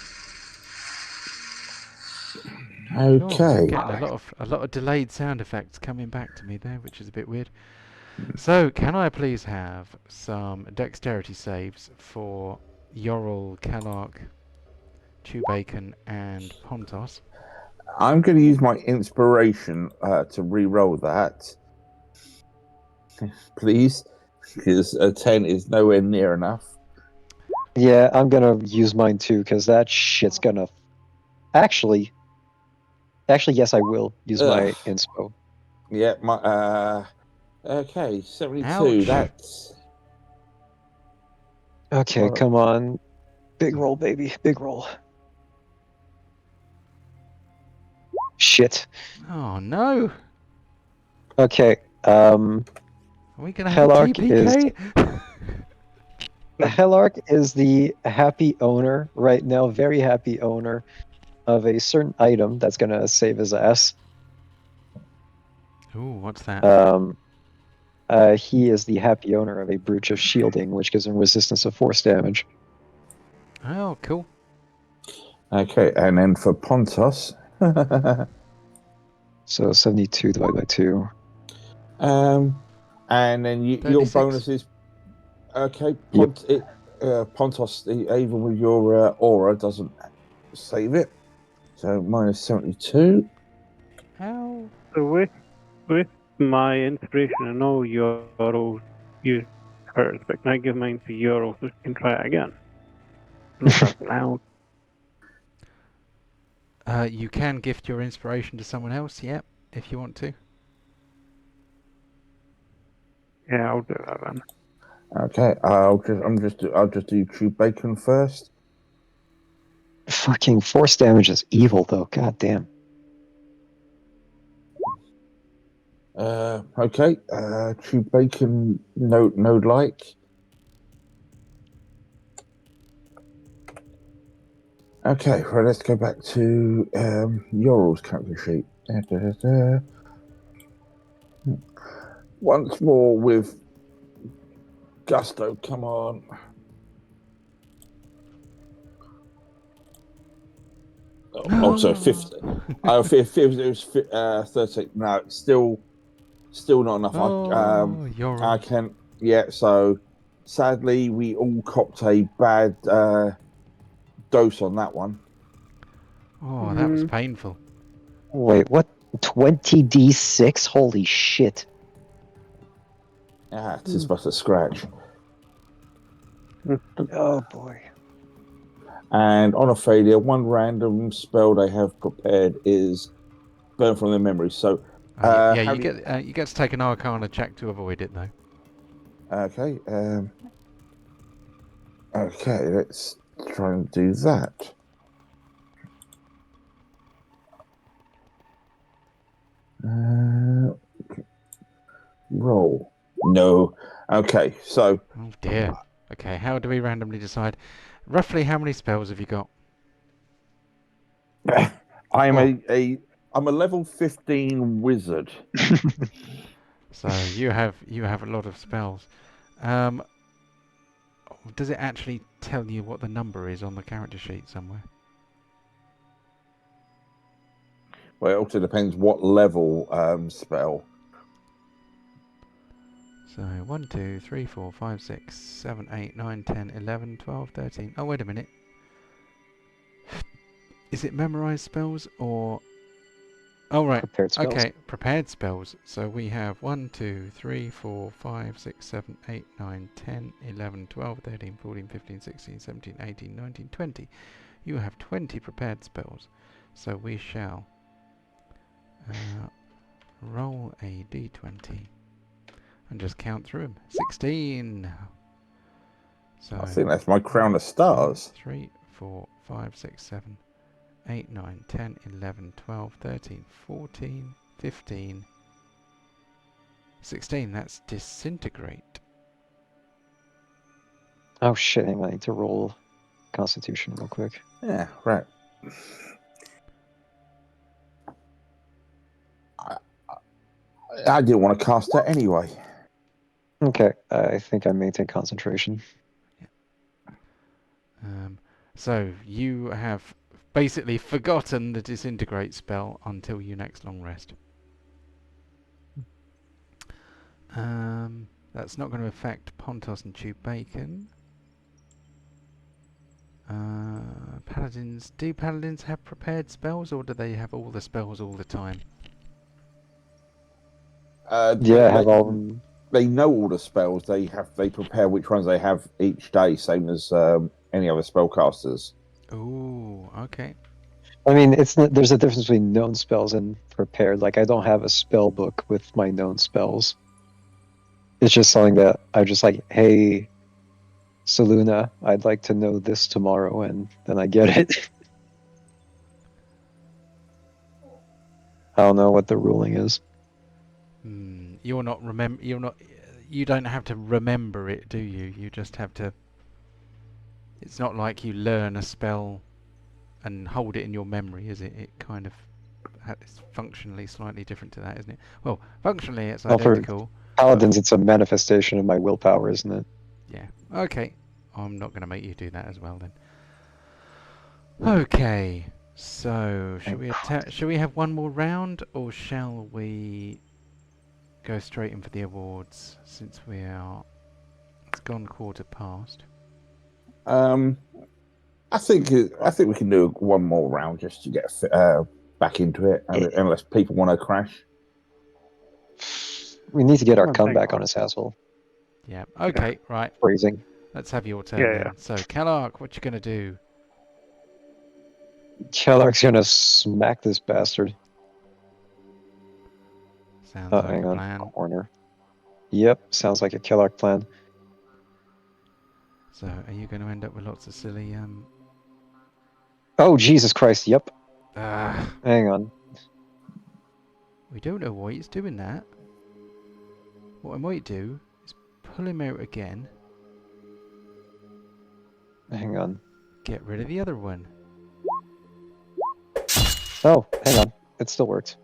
Oh, Okay. I'm getting a lot of delayed sound effects coming back to me there, which is a bit weird. So, can I please have some dexterity saves for Yorl, Kalark, Chewbacon, and Pontos? I'm going to use my inspiration to re-roll that. Please. Because a 10 is nowhere near enough. Yeah, I'm gonna use mine too, because that shit's gonna... Actually, yes, I will use my inspo. Yeah, my... Okay, 72. Ouch. That's... Okay, come on. Big roll, baby. Big roll. Shit. Oh no! Okay, Are we gonna have a Hellark is... TPK? Hellark is the happy owner right now, very happy owner of a certain item that's gonna save his ass. Ooh, what's that? He is the happy owner of a Brooch of Shielding, which gives him resistance to force damage. Oh, cool. Okay, and then for Pontos... So 72 divided by 2. and then your 36. bonus is... Okay, Yep. Pontos, even with your aura, doesn't save it. So minus 72. Ow. So with my inspiration, I know Euro use hers, but can I give mine to Euro so she can try it again? Not that loud. You can gift your inspiration to someone else, yep, if you want to. Yeah, I'll do that then. Okay, I'll just do True Bacon first. Fucking force damage is evil, though. God damn. Okay, True Bacon no like. Okay, right, let's go back to Yorl's character sheet. Once more with gusto, come on. So 50. It was 13. No, still not enough. Oh, you're I can. Yeah. So sadly, we all copped a bad dose on that one. Oh, that was painful. Wait, what? 20d6? Holy shit. Ah, it is but a scratch. Oh boy. And on a failure, one random spell they have prepared is burn from their memory. So, Yeah, how you do you... get you get to take an Arcana check to avoid it though. Okay. Okay, let's try and do that. Roll. No. Okay, so Oh dear. Okay, how do we randomly decide? Roughly how many spells have you got? I'm Oh. I'm a level 15 wizard. So you have a lot of spells. Um, does it actually tell you what the number is on the character sheet somewhere? Well, it also depends what level spell. So 1, 2, 3, 4, 5, 6, 7, 8, 9, 10, 11, 12, 13. Oh, wait a minute. Is it memorized spells or... Oh, right. Prepared spells. Okay, prepared spells. So we have 1, 2, 3, 4, 5, 6, 7, 8, 9, 10, 11, 12, 13, 14, 15, 16, 17, 18, 19, 20. You have 20 prepared spells. So we shall roll a d20 and just count through them. 16. So I think that's my crown of stars. 3, 4, 5, 6, 7, 8, 9, 10, 11, 12, 13, 14, 15, 16. That's disintegrate. Oh shit, hang on, I need to roll Constitution real quick. Yeah, right. I didn't want to cast that anyway. Okay, I think I maintain concentration. So you have basically forgotten the disintegrate spell until your next long rest. That's not going to affect Pontos and Tube Bacon. Paladins. Do paladins have prepared spells, or do they have all the spells all the time? Yeah, I have all of them. They know all the spells. They prepare which ones they have each day, same as any other spellcasters. Ooh, okay. I mean, there's a difference between known spells and prepared. Like, I don't have a spell book with my known spells. It's just something that I just like, hey, Saluna, I'd like to know this tomorrow, and then I get it. I don't know what the ruling is. You're not you don't have to remember it, do you? You just have to... It's not like you learn a spell and hold it in your memory, is it? It kind of... It's functionally slightly different to that, isn't it? Well, functionally it's Well, for identical. Paladins, it's a manifestation of my willpower, isn't it? Yeah. Okay. I'm not going to make you do that as well then. Okay. So, should we have one more round, or shall we go straight in for the awards, since it's gone quarter past? I think we can do one more round just to get back into it, unless people want to crash. We need to get our One comeback second. on his asshole. Yeah. Okay. Right. Phrasing. Let's have your turn Yeah, then. yeah. So, Kalark, what you gonna do? Kellark's gonna smack this bastard. Sounds like Hang a on. plan. Corner. Yep, sounds like a Kellark plan. So, are you going to end up with lots of silly Oh, Jesus Christ, yep. Ah, Hang on. we don't know why he's doing that. What I might do is pull him out again. Hang on. Get rid of the other one. Oh, hang on. It still worked.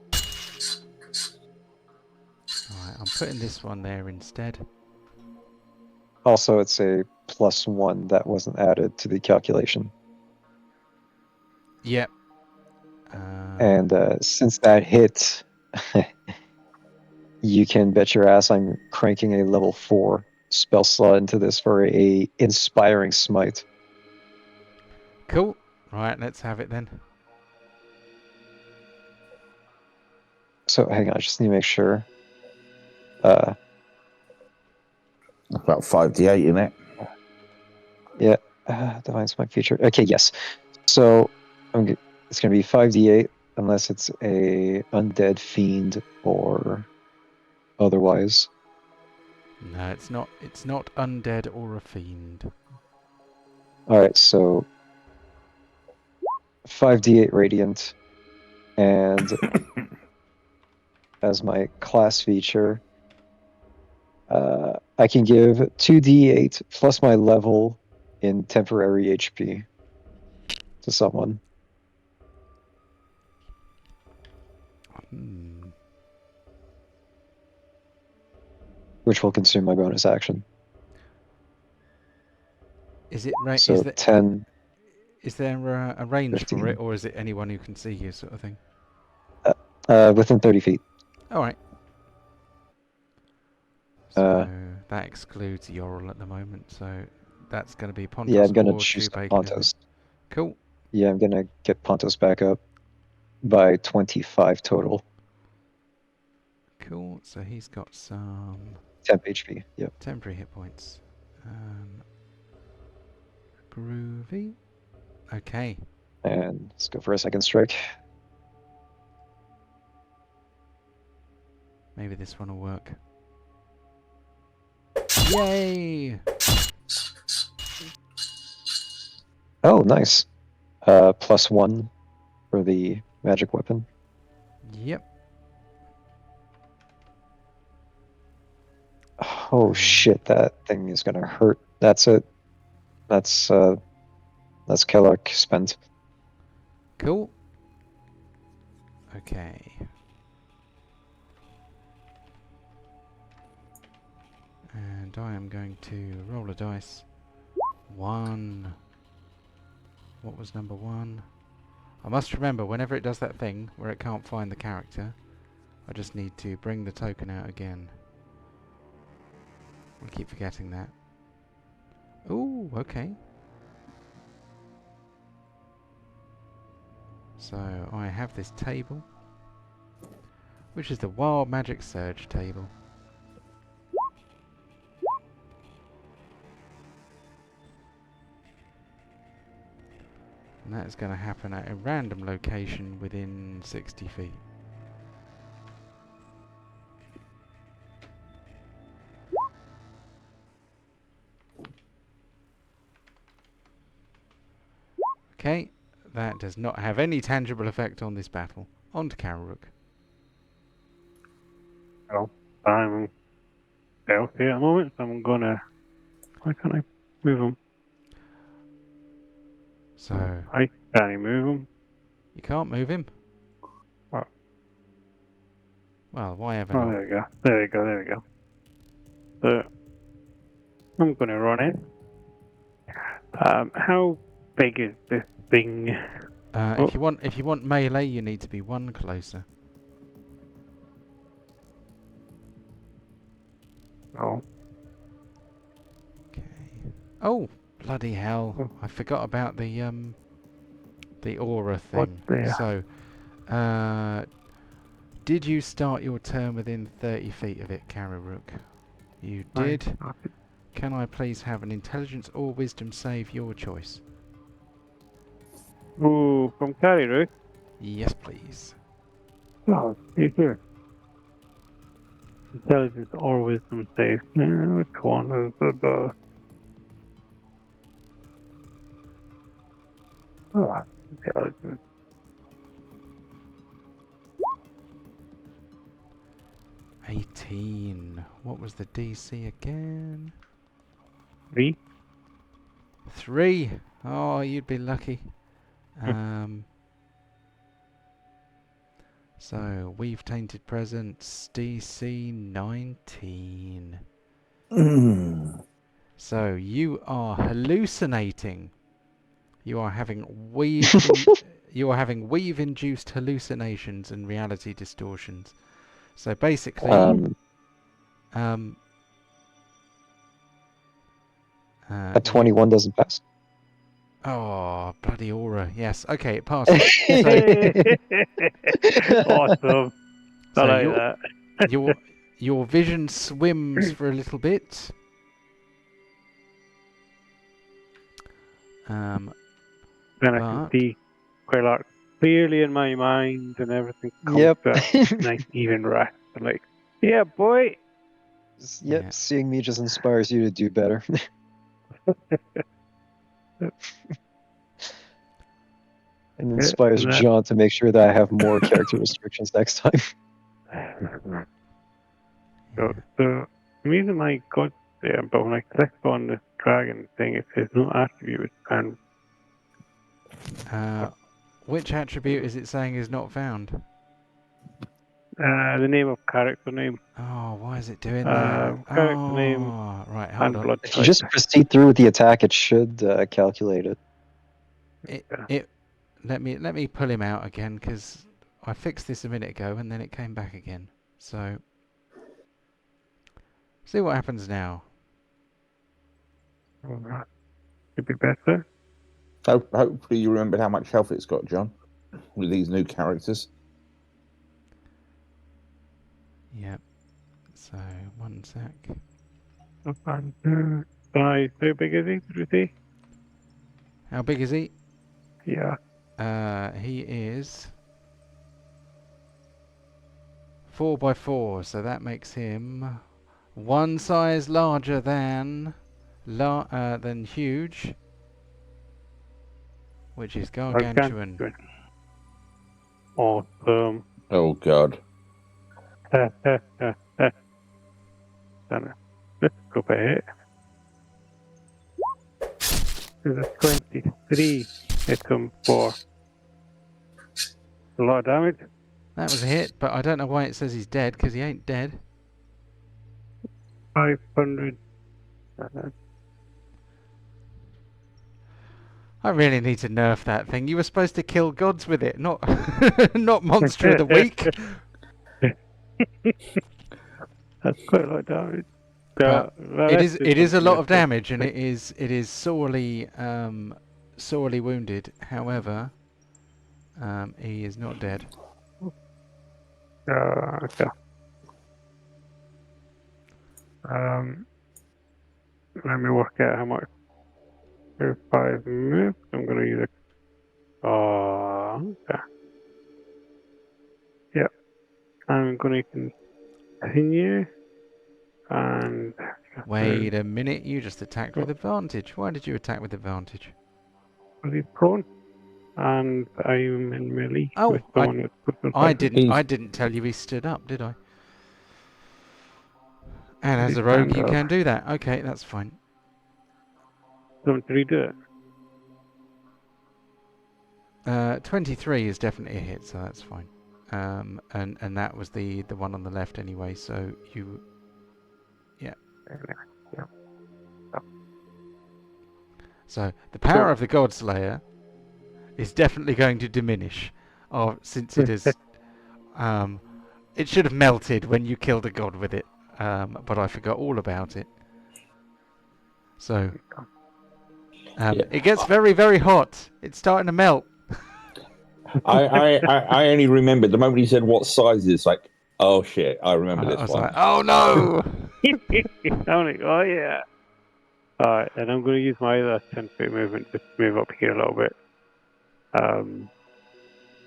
Alright, I'm putting this one there instead. Also, it's a +1 that wasn't added to the calculation. Yep. And since that hit, you can bet your ass I'm cranking a level 4 spell slot into this for a inspiring smite. Cool. Right, let's have it then. So hang on, I just need to make sure. About 5d8 in it. Yeah, Divine Smite feature. Okay, yes. So it's going to be 5d8 unless it's a undead fiend or otherwise. No, it's not. It's not undead or a fiend. All right, so 5d8 radiant, and as my class feature, I can give 2d8 plus my level in temporary HP to someone, Hmm. which will consume my bonus action. Is it right? So 10, Is there a range 15. for it, or is it anyone who can see you, sort of thing? Within 30 feet. All right. So that excludes Yorl at the moment. So that's going to be Pontos Yeah, I'm gonna or choose Tubacon, isn't it? Pontos. Cool. Yeah, I'm gonna get Pontos back up by 25 total. Cool. So he's got some Temp HP. Yep. temporary hit points. Groovy. Okay. And let's go for a second strike. Maybe this one will work. Yay! Oh, nice. +1 for the magic weapon. Yep. Oh shit, that thing is gonna hurt. That's it. That's Kellock spent. Cool. Okay. And I am going to roll a dice. 1. What was number 1? I must remember, whenever it does that thing where it can't find the character, I just need to bring the token out again. I keep forgetting that. Ooh, okay. So I have this table, which is the Wild Magic Surge table. And that is going to happen at a random location within 60 feet. Okay, that does not have any tangible effect on this battle. On to Kararuk. Well, I'm stealthy at the moment, so I'm gonna. Why can't I move him? So, I can't move him. you can't move him? What? Well, why ever Oh, not? there we go. There we go. There we go. So I'm gonna run in. How big is this thing? Oh. If you want melee, you need to be 1 closer. Oh. Okay. Oh, bloody hell! Oh. I forgot about the aura thing. What the? So, did you start your turn within 30 feet of it, Kararuk? You did. Can I please have an intelligence or wisdom save, your choice? Oh, from Carrie, Yes, please. oh, you here. Intelligence or wisdom save. Which one is the best? Oh, intelligence. 18. What was the DC again? 3. 3. Oh, you'd be lucky. So, Weave Tainted Presence, DC 19. So, you are hallucinating. You are having weave-induced hallucinations and reality distortions. So basically, a 21 doesn't pass. Oh, bloody aura. Yes. Okay, it passes. Awesome. I So like that. your vision swims for a little bit. Then Then I can see Quaylark clearly in my mind, and everything comes Yep. to a nice even rest. I'm like, yeah, boy. Yep. Yeah. Seeing me just inspires you to do better. And inspires And that- John to make sure that I have more character restrictions next time. So I'm using my god there, but when I click on the dragon thing, it says no attribute found. Which attribute is it saying is not found? The name of character name, Oh, why is it doing that? character name, Oh, right, hold and on. blood If you type. just proceed through with the attack, it should calculate it. Let me pull him out again, because I fixed this a minute ago and then it came back again. So see what happens now. Could be better. Hopefully you remembered how much health it's got, John, with these new characters. Yep. So 1 sec. Size, how big is he? Did you say? How big is he? Yeah. He is 4x4, so that makes him one size larger than huge, which is gargantuan. Awesome. Oh God. Let's go ahead. There's a 23 hit him for a lot of damage. That was a hit, but I don't know why it says he's dead, because he ain't dead. 500. I really need to nerf that thing. You were supposed to kill gods with it, not not monster of the week. That's quite a lot of damage. But it is a lot of damage, and Like, it is sorely wounded. However, he is not dead. okay. Let me work out how much. There's 5 moves. I'm going to use it. Okay. Yep. I'm going to continue. And Wait a minute, you just attacked with advantage. Why did you attack with advantage? was he prone? And I'm in melee Oh, with someone that's put on I fire. didn't tell you he stood up, did I? And as He a rogue, stand you up. can do that. Okay, that's fine. Don't redo it. 23 is definitely a hit, so that's fine. And that was the one on the left anyway. So you, yeah. Yeah. So the power of the Godslayer is definitely going to diminish, since it is. It should have melted when you killed a god with it, but I forgot all about it. So it gets very, very hot. It's starting to melt. I only remembered the moment he said what size is, like, oh shit, I remember I this was one. like, oh no! I'm like, oh yeah. Alright, and I'm going to use my other 10-foot movement just to move up here a little bit.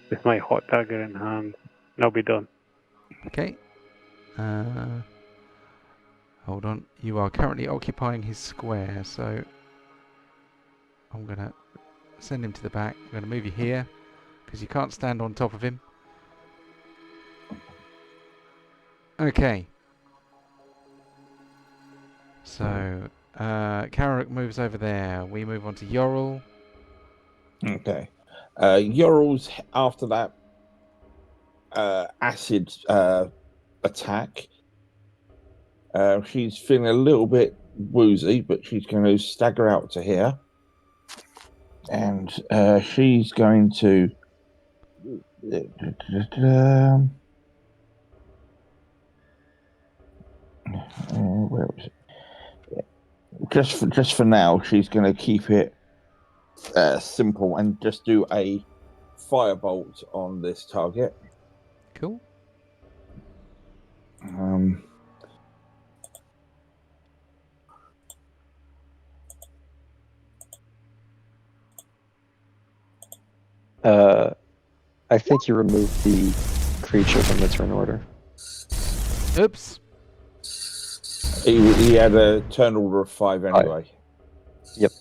With my hot dagger in hand. And I'll be done. Okay. Hold on. You are currently occupying his square, so I'm going to send him to the back. I'm going to move you here, because you can't stand on top of him. Okay. So, Karok moves over there. We move on to Yorl. Okay. Yorl's after that acid attack. She's feeling a little bit woozy, but she's going to stagger out to here. And she's going to. Where is it? Just for now, she's going to keep it simple and just do a firebolt on this target. Cool. I think you removed the creature from the turn order. Oops. He had a turn order of 5 anyway. Yep.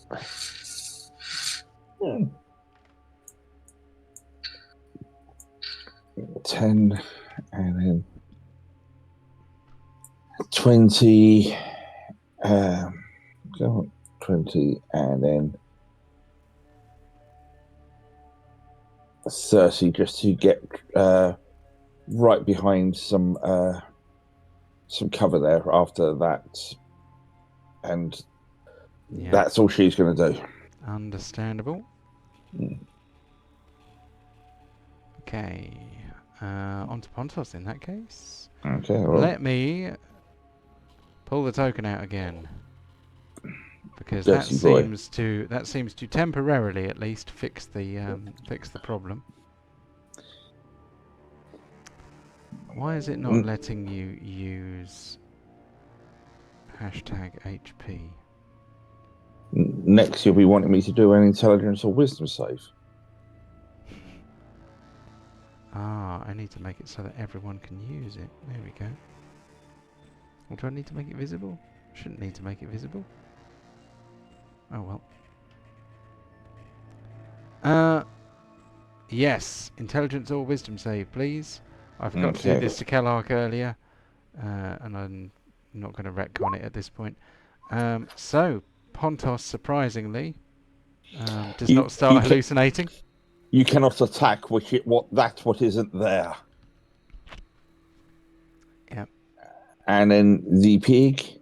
10 and then 20. 20 and then 30 just to get right behind some cover there after that. And Yeah. that's all she's going to do. Understandable. Mm. Okay. On to Pontos in that case. Okay, well, Let me pull the token out again. Because Dirty boy. that seems to temporarily at least fix the problem. Why is it not letting you use #HP? Next, you'll be wanting me to do an intelligence or wisdom save. Ah, I need to make it so that everyone can use it. There we go. Or do I need to make it visible? Shouldn't need to make it visible. Oh well. Yes. Intelligence or wisdom save, please. I forgot to do this to Kellark earlier. And I'm not going to retcon it at this point. So, Pontos, surprisingly, does not start hallucinating. You cannot attack what isn't there. Yep. And then the pig.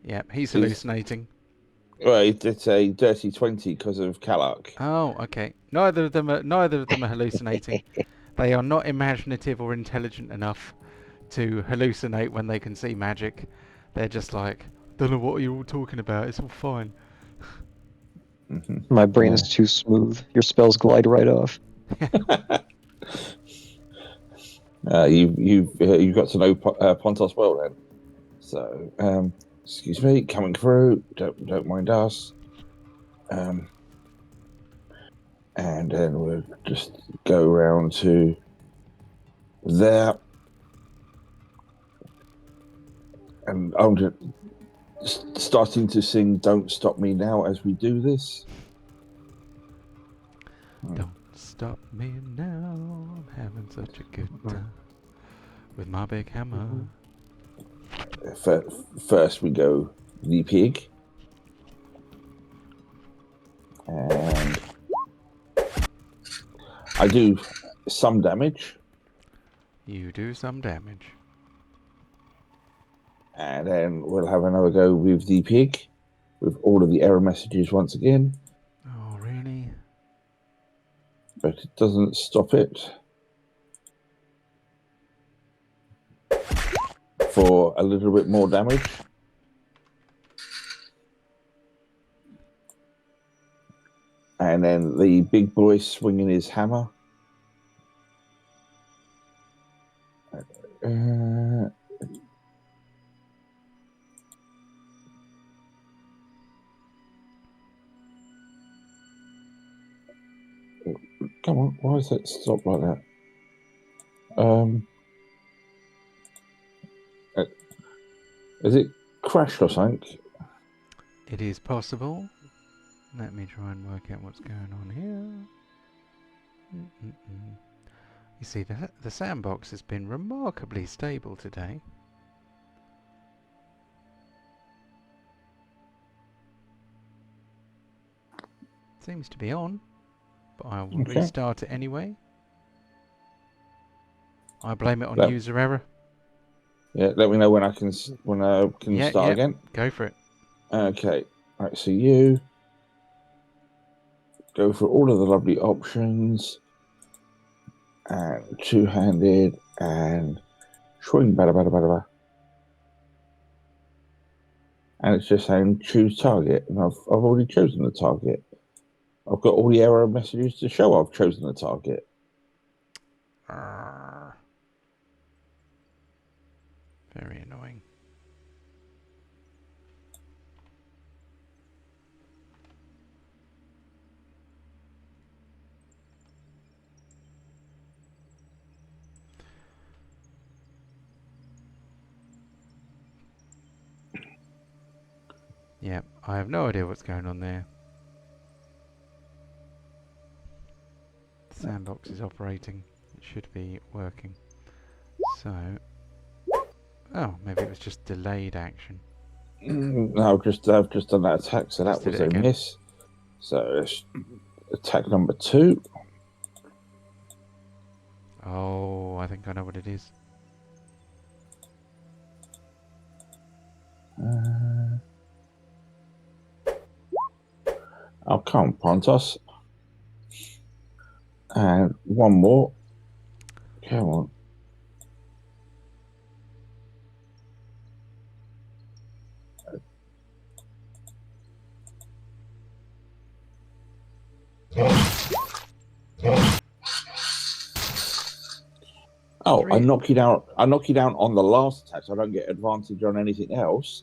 Yep, he's hallucinating. Well, it's a dirty 20 because of Kellark. Oh, okay. Neither of them are hallucinating. They are not imaginative or intelligent enough to hallucinate when they can see magic. They're just like, don't know what you're all talking about. It's all fine. Mm-hmm. My brain is too smooth. Your spells glide right off. You've got to know Pontos well then. So, excuse me, coming through. Don't mind us. And then we'll just go around to there. And I'm just starting to sing "Don't Stop Me Now" as we do this. Don't stop me now. I'm having such a good time with my big hammer. First, we go the pig. And I do some damage. You do some damage. And then we'll have another go with the pig, with all of the error messages once again. Oh, really? But it doesn't stop it. For a little bit more damage. And then the big boy swinging his hammer. Come on, why is it stopped like that? Is it crashed or something? It is possible. Let me try and work out what's going on here. You see, the sandbox has been remarkably stable today. Seems to be on, but I will restart it anyway. I blame it on user error. Yeah, let me know when I can start again. Go for it. Okay, right. So you go for all of the lovely options, and two-handed, and swing, bada bada bada bada. And it's just saying choose target, and I've already chosen the target. I've got all the error messages to show I've chosen the target. Very annoying. Yeah, I have no idea what's going on there. The sandbox is operating. It should be working. So, oh, maybe it was just delayed action. No, I've just done that attack, so Just that did was it a again. miss. So it's attack number 2. Oh, I think I know what it is. Oh, come on, Pontos. And one more. Come on. Oh, I Three. knock you down. I knock you down on the last attack, so I don't get advantage on anything else.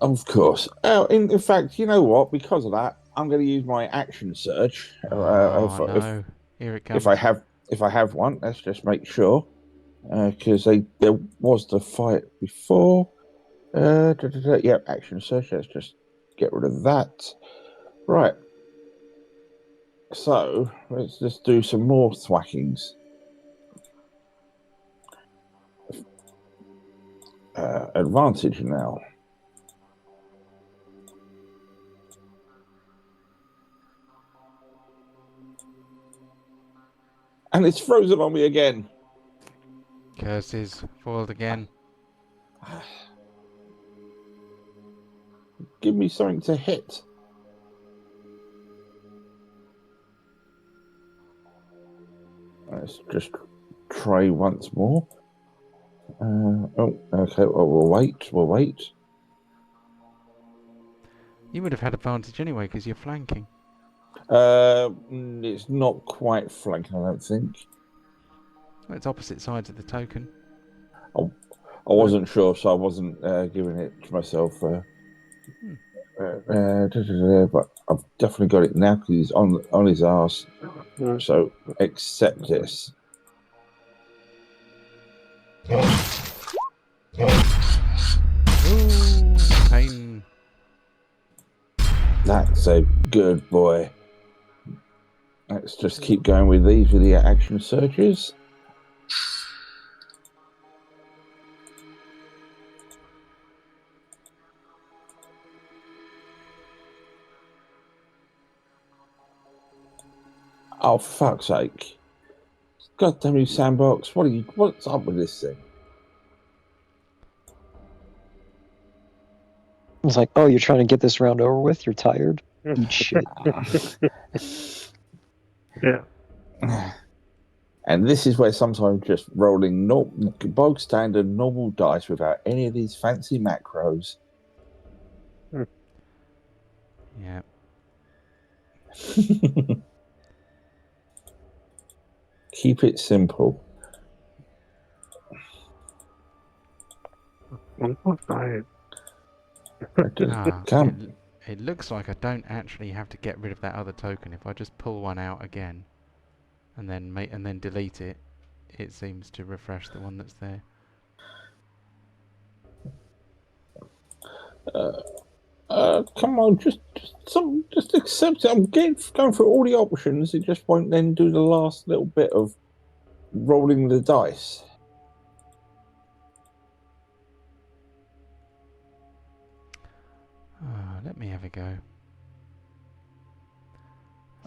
Of course. Oh, in fact, you know what? Because of that, I'm going to use my action surge. Oh no! Here it comes. If I have one, let's just make sure, because there was the fight before. Yeah, action surge. Let's just get rid of that. Right. So let's just do some more thwackings. Advantage now. And it's frozen on me again. Curses foiled again. Give me something to hit. Let's just try once more. Oh, okay. Well, we'll wait. We'll wait. You would have had advantage anyway because you're flanking. It's not quite flanking, I don't think. Well, it's opposite sides of the token. I wasn't sure, so I wasn't giving it to myself. But I've definitely got it now because he's on his arse. So accept this. Ooh, pain. That's a good boy. Let's just keep going with these with the action searches. Oh, fuck's sake. God damn you, Sandbox. What's up with this thing? It's like, oh, you're trying to get this round over with? You're tired? Eat shit. Yeah. And this is where sometimes just rolling bog standard normal dice without any of these fancy macros. Yeah. Keep it simple. It looks like I don't actually have to get rid of that other token. If I just pull one out again and then delete it, it seems to refresh the one that's there. Come on, just accept it. I'm going through all the options. It just won't then do the last little bit of rolling the dice. Let me have a go.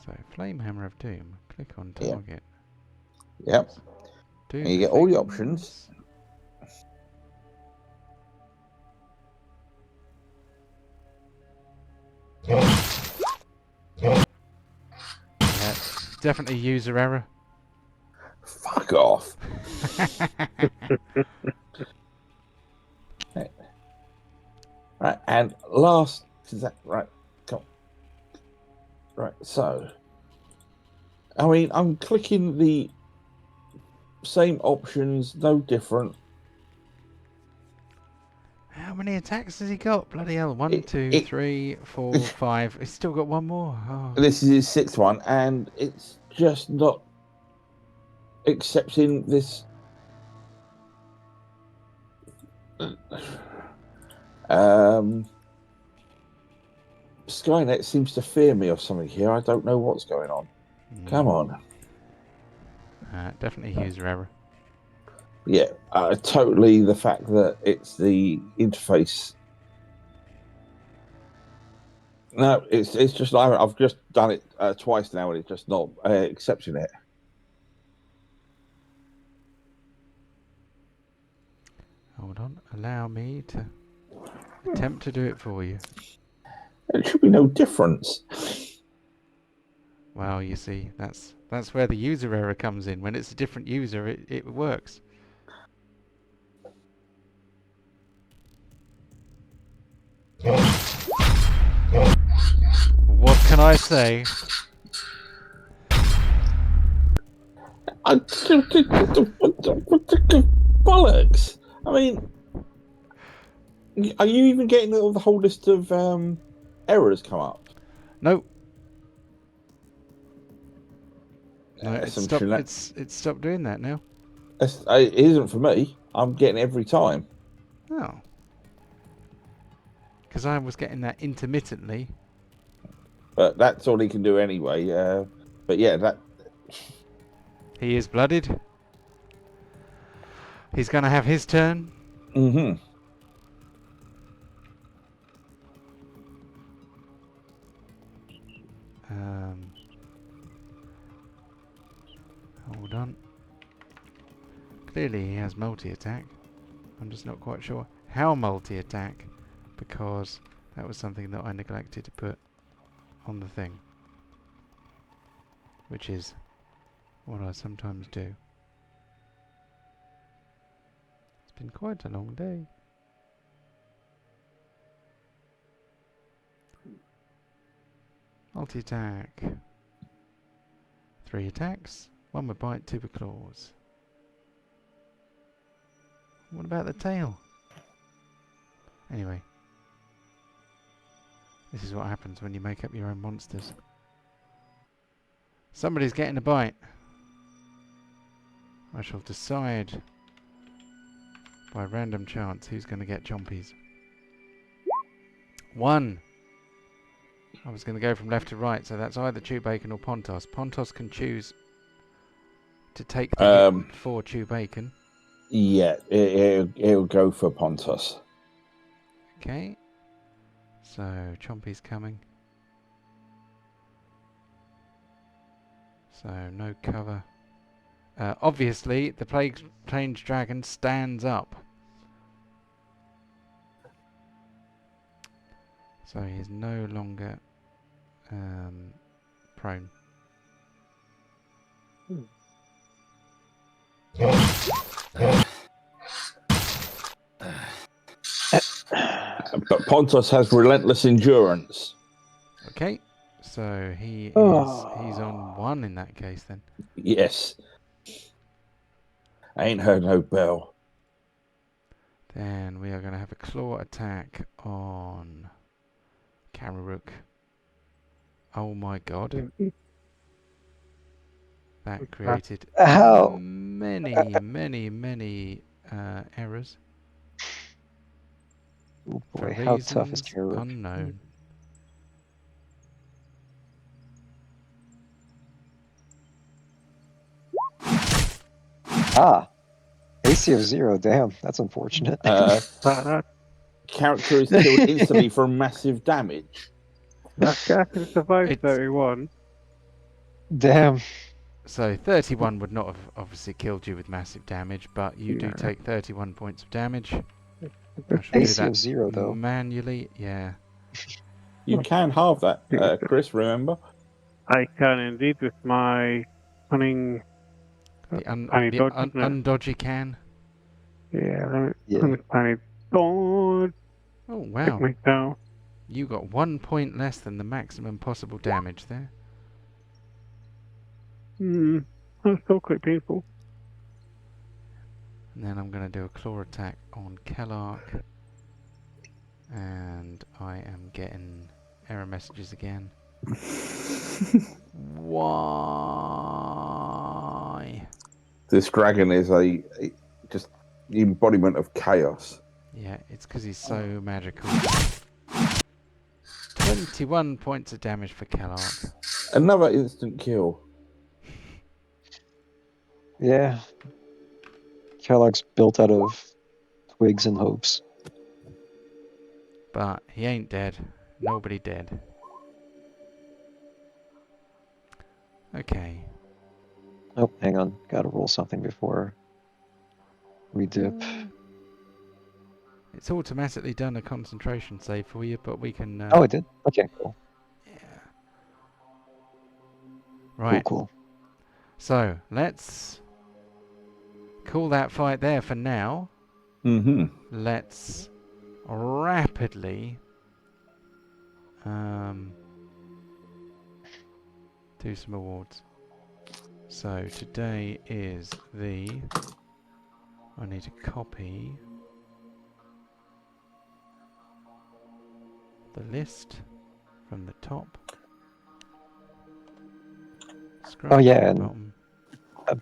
So, Flame Hammer of Doom. Click on target. Yep. Do And you get all the options. Yeah, definitely user error. Fuck off. Right, and last is that right? Come on. Right, so I mean, I'm clicking the same options, no different. How many attacks has he got? Bloody hell. 1, 2, 3, 4, 5. He's still got one more. Oh. This is his 6th one, and it's just not accepting this. Skynet seems to fear me or something here. I don't know what's going on. Come on. Definitely user error. Yeah, totally. The fact that it's the interface. No, it's just I've just done it twice now, and it's just not accepting it. Hold on. Allow me to attempt to do it for you. There should be no difference. Well, you see, that's where the user error comes in. When it's a different user, it works. What can I say? Bollocks! I mean, are you even getting the whole list of errors come up? No. No, It's it's stopped doing that now. It isn't for me. I'm getting it every time. Oh. Because I was getting that intermittently. But that's all he can do anyway. But yeah, that. He is blooded. He's going to have his turn. Mm-hmm. Hold on. Clearly he has multi-attack. I'm just not quite sure how multi-attack, because that was something that I neglected to put on the thing, which is what I sometimes do. It's been quite a long day. Multi-attack. 3 attacks, 1 with bite, 2 with claws. What about the tail? Anyway. This is what happens when you make up your own monsters. Somebody's getting a bite. I shall decide by random chance who's going to get chompies. 1. I was going to go from left to right, so that's either Chew Bacon or Pontos. Pontos can choose to take the hit for Chew Bacon. Yeah, it'll go for Pontos. Okay. So, Chompy's coming. So, no cover. Obviously, the Plains Dragon stands up. So, he is no longer prone. But Pontos has relentless endurance. Okay. So, he's on 1 in that case then. Yes. I ain't heard no bell. Then we are going to have a claw attack on Kararuk. Oh my god. That created many errors. Oh For boy, how tough is reasons Kararuk? unknown. AC of 0, damn, that's unfortunate. Character is killed instantly for massive damage. That guy can survive It's- 31. Damn. So 31 would not have obviously killed you with massive damage, but you do take 31 points of damage. I shall do AC that of 0 though. manually, yeah. You can halve that, Chris, remember? I can indeed with my cunning. The dodge, isn't it? undodgy can. Yeah, Yeah. let me tiny dodge. Oh wow. Take me down. You got 1 point less than the maximum possible damage there. That's still quite painful. And then I'm going to do a claw attack on Kellark. And I am getting error messages again. Why? This dragon is just the embodiment of chaos. Yeah, it's because he's so magical. 21 points of damage for Kellogg. Another instant kill. Yeah. Kellogg's built out of twigs and hopes. But he ain't dead. Nobody dead. Okay. Oh, hang on. Gotta roll something before we dip. It's automatically done a concentration save for you, but we can... Oh, it did? Okay, cool. yeah. Right. Cool. So, let's call that fight there for now. Mm-hmm. Let's rapidly do some awards. So today is the... I need to copy the list from the top. Scroll Oh, yeah, to the and bottom.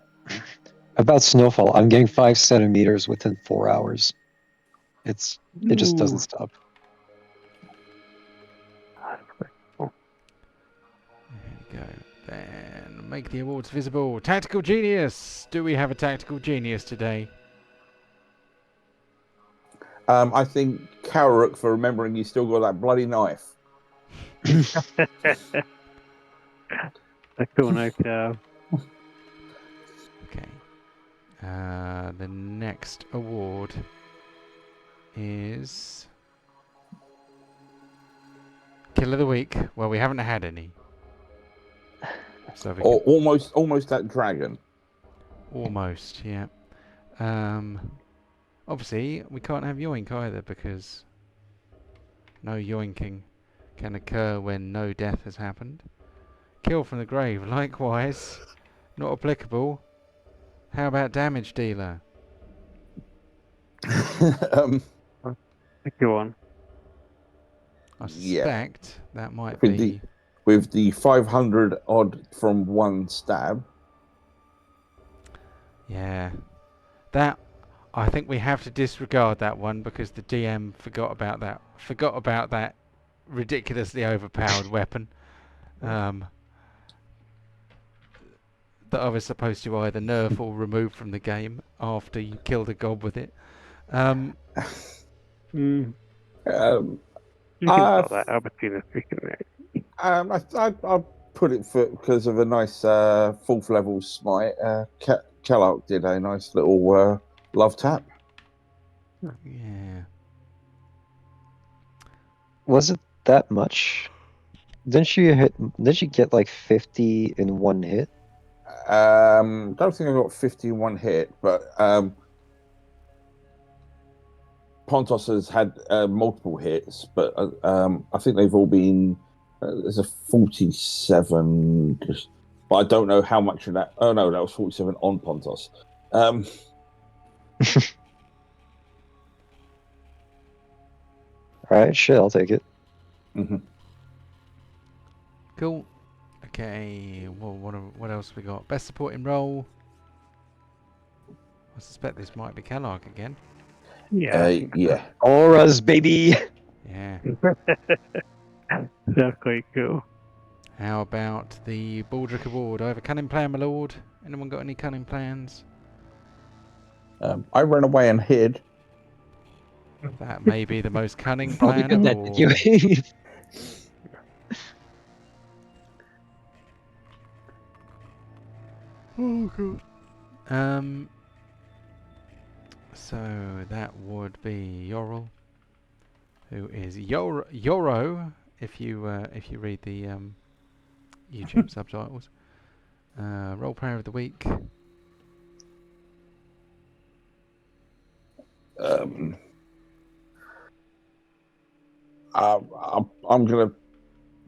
about Snowfall, I'm getting 5 centimeters within 4 hours. It just doesn't Ooh. stop. There you go. Then make the awards visible. Tactical Genius! Do we have a Tactical Genius today? I think Karuk for remembering you still got that bloody knife. I don't know. Okay. The next award is Kill of the Week. Well, we haven't had any. So we Or can almost that dragon. almost, yeah. Obviously, we can't have yoink either because no yoinking can occur when no death has happened. Kill from the grave, likewise, not applicable. How about damage dealer? Go on. I Yeah. suspect that might With be... with the 500 odd from one stab. Yeah. That... I think we have to disregard that one because the DM forgot about that ridiculously overpowered weapon. That I was supposed to either nerf or remove from the game after you killed a gob with it. You can Uh, sort that out between us. We can. I'll put it because of a nice 4th level smite. Kellogg did a nice little love tap. Yeah. Was it that much? Didn't she get like 50 in one hit? Don't think I got 50 in one hit, but Pontos has had multiple hits, but I think they've all been. There's a 47, but I don't know how much of that. Oh no, that was 47 on Pontos. Alright, shit, I'll take it. Mm-hmm. Cool. Okay. Well, what else we got? Best supporting role. I suspect this might be Kellogg again. Yeah. Yeah. Auras, baby! Yeah. That's quite cool. How about the Baldric Award? I have a cunning plan, my lord. Anyone got any cunning plans? I ran away and hid. That may be the most cunning Probably plan good of that all. you. Oh god. So that would be Yorl, who is Yoro, if you read the YouTube subtitles. Role player of the week. I'm gonna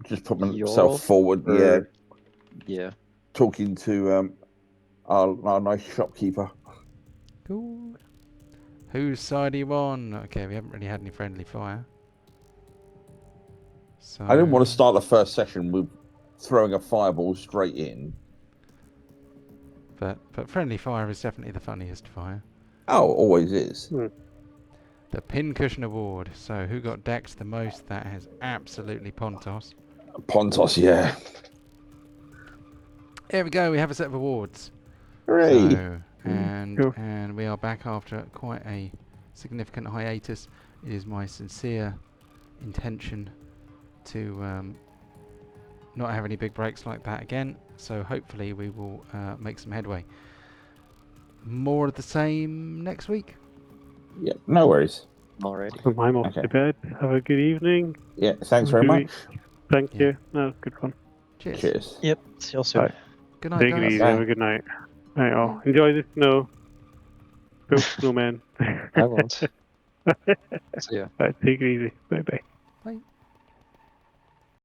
just put myself Yorl? forward. Or- Yeah, Yeah. talking to our nice shopkeeper. Cool. Whose side are you on? Okay, we haven't really had any friendly fire. So I didn't want to start the first session with throwing a fireball straight in. But friendly fire is definitely the funniest fire. Oh, always is. The Pincushion Award. So who got decked the most? That has absolutely Pontos. Pontos, yeah. Here we go. We have a set of awards. Hooray! So, Cool. and we are back after quite a significant hiatus. It is my sincere intention to not have any big breaks like that again. So hopefully we will make some headway. More of the same next week. Yeah, no worries. Alrighty. So I'm off Okay. to bed. Have a good evening. Yeah, thanks Have a very good much. week. Thank Yeah. you. No, good fun. Cheers. Cheers. Yep. See you soon. Bye. Good night, Take it guys. easy. Bye. Have a good night. Night all. Enjoy the snow. Go snowman. I won't. See ya. Right, take it easy. Bye bye.